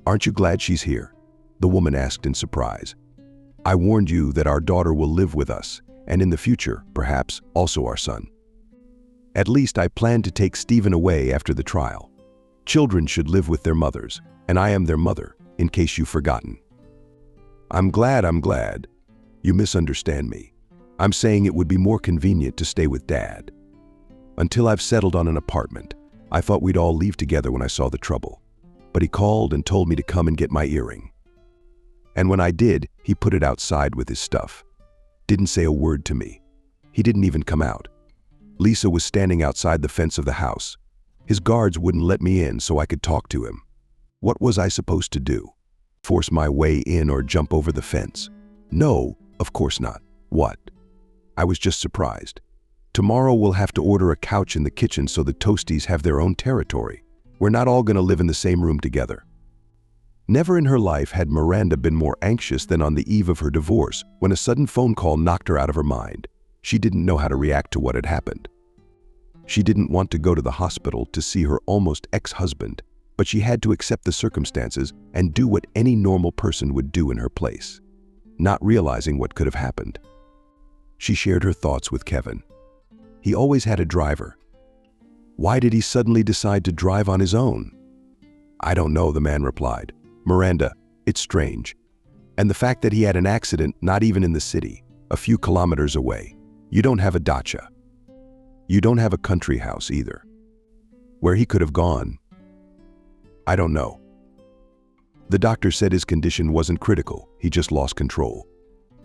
Aren't you glad she's here? The woman asked in surprise. I warned you that our daughter will live with us, and in the future, perhaps, also our son. At least I plan to take Stephen away after the trial. Children should live with their mothers, and I am their mother, in case you've forgotten. I'm glad. You misunderstand me. I'm saying it would be more convenient to stay with Dad. Until I've settled on an apartment, I thought we'd all leave together when I saw the trouble. But he called and told me to come and get my earring. And when I did, he put it outside with his stuff. Didn't say a word to me. He didn't even come out. Lisa was standing outside the fence of the house. His guards wouldn't let me in so I could talk to him. What was I supposed to do? Force my way in or jump over the fence? No, of course not. What? I was just surprised. Tomorrow we'll have to order a couch in the kitchen so the Toasties have their own territory. We're not all going to live in the same room together. Never in her life had Miranda been more anxious than on the eve of her divorce when a sudden phone call knocked her out of her mind. She didn't know how to react to what had happened. She didn't want to go to the hospital to see her almost ex-husband, but she had to accept the circumstances and do what any normal person would do in her place, not realizing what could have happened. She shared her thoughts with Kevin. He always had a driver. Why did he suddenly decide to drive on his own? I don't know, the man replied. Miranda, it's strange. And the fact that he had an accident not even in the city, a few kilometers away. You don't have a dacha. You don't have a country house either. Where he could have gone, I don't know. The doctor said his condition wasn't critical, he just lost control.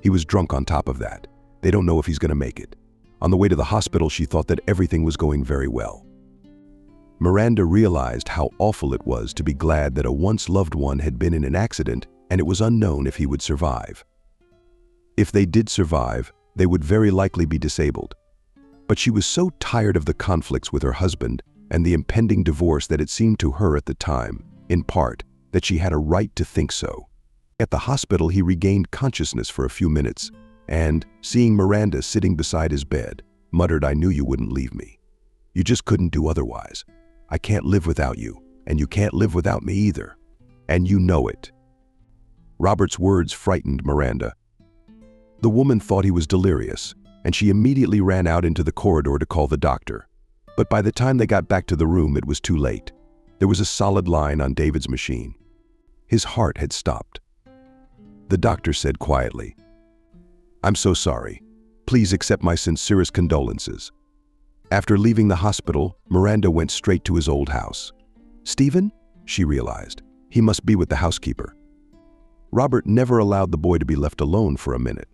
He was drunk on top of that. They don't know if he's going to make it. On the way to the hospital, she thought that everything was going very well. Miranda realized how awful it was to be glad that a once loved one had been in an accident and it was unknown if he would survive. If they did survive, they would very likely be disabled. But she was so tired of the conflicts with her husband and the impending divorce that it seemed to her at the time, in part, that she had a right to think so. At the hospital, he regained consciousness for a few minutes and, seeing Miranda sitting beside his bed, muttered, "I knew you wouldn't leave me. You just couldn't do otherwise. I can't live without you, and you can't live without me either. And you know it." Robert's words frightened Miranda. The woman thought he was delirious, and she immediately ran out into the corridor to call the doctor. But by the time they got back to the room, it was too late. There was a solid line on David's machine. His heart had stopped. The doctor said quietly, "I'm so sorry. Please accept my sincerest condolences." After leaving the hospital, Miranda went straight to his old house. Stephen? She realized. He must be with the housekeeper. Robert never allowed the boy to be left alone for a minute.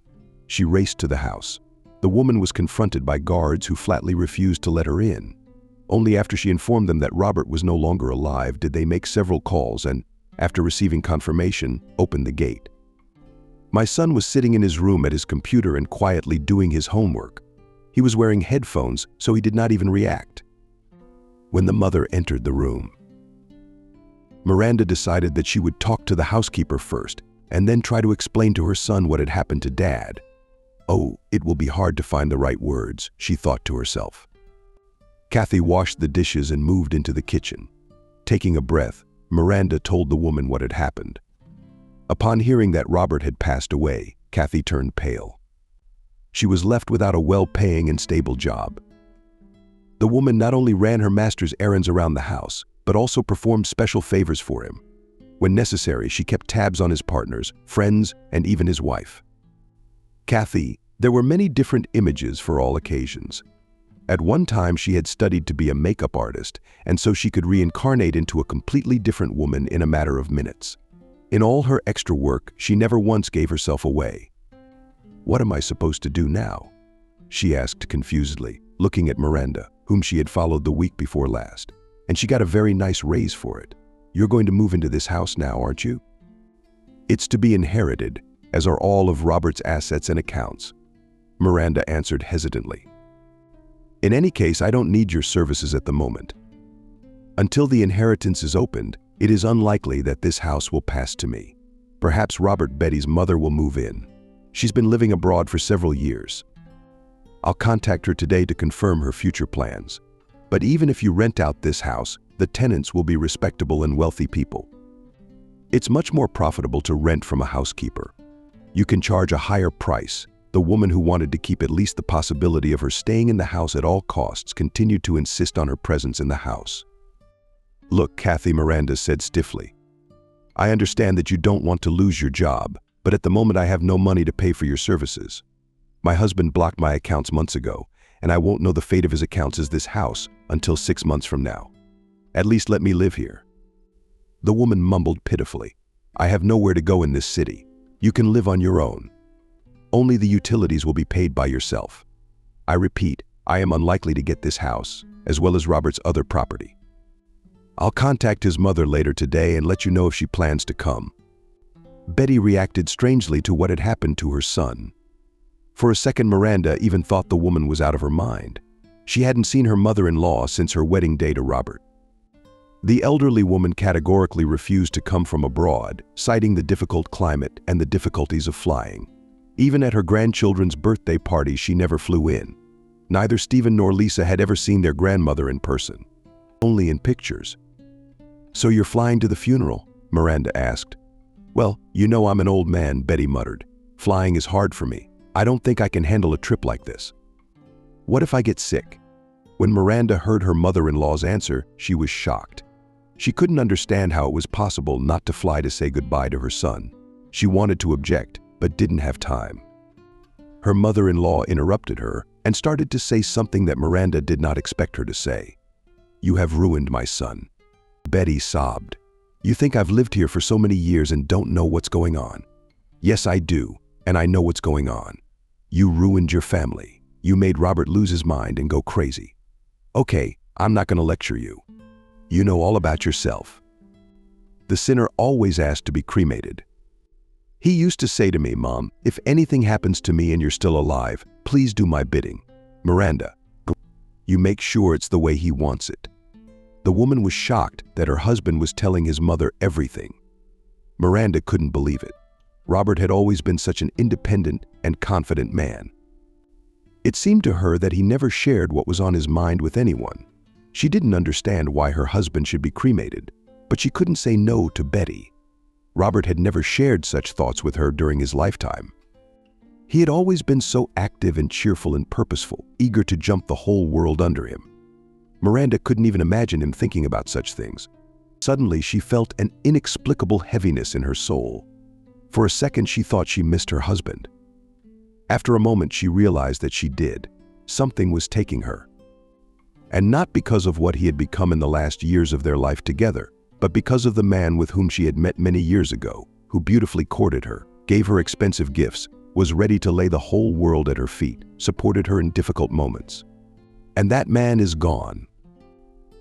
She raced to the house. The woman was confronted by guards who flatly refused to let her in. Only after she informed them that Robert was no longer alive did they make several calls and, after receiving confirmation, opened the gate. "My son was sitting in his room at his computer and quietly doing his homework. He was wearing headphones, so he did not even react." When the mother entered the room, Miranda decided that she would talk to the housekeeper first and then try to explain to her son what had happened to Dad. "Oh, it will be hard to find the right words," she thought to herself. Kathy washed the dishes and moved into the kitchen. Taking a breath, Miranda told the woman what had happened. Upon hearing that Robert had passed away, Kathy turned pale. She was left without a well-paying and stable job. The woman not only ran her master's errands around the house, but also performed special favors for him. When necessary, she kept tabs on his partners, friends, and even his wife. Kathy, there were many different images for all occasions. At one time, she had studied to be a makeup artist, and so she could reincarnate into a completely different woman in a matter of minutes. In all her extra work, she never once gave herself away. "What am I supposed to do now?" she asked confusedly, looking at Miranda, whom she had followed the week before last. "And she got a very nice raise for it. You're going to move into this house now, aren't you?" "It's to be inherited, as are all of Robert's assets and accounts," Miranda answered hesitantly. "In any case, I don't need your services at the moment. Until the inheritance is opened, it is unlikely that this house will pass to me. Perhaps Robert Betty's mother will move in. She's been living abroad for several years. I'll contact her today to confirm her future plans. But even if you rent out this house, the tenants will be respectable and wealthy people. It's much more profitable to rent from a housekeeper. You can charge a higher price." The woman, who wanted to keep at least the possibility of her staying in the house at all costs, continued to insist on her presence in the house. "Look, Kathy," Miranda said stiffly. "I understand that you don't want to lose your job, but at the moment I have no money to pay for your services. My husband blocked my accounts months ago, and I won't know the fate of his accounts as this house until 6 months from now. At least let me live here." The woman mumbled pitifully, "I have nowhere to go in this city. You can live on your own. Only the utilities will be paid by yourself. I repeat, I am unlikely to get this house, as well as Robert's other property. I'll contact his mother later today and let you know if she plans to come." Betty reacted strangely to what had happened to her son. For a second, Miranda even thought the woman was out of her mind. She hadn't seen her mother-in-law since her wedding day to Robert. The elderly woman categorically refused to come from abroad, citing the difficult climate and the difficulties of flying. Even at her grandchildren's birthday party, she never flew in. Neither Stephen nor Lisa had ever seen their grandmother in person, only in pictures. "So you're flying to the funeral?" Miranda asked. "Well, you know I'm an old man," Betty muttered. "Flying is hard for me. I don't think I can handle a trip like this. What if I get sick?" When Miranda heard her mother-in-law's answer, she was shocked. She couldn't understand how it was possible not to fly to say goodbye to her son. She wanted to object, but didn't have time. Her mother-in-law interrupted her and started to say something that Miranda did not expect her to say. "You have ruined my son." Betty sobbed. "You think I've lived here for so many years and don't know what's going on?" "Yes, I do, and I know what's going on. You ruined your family. You made Robert lose his mind and go crazy. Okay, I'm not going to lecture you. You know all about yourself. The sinner always asked to be cremated. He used to say to me, 'Mom, if anything happens to me and you're still alive, please do my bidding. Miranda, you make sure it's the way he wants it.'" The woman was shocked that her husband was telling his mother everything. Miranda couldn't believe it. Robert had always been such an independent and confident man. It seemed to her that he never shared what was on his mind with anyone. She didn't understand why her husband should be cremated, but she couldn't say no to Betty. Robert had never shared such thoughts with her during his lifetime. He had always been so active and cheerful and purposeful, eager to jump the whole world under him. Miranda couldn't even imagine him thinking about such things. Suddenly, she felt an inexplicable heaviness in her soul. For a second, she thought she missed her husband. After a moment, she realized that she did. Something was taking her. And not because of what he had become in the last years of their life together, but because of the man with whom she had met many years ago, who beautifully courted her, gave her expensive gifts, was ready to lay the whole world at her feet, supported her in difficult moments. And that man is gone.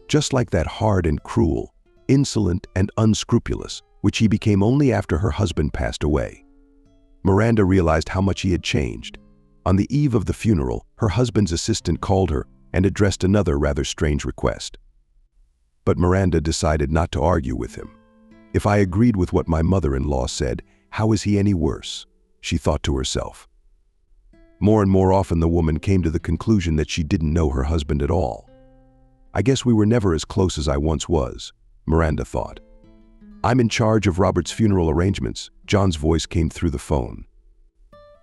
Just like that hard and cruel, insolent and unscrupulous, which he became only after her husband passed away. Miranda realized how much he had changed. On the eve of the funeral, her husband's assistant called her and addressed another rather strange request. But Miranda decided not to argue with him. If I agreed with what my mother-in-law said, how is he any worse? She thought to herself. More and more often the woman came to the conclusion that she didn't know her husband at all. I guess we were never as close as I once was, Miranda thought. I'm in charge of Robert's funeral arrangements. John's voice came through the phone.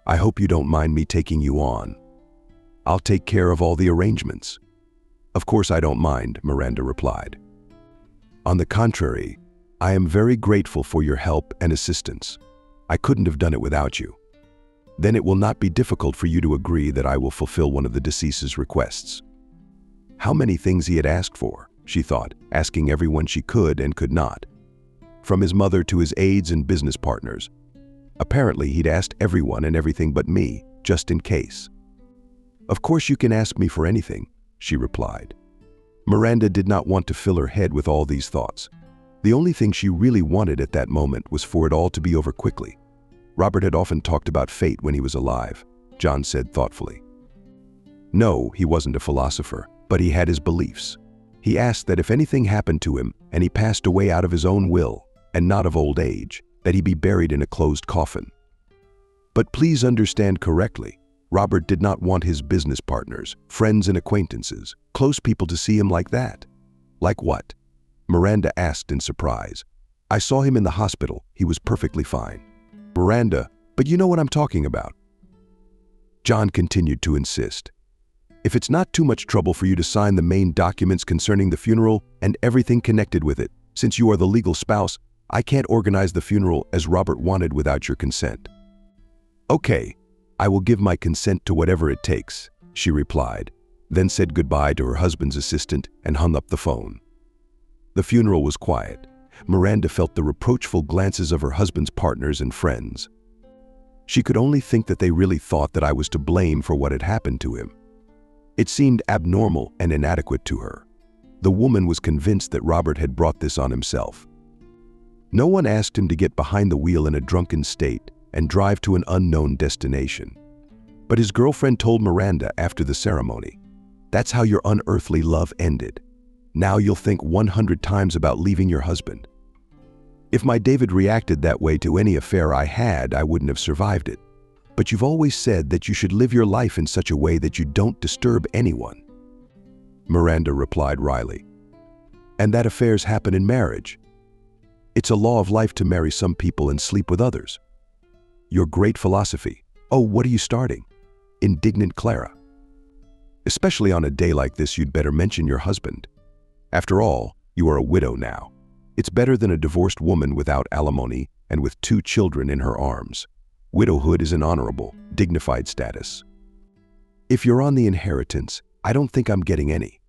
I hope you don't mind me taking you on. I'll take care of all the arrangements. Of course I don't mind, Miranda replied. On the contrary, I am very grateful for your help and assistance. I couldn't have done it without you. Then it will not be difficult for you to agree that I will fulfill one of the deceased's requests. How many things he had asked for, she thought, asking everyone she could and could not. From his mother to his aides and business partners. Apparently he'd asked everyone and everything but me, just in case. Of course you can ask me for anything, she replied. Miranda did not want to fill her head with all these thoughts. The only thing she really wanted at that moment was for it all to be over quickly. Robert had often talked about fate when he was alive, John said thoughtfully. No, he wasn't a philosopher, but he had his beliefs. He asked that if anything happened to him and he passed away out of his own will, and not of old age, that he be buried in a closed coffin. But please understand correctly, Robert did not want his business partners, friends and acquaintances, close people to see him like that. Like what? Miranda asked in surprise. I saw him in the hospital. He was perfectly fine. Miranda, but you know what I'm talking about. John continued to insist. If it's not too much trouble for you to sign the main documents concerning the funeral and everything connected with it, since you are the legal spouse, I can't organize the funeral as Robert wanted without your consent. Okay, I will give my consent to whatever it takes, she replied, then said goodbye to her husband's assistant and hung up the phone. The funeral was quiet. Miranda felt the reproachful glances of her husband's partners and friends. She could only think that they really thought that I was to blame for what had happened to him. It seemed abnormal and inadequate to her. The woman was convinced that Robert had brought this on himself. No one asked him to get behind the wheel in a drunken state and drive to an unknown destination. But his girlfriend told Miranda after the ceremony, "That's how your unearthly love ended. Now you'll think 100 times about leaving your husband." If my David reacted that way to any affair I had, I wouldn't have survived it. But you've always said that you should live your life in such a way that you don't disturb anyone. Miranda replied wryly. And that affairs happen in marriage. It's a law of life to marry some people and sleep with others. Your great philosophy. Oh, what are you starting? Indignant Clara. Especially on a day like this, you'd better mention your husband. After all, you are a widow now. It's better than a divorced woman without alimony and with 2 children in her arms. Widowhood is an honorable, dignified status. If you're on the inheritance, I don't think I'm getting any.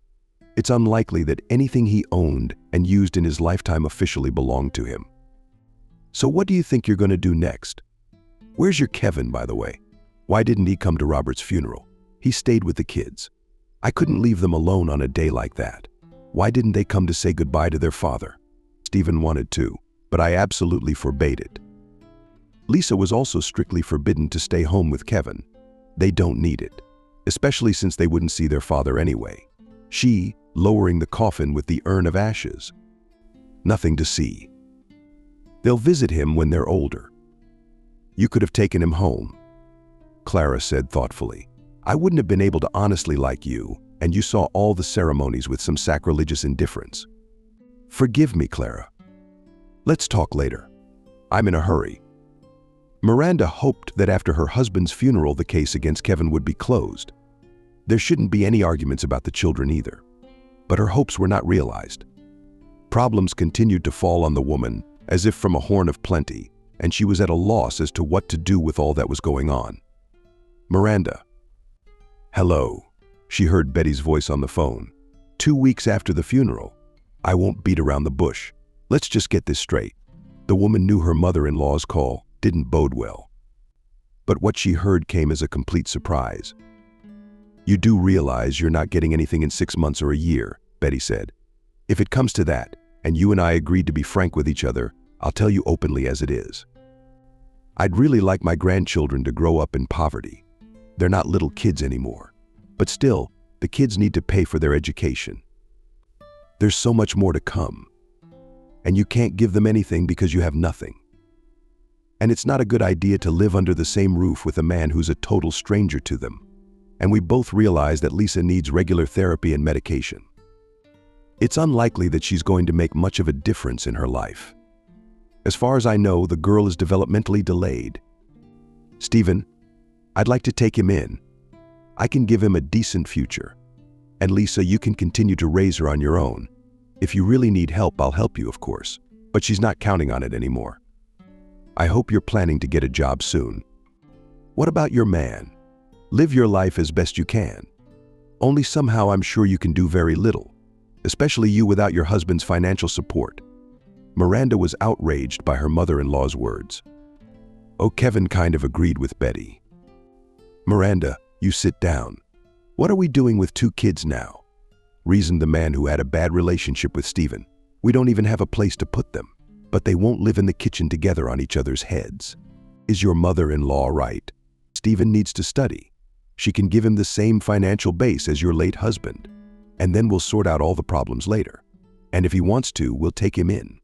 It's unlikely that anything he owned and used in his lifetime officially belonged to him. So what do you think you're going to do next? Where's your Kevin, by the way? Why didn't he come to Robert's funeral? He stayed with the kids. I couldn't leave them alone on a day like that. Why didn't they come to say goodbye to their father? Stephen wanted to, but I absolutely forbade it. Lisa was also strictly forbidden to stay home with Kevin. They don't need it, especially since they wouldn't see their father anyway. She, lowering the coffin with the urn of ashes. Nothing to see. They'll visit him when they're older. You could have taken him home, Clara said thoughtfully. I wouldn't have been able to honestly like you, and you saw all the ceremonies with some sacrilegious indifference. Forgive me, Clara. Let's talk later. I'm in a hurry. Miranda hoped that after her husband's funeral, the case against Kevin would be closed. There shouldn't be any arguments about the children either. But her hopes were not realized. Problems continued to fall on the woman, as if from a horn of plenty, and she was at a loss as to what to do with all that was going on. Miranda. Hello, she heard Betty's voice on the phone. 2 weeks after the funeral. I won't beat around the bush. Let's just get this straight. The woman knew her mother-in-law's call didn't bode well. But what she heard came as a complete surprise. You do realize you're not getting anything in 6 months or a year, Betty said. If it comes to that, and you and I agreed to be frank with each other, I'll tell you openly as it is. I'd really like my grandchildren to grow up in poverty. They're not little kids anymore. But still, the kids need to pay for their education. There's so much more to come. And you can't give them anything because you have nothing. And it's not a good idea to live under the same roof with a man who's a total stranger to them. And we both realize that Lisa needs regular therapy and medication. It's unlikely that she's going to make much of a difference in her life. As far as I know, the girl is developmentally delayed. Stephen, I'd like to take him in. I can give him a decent future. And Lisa, you can continue to raise her on your own. If you really need help, I'll help you, of course. But she's not counting on it anymore. I hope you're planning to get a job soon. What about your man? Live your life as best you can. Only somehow I'm sure you can do very little, especially you without your husband's financial support. Miranda was outraged by her mother-in-law's words. Oh, Kevin kind of agreed with Betty. Miranda, you sit down. What are we doing with 2 kids now? Reasoned the man who had a bad relationship with Stephen. We don't even have a place to put them, but they won't live in the kitchen together on each other's heads. Is your mother-in-law right? Stephen needs to study. She can give him the same financial base as your late husband, and then we'll sort out all the problems later. And if he wants to, we'll take him in.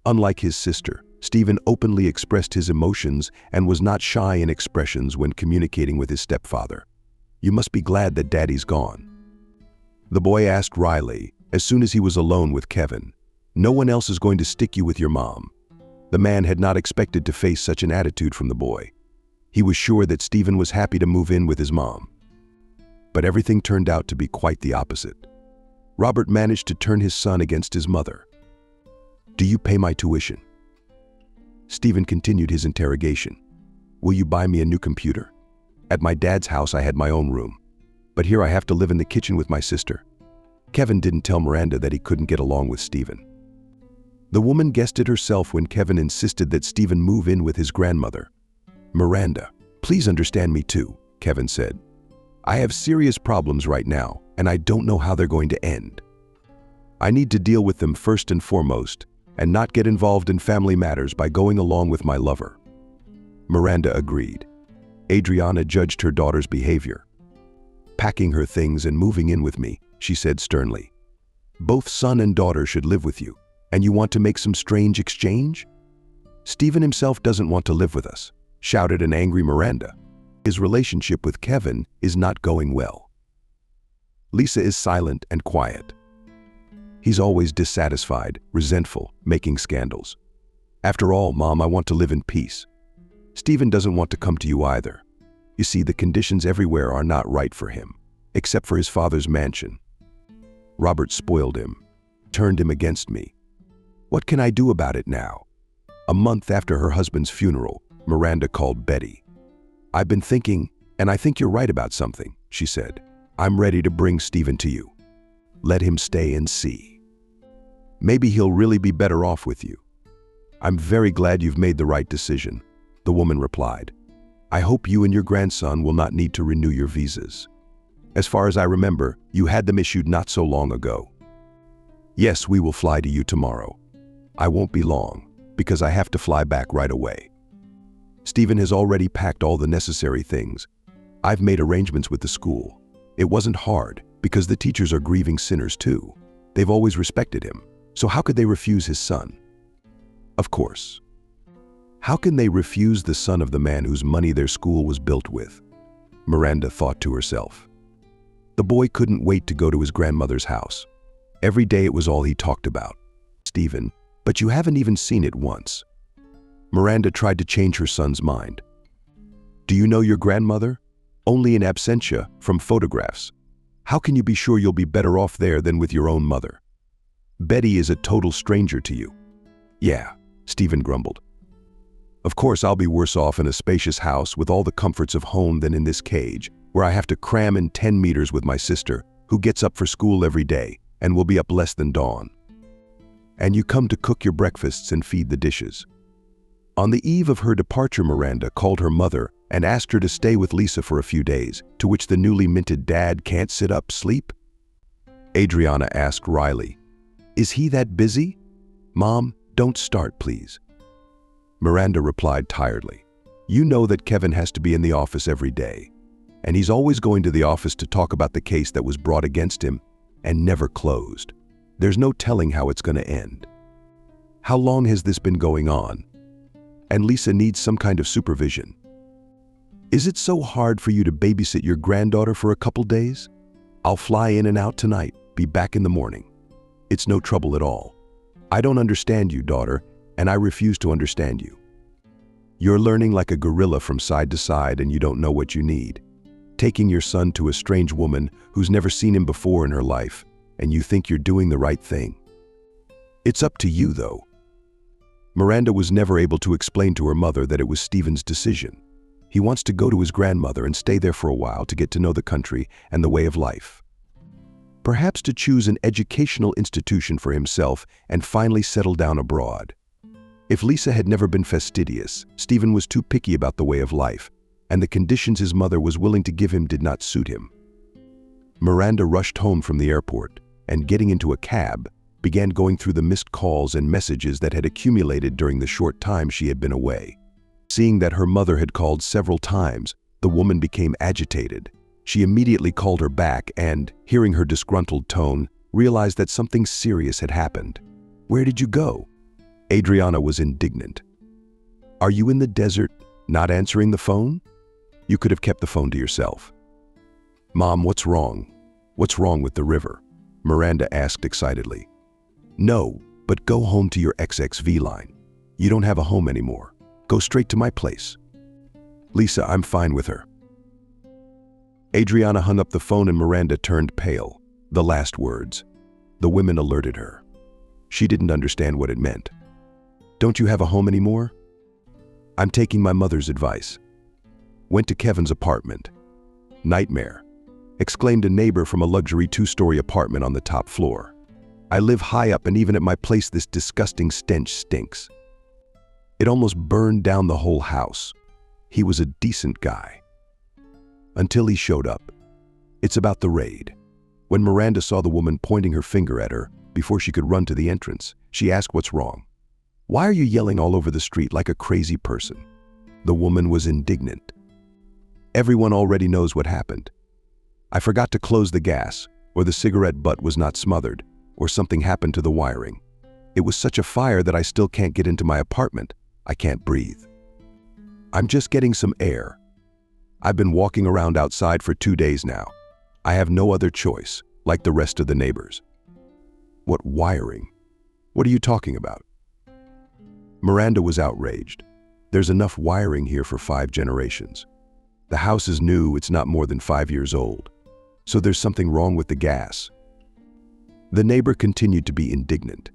Unlike his sister, Stephen openly expressed his emotions and was not shy in expressions when communicating with his stepfather. You must be glad that Daddy's gone. The boy asked Riley, as soon as he was alone with Kevin. No one else is going to stick you with your mom. The man had not expected to face such an attitude from the boy. He was sure that Stephen was happy to move in with his mom. But everything turned out to be quite the opposite. Robert managed to turn his son against his mother. Do you pay my tuition? Stephen continued his interrogation. Will you buy me a new computer? At my dad's house I had my own room, but here I have to live in the kitchen with my sister. Kevin didn't tell Miranda that he couldn't get along with Stephen. The woman guessed it herself when Kevin insisted that Stephen move in with his grandmother. Miranda, please understand me too, Kevin said. I have serious problems right now, and I don't know how they're going to end. I need to deal with them first and foremost, and not get involved in family matters by going along with my lover. Miranda agreed. Adriana judged her daughter's behavior. Packing her things and moving in with me, she said sternly. Both son and daughter should live with you, and you want to make some strange exchange? Stephen himself doesn't want to live with us, shouted an angry Miranda. His relationship with Kevin is not going well. Lisa is silent and quiet. He's always dissatisfied, resentful, making scandals. After all, Mom, I want to live in peace. Stephen doesn't want to come to you either. You see, the conditions everywhere are not right for him, except for his father's mansion. Robert spoiled him, turned him against me. What can I do about it now? A month after her husband's funeral, Miranda called Betty. I've been thinking, and I think you're right about something, she said. I'm ready to bring Stephen to you. Let him stay and see. Maybe he'll really be better off with you. I'm very glad you've made the right decision, the woman replied. I hope you and your grandson will not need to renew your visas. As far as I remember, you had them issued not so long ago. Yes, we will fly to you tomorrow. I won't be long, because I have to fly back right away. Stephen has already packed all the necessary things. I've made arrangements with the school. It wasn't hard, because the teachers are grieving sinners too. They've always respected him, so how could they refuse his son? Of course. How can they refuse the son of the man whose money their school was built with? Miranda thought to herself. The boy couldn't wait to go to his grandmother's house. Every day it was all he talked about. Stephen, but you haven't even seen it once. Miranda tried to change her son's mind. Do you know your grandmother? Only in absentia, from photographs. How can you be sure you'll be better off there than with your own mother? Betty is a total stranger to you. Yeah, Stephen grumbled. Of course I'll be worse off in a spacious house with all the comforts of home than in this cage, where I have to cram in 10 meters with my sister, who gets up for school every day and will be up less than dawn. And you come to cook your breakfasts and feed the dishes. On the eve of her departure, Miranda called her mother and asked her to stay with Lisa for a few days, to which the newly minted dad can't sit up, sleep? Adriana asked wryly, Is he that busy? Mom, don't start, please. Miranda replied tiredly, You know that Kevin has to be in the office every day, and he's always going to the office to talk about the case that was brought against him and never closed. There's no telling how it's going to end. How long has this been going on? And Lisa needs some kind of supervision. Is it so hard for you to babysit your granddaughter for a couple days? I'll fly in and out tonight, be back in the morning. It's no trouble at all. I don't understand you, daughter, and I refuse to understand you. You're learning like a gorilla from side to side and you don't know what you need. Taking your son to a strange woman who's never seen him before in her life, and you think you're doing the right thing. It's up to you, though. Miranda was never able to explain to her mother that it was Stephen's decision. He wants to go to his grandmother and stay there for a while to get to know the country and the way of life. Perhaps to choose an educational institution for himself and finally settle down abroad. If Lisa had never been fastidious, Stephen was too picky about the way of life, and the conditions his mother was willing to give him did not suit him. Miranda rushed home from the airport and, getting into a cab, began going through the missed calls and messages that had accumulated during the short time she had been away. Seeing that her mother had called several times, the woman became agitated. She immediately called her back and, hearing her disgruntled tone, realized that something serious had happened. Where did you go? Adriana was indignant. Are you in the desert, not answering the phone? You could have kept the phone to yourself. Mom, what's wrong? What's wrong with the river? Miranda asked excitedly. No, but go home to your XXV line. You don't have a home anymore. Go straight to my place. Lisa, I'm fine with her. Adriana hung up the phone and Miranda turned pale. The last words. The women alerted her. She didn't understand what it meant. Don't you have a home anymore? I'm taking my mother's advice. Went to Kevin's apartment. Nightmare, exclaimed a neighbor from a luxury 2-story apartment on the top floor. I live high up and even at my place this disgusting stench stinks. It almost burned down the whole house. He was a decent guy. Until he showed up. It's about the raid. When Miranda saw the woman pointing her finger at her, before she could run to the entrance, she asked what's wrong. Why are you yelling all over the street like a crazy person? The woman was indignant. Everyone already knows what happened. I forgot to close the gas, or the cigarette butt was not smothered, or something happened to the wiring. It was such a fire that I still can't get into my apartment. I can't breathe. I'm just getting some air. I've been walking around outside for 2 days now. I have no other choice, like the rest of the neighbors. What wiring? What are you talking about? Miranda was outraged. There's enough wiring here for 5 generations. The house is new, it's not more than 5 years old. So there's something wrong with the gas. The neighbor continued to be indignant.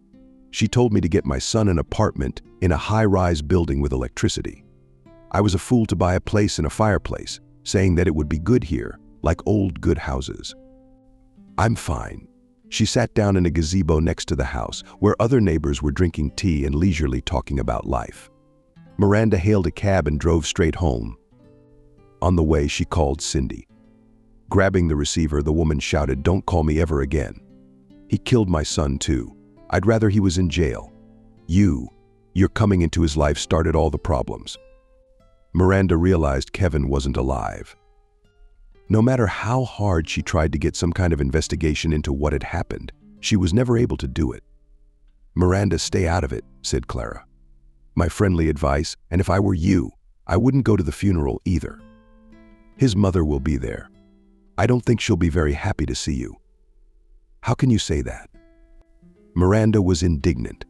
She told me to get my son an apartment in a high-rise building with electricity. I was a fool to buy a place and a fireplace, saying that it would be good here, like old good houses. I'm fine. She sat down in a gazebo next to the house, where other neighbors were drinking tea and leisurely talking about life. Miranda hailed a cab and drove straight home. On the way, she called Cindy. Grabbing the receiver, the woman shouted, "Don't call me ever again. He killed my son too. I'd rather he was in jail. Your coming into his life started all the problems." Miranda realized Kevin wasn't alive. No matter how hard she tried to get some kind of investigation into what had happened, she was never able to do it. "Miranda, stay out of it," said Clara. my friendly advice, and if I were you, I wouldn't go to the funeral either. His mother will be there. I don't think she'll be very happy to see you. How can you say that? Miranda was indignant.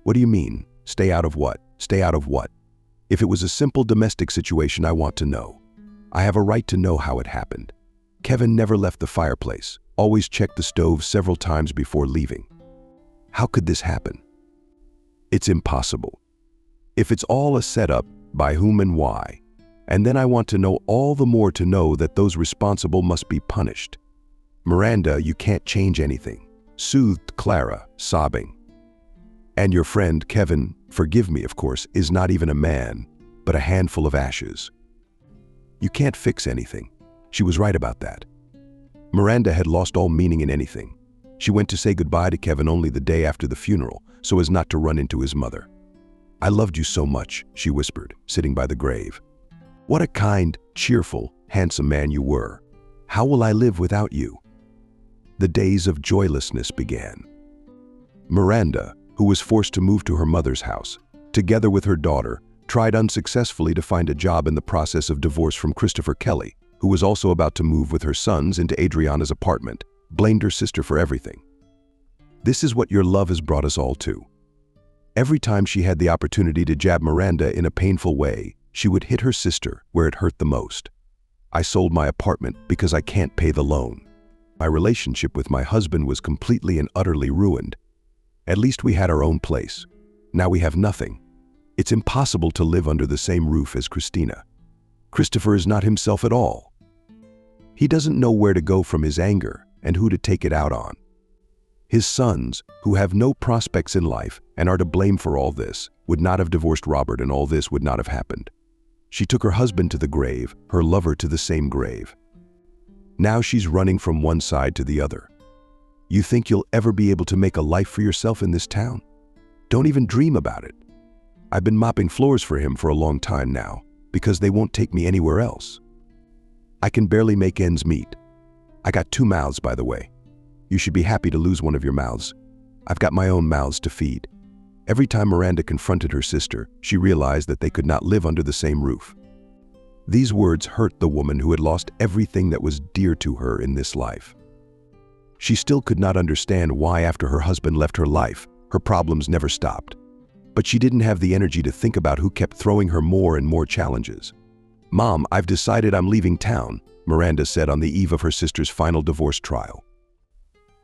What do you mean? Stay out of what? Stay out of what? If it was a simple domestic situation, I want to know. I have a right to know how it happened. Kevin never left the fireplace, always checked the stove several times before leaving. How could this happen? It's impossible. If it's all a setup, by whom and why? And then I want to know all the more to know that those responsible must be punished. Miranda, you can't change anything, soothed Clara, sobbing. And your friend, Kevin, forgive me, of course, is not even a man, but a handful of ashes. You can't fix anything. She was right about that. Miranda had lost all meaning in anything. She went to say goodbye to Kevin only the day after the funeral, so as not to run into his mother. I loved you so much, she whispered, sitting by the grave. What a kind, cheerful, handsome man you were. How will I live without you? The days of joylessness began. Miranda, who was forced to move to her mother's house, together with her daughter, tried unsuccessfully to find a job in the process of divorce from Christopher Kelly, who was also about to move with her sons into Adriana's apartment, blamed her sister for everything. This is what your love has brought us all to. Every time she had the opportunity to jab Miranda in a painful way, she would hit her sister where it hurt the most. I sold my apartment because I can't pay the loan. My relationship with my husband was completely and utterly ruined. At least we had our own place. Now we have nothing. It's impossible to live under the same roof as Christina. Christopher is not himself at all. He doesn't know where to go from his anger and who to take it out on. His sons, who have no prospects in life and are to blame for all this, would not have divorced Robert and all this would not have happened. She took her husband to the grave, her lover to the same grave. Now she's running from one side to the other. You think you'll ever be able to make a life for yourself in this town? Don't even dream about it. I've been mopping floors for him for a long time now, because they won't take me anywhere else. I can barely make ends meet. I got 2 mouths, by the way. You should be happy to lose one of your mouths. I've got my own mouths to feed. Every time Miranda confronted her sister, she realized that they could not live under the same roof. These words hurt the woman who had lost everything that was dear to her in this life. She still could not understand why, after her husband left her life, her problems never stopped. But she didn't have the energy to think about who kept throwing her more and more challenges. Mom, I've decided I'm leaving town, Miranda said on the eve of her sister's final divorce trial.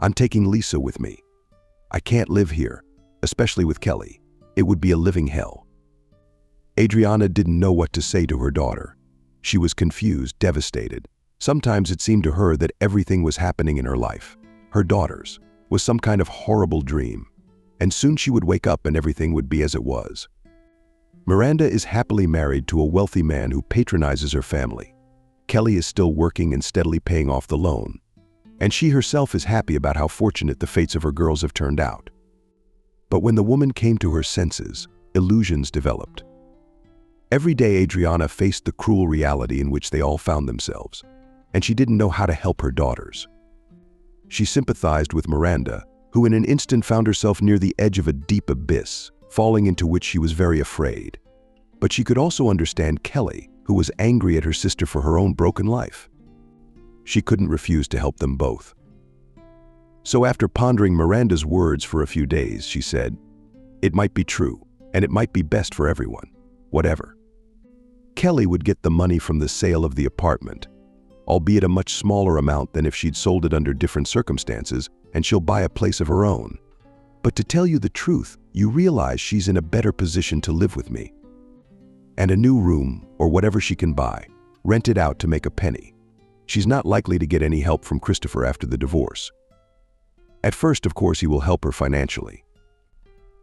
I'm taking Lisa with me. I can't live here, especially with Kelly. It would be a living hell. Adriana didn't know what to say to her daughter. She was confused, devastated. Sometimes it seemed to her that everything was happening in her life, her daughter's, was some kind of horrible dream. And soon she would wake up and everything would be as it was. Miranda is happily married to a wealthy man who patronizes her family. Kelly is still working and steadily paying off the loan. And she herself is happy about how fortunate the fates of her girls have turned out. But when the woman came to her senses, illusions developed. Every day Adriana faced the cruel reality in which they all found themselves, and she didn't know how to help her daughters. She sympathized with Miranda, who in an instant found herself near the edge of a deep abyss, falling into which she was very afraid. But she could also understand Kelly, who was angry at her sister for her own broken life. She couldn't refuse to help them both. So after pondering Miranda's words for a few days, she said, "It might be true, and it might be best for everyone. Whatever. Kelly would get the money from the sale of the apartment, albeit a much smaller amount than if she'd sold it under different circumstances, and she'll buy a place of her own. But to tell you the truth, you realize she's in a better position to live with me. And a new room, or whatever she can buy, rent it out to make a penny. She's not likely to get any help from Christopher after the divorce. At first, of course, he will help her financially.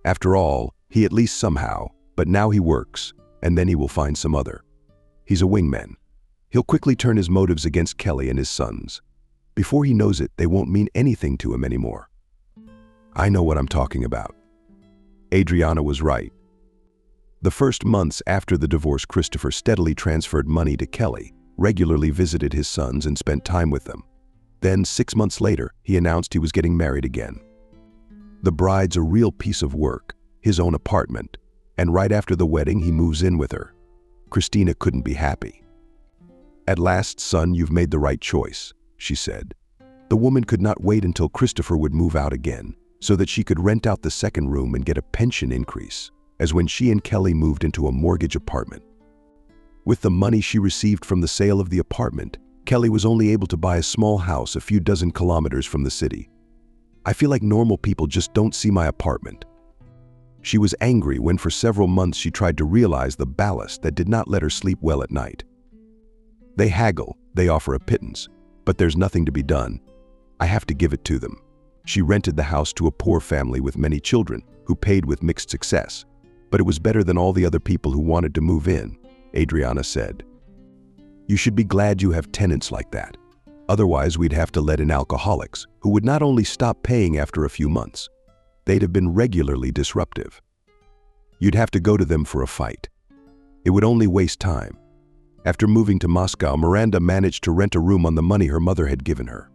After all, he at least somehow, but now he works, and then he will find some other. He's a wingman. He'll quickly turn his motives against Kelly and his sons. Before he knows it, they won't mean anything to him anymore. I know what I'm talking about." Adriana was right. The first months after the divorce, Christopher steadily transferred money to Kelly, regularly visited his sons and spent time with them. Then, 6 months later, he announced he was getting married again. The bride's a real piece of work, his own apartment, and right after the wedding he moves in with her. Christina couldn't be happy. "At last, son, you've made the right choice," she said. The woman could not wait until Christopher would move out again, so that she could rent out the second room and get a pension increase, as when she and Kelly moved into a mortgage apartment. With the money she received from the sale of the apartment, Kelly was only able to buy a small house a few dozen kilometers from the city. "I feel like normal people just don't see my apartment." She was angry when for several months she tried to realize the ballast that did not let her sleep well at night. "They haggle, they offer a pittance, but there's nothing to be done. I have to give it to them." She rented the house to a poor family with many children who paid with mixed success, but it was better than all the other people who wanted to move in, Adriana said. "You should be glad you have tenants like that. Otherwise, we'd have to let in alcoholics who would not only stop paying after a few months, they'd have been regularly disruptive. You'd have to go to them for a fight. It would only waste time." After moving to Moscow, Miranda managed to rent a room on the money her mother had given her.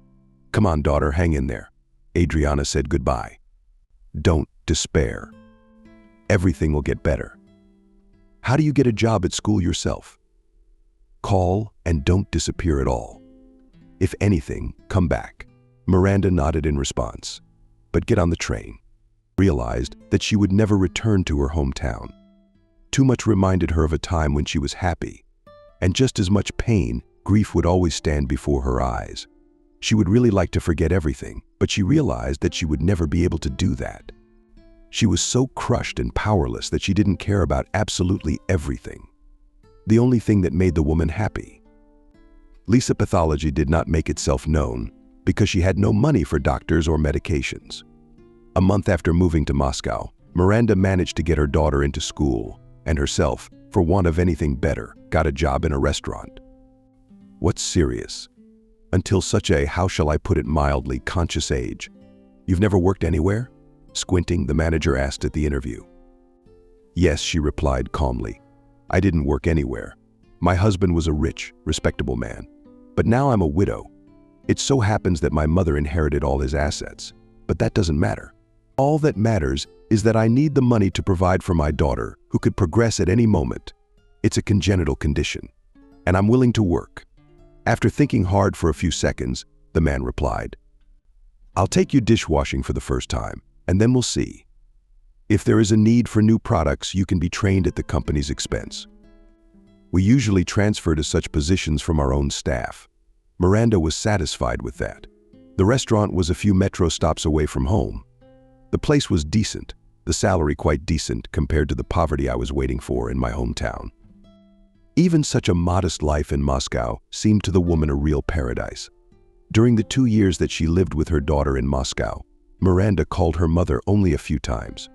"Come on, daughter, hang in there." Adriana said goodbye. "Don't despair. Everything will get better. How do you get a job at school yourself? Call and don't disappear at all. If anything, come back." Miranda nodded in response. But get on the train. Realized that she would never return to her hometown. Too much reminded her of a time when she was happy, and just as much pain, grief would always stand before her eyes. She would really like to forget everything, but she realized that she would never be able to do that. She was so crushed and powerless that she didn't care about absolutely everything. The only thing that made the woman happy. Lisa Pathology did not make itself known because she had no money for doctors or medications. A month after moving to Moscow, Miranda managed to get her daughter into school, and herself, for want of anything better, got a job in a restaurant. What's serious? Until such a, how shall I put it mildly, conscious age. "You've never worked anywhere?" Squinting, the manager asked at the interview. "Yes," she replied calmly. "I didn't work anywhere. My husband was a rich, respectable man. But now I'm a widow. It so happens that my mother inherited all his assets. But that doesn't matter. All that matters is that I need the money to provide for my daughter, who could progress at any moment. It's a congenital condition, and I'm willing to work." After thinking hard for a few seconds, the man replied, "I'll take you dishwashing for the first time, and then we'll see. If there is a need for new products, you can be trained at the company's expense. We usually transfer to such positions from our own staff." Miranda was satisfied with that. The restaurant was a few metro stops away from home. The place was decent, the salary quite decent compared to the poverty I was waiting for in my hometown. Even such a modest life in Moscow seemed to the woman a real paradise. During the 2 years that she lived with her daughter in Moscow, Miranda called her mother only a few times.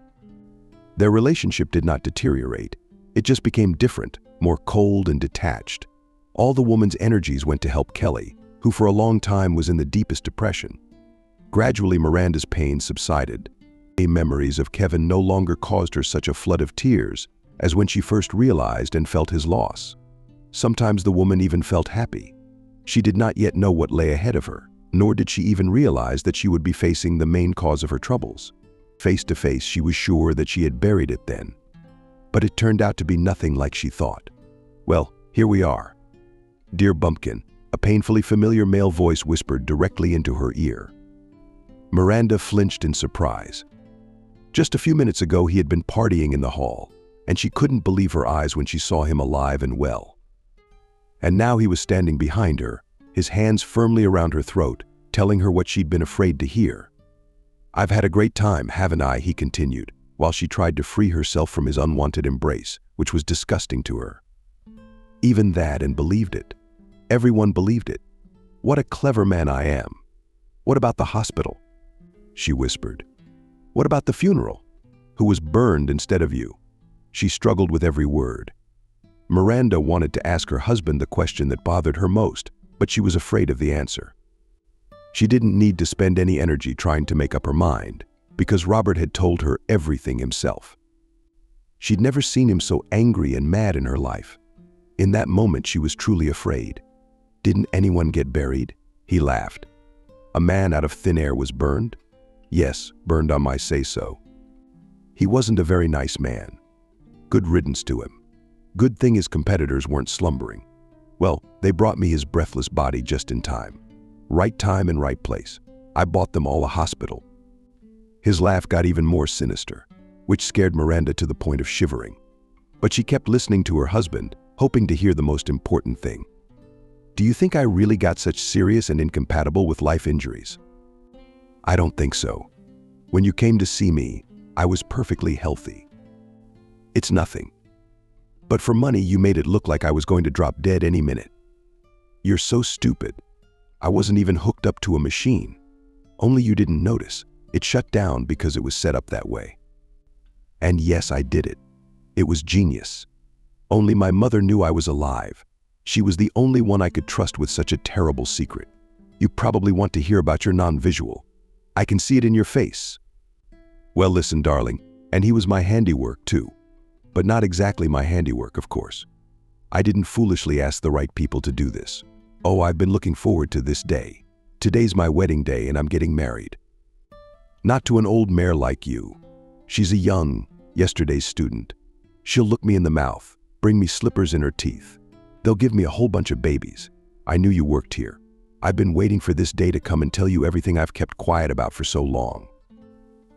Their relationship did not deteriorate. It just became different, more cold and detached. All the woman's energies went to help Kelly, who for a long time was in the deepest depression. Gradually, Miranda's pain subsided. Memories of Kevin no longer caused her such a flood of tears as when she first realized and felt his loss. Sometimes the woman even felt happy. She did not yet know what lay ahead of her, nor did she even realize that she would be facing the main cause of her troubles. Face to face, she was sure that she had buried it then. But it turned out to be nothing like she thought. "Well, here we are." "Dear Bumpkin," a painfully familiar male voice whispered directly into her ear. Miranda flinched in surprise. Just a few minutes ago, he had been partying in the hall, and she couldn't believe her eyes when she saw him alive and well. And now he was standing behind her, his hands firmly around her throat, telling her what she'd been afraid to hear. "I've had a great time, haven't I?" he continued, while she tried to free herself from his unwanted embrace, which was disgusting to her. Even that, and believed it. Everyone believed it. "What a clever man I am." "What about the hospital?" she whispered. "What about the funeral? Who was burned instead of you?" She struggled with every word. Miranda wanted to ask her husband the question that bothered her most, but she was afraid of the answer. She didn't need to spend any energy trying to make up her mind, because Robert had told her everything himself. She'd never seen him so angry and mad in her life. In that moment, she was truly afraid. "Didn't anyone get buried?" He laughed. "A man out of thin air was burned?" "Yes, burned on my say-so. He wasn't a very nice man." Good riddance to him. Good thing his competitors weren't slumbering. Well, they brought me his breathless body just in time. Right time and right place. I bought them all a hospital. His laugh got even more sinister, which scared Miranda to the point of shivering. But she kept listening to her husband, hoping to hear the most important thing. Do you think I really got such serious and incompatible with life injuries? I don't think so. When you came to see me, I was perfectly healthy. It's nothing. But for money, you made it look like I was going to drop dead any minute. You're so stupid. I wasn't even hooked up to a machine. Only you didn't notice. It shut down because it was set up that way. And yes, I did it. It was genius. Only my mother knew I was alive. She was the only one I could trust with such a terrible secret. You probably want to hear about your non-visual. I can see it in your face. Well, listen, darling, and he was my handiwork too. But not exactly my handiwork, of course. I didn't foolishly ask the right people to do this. Oh, I've been looking forward to this day. Today's my wedding day and I'm getting married. Not to an old mare like you. She's a young, yesterday's student. She'll look me in the mouth, bring me slippers in her teeth. They'll give me a whole bunch of babies. I knew you worked here. I've been waiting for this day to come and tell you everything I've kept quiet about for so long.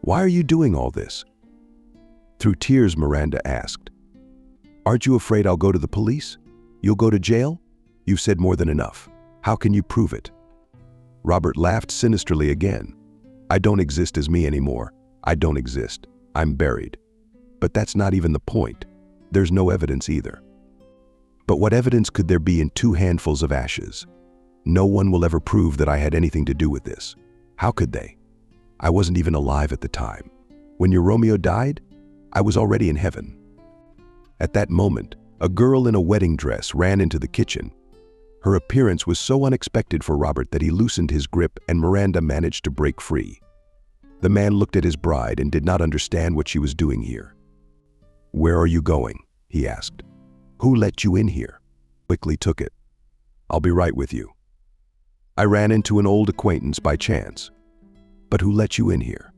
Why are you doing all this? Through tears, Miranda asked. Aren't you afraid I'll go to the police? You'll go to jail? You've said more than enough. How can you prove it? Robert laughed sinisterly again. I don't exist as me anymore. I don't exist. I'm buried. But that's not even the point. There's no evidence either. But what evidence could there be in 2 handfuls of ashes? No one will ever prove that I had anything to do with this. How could they? I wasn't even alive at the time. When your Romeo died, I was already in heaven. At that moment, a girl in a wedding dress ran into the kitchen. Her appearance was so unexpected for Robert that he loosened his grip and Miranda managed to break free. The man looked at his bride and did not understand what she was doing here. Where are you going? He asked. Who let you in here? Quickly took it. I'll be right with you. I ran into an old acquaintance by chance. But who let you in here?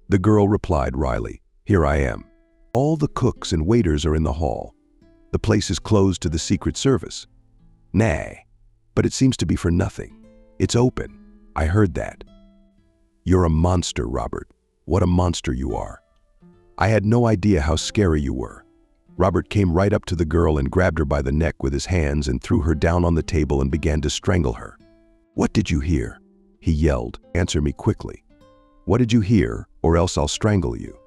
The girl replied wryly, Here I am. All the cooks and waiters are in the hall. The place is closed to the Secret Service. Nay, but it seems to be for nothing. It's open. I heard that. You're a monster, Robert. What a monster you are. I had no idea how scary you were. Robert came right up to the girl and grabbed her by the neck with his hands and threw her down on the table and began to strangle her. What did you hear? He yelled. Answer me quickly. What did you hear, or else I'll strangle you?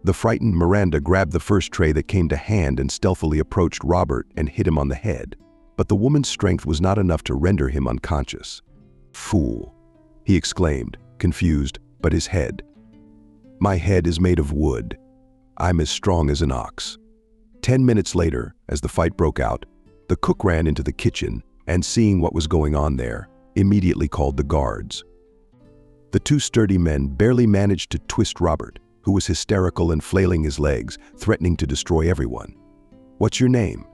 The frightened Miranda grabbed the first tray that came to hand and stealthily approached Robert and hit him on the head. But the woman's strength was not enough to render him unconscious. Fool, he exclaimed, confused, but his head. My head is made of wood. I'm as strong as an ox. 10 minutes later, as the fight broke out, the cook ran into the kitchen and, seeing what was going on there, immediately called the guards. The 2 sturdy men barely managed to twist Robert, who was hysterical and flailing his legs, threatening to destroy everyone. What's your name?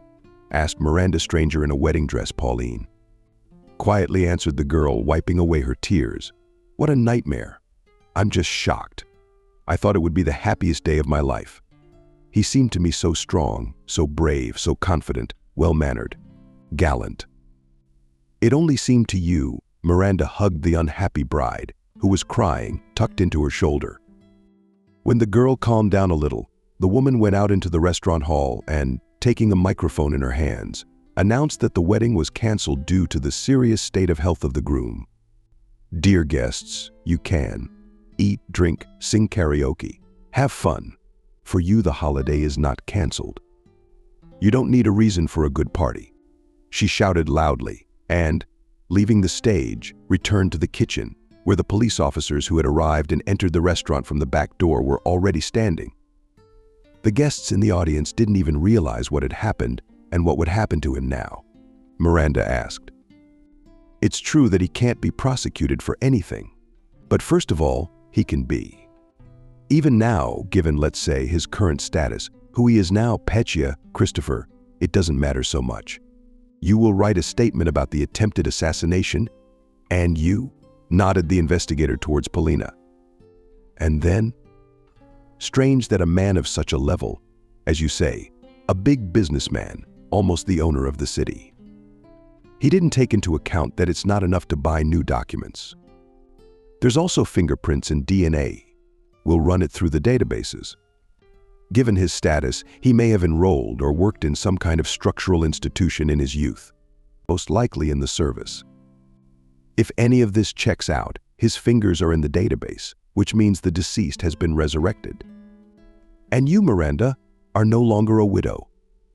Asked Miranda stranger in a wedding dress, Pauline. Quietly answered the girl, wiping away her tears. What a nightmare. I'm just shocked. I thought it would be the happiest day of my life. He seemed to me so strong, so brave, so confident, well-mannered, gallant. It only seemed to you. Miranda hugged the unhappy bride, who was crying, tucked into her shoulder. When the girl calmed down a little, the woman went out into the restaurant hall and, taking a microphone in her hands, announced that the wedding was canceled due to the serious state of health of the groom. Dear guests, you can eat, drink, sing karaoke, have fun. For you, the holiday is not canceled. You don't need a reason for a good party. She shouted loudly and, leaving the stage, returned to the kitchen, where the police officers who had arrived and entered the restaurant from the back door were already standing. The guests in the audience didn't even realize what had happened and what would happen to him now. Miranda asked. It's true that he can't be prosecuted for anything, but first of all, he can be. Even now, given, let's say, his current status, who he is now, Petya, Christopher, it doesn't matter so much. You will write a statement about the attempted assassination, and you, nodded the investigator towards Paulina. And then? Strange that a man of such a level, as you say, a big businessman, almost the owner of the city. He didn't take into account that it's not enough to buy new documents. There's also fingerprints and DNA. We'll run it through the databases. Given his status, he may have enrolled or worked in some kind of structural institution in his youth, most likely in the service. If any of this checks out, his fingers are in the database, which means the deceased has been resurrected. And you, Miranda, are no longer a widow,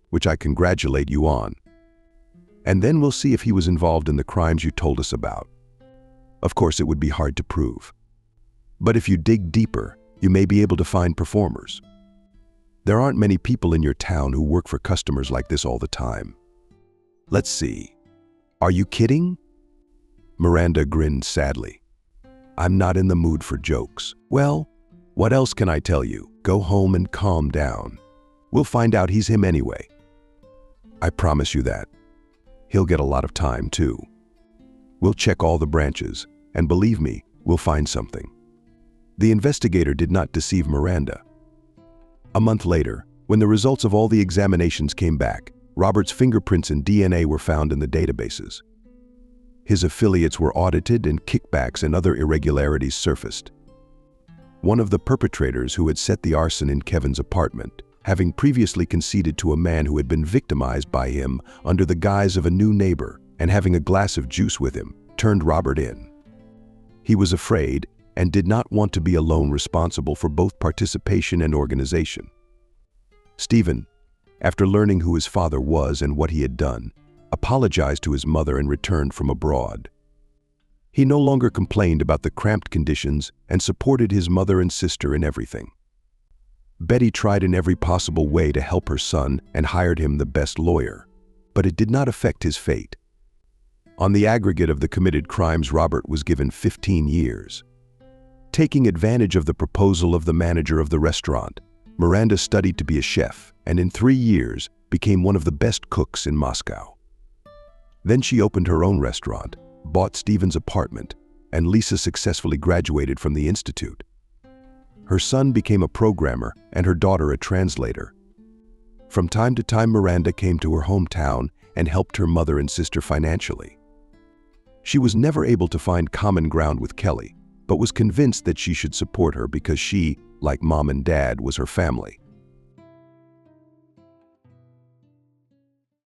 which I congratulate you on. And then we'll see if he was involved in the crimes you told us about. Of course, it would be hard to prove. But if you dig deeper, you may be able to find performers. There aren't many people in your town who work for customers like this all the time. Let's see. Are you kidding? Miranda grinned sadly. I'm not in the mood for jokes. Well, what else can I tell you? Go home and calm down. We'll find out he's him anyway. I promise you that. He'll get a lot of time, too. We'll check all the branches, and believe me, we'll find something. The investigator did not deceive Miranda. A month later, when the results of all the examinations came back, Robert's fingerprints and DNA were found in the databases. His affiliates were audited and kickbacks and other irregularities surfaced. One of the perpetrators who had set the arson in Kevin's apartment, having previously conceded to a man who had been victimized by him under the guise of a new neighbor and having a glass of juice with him, turned Robert in. He was afraid and did not want to be alone responsible for both participation and organization. Stephen, after learning who his father was and what he had done, apologized to his mother and returned from abroad. He no longer complained about the cramped conditions and supported his mother and sister in everything. Betty tried in every possible way to help her son and hired him the best lawyer, but it did not affect his fate. On the aggregate of the committed crimes, Robert was given 15 years. Taking advantage of the proposal of the manager of the restaurant, Miranda studied to be a chef and in 3 years became one of the best cooks in Moscow. Then she opened her own restaurant, bought Stephen's apartment, and Lisa successfully graduated from the institute. Her son became a programmer and her daughter a translator. From time to time, Miranda came to her hometown and helped her mother and sister financially. She was never able to find common ground with Kelly, but was convinced that she should support her because she, like mom and dad, was her family.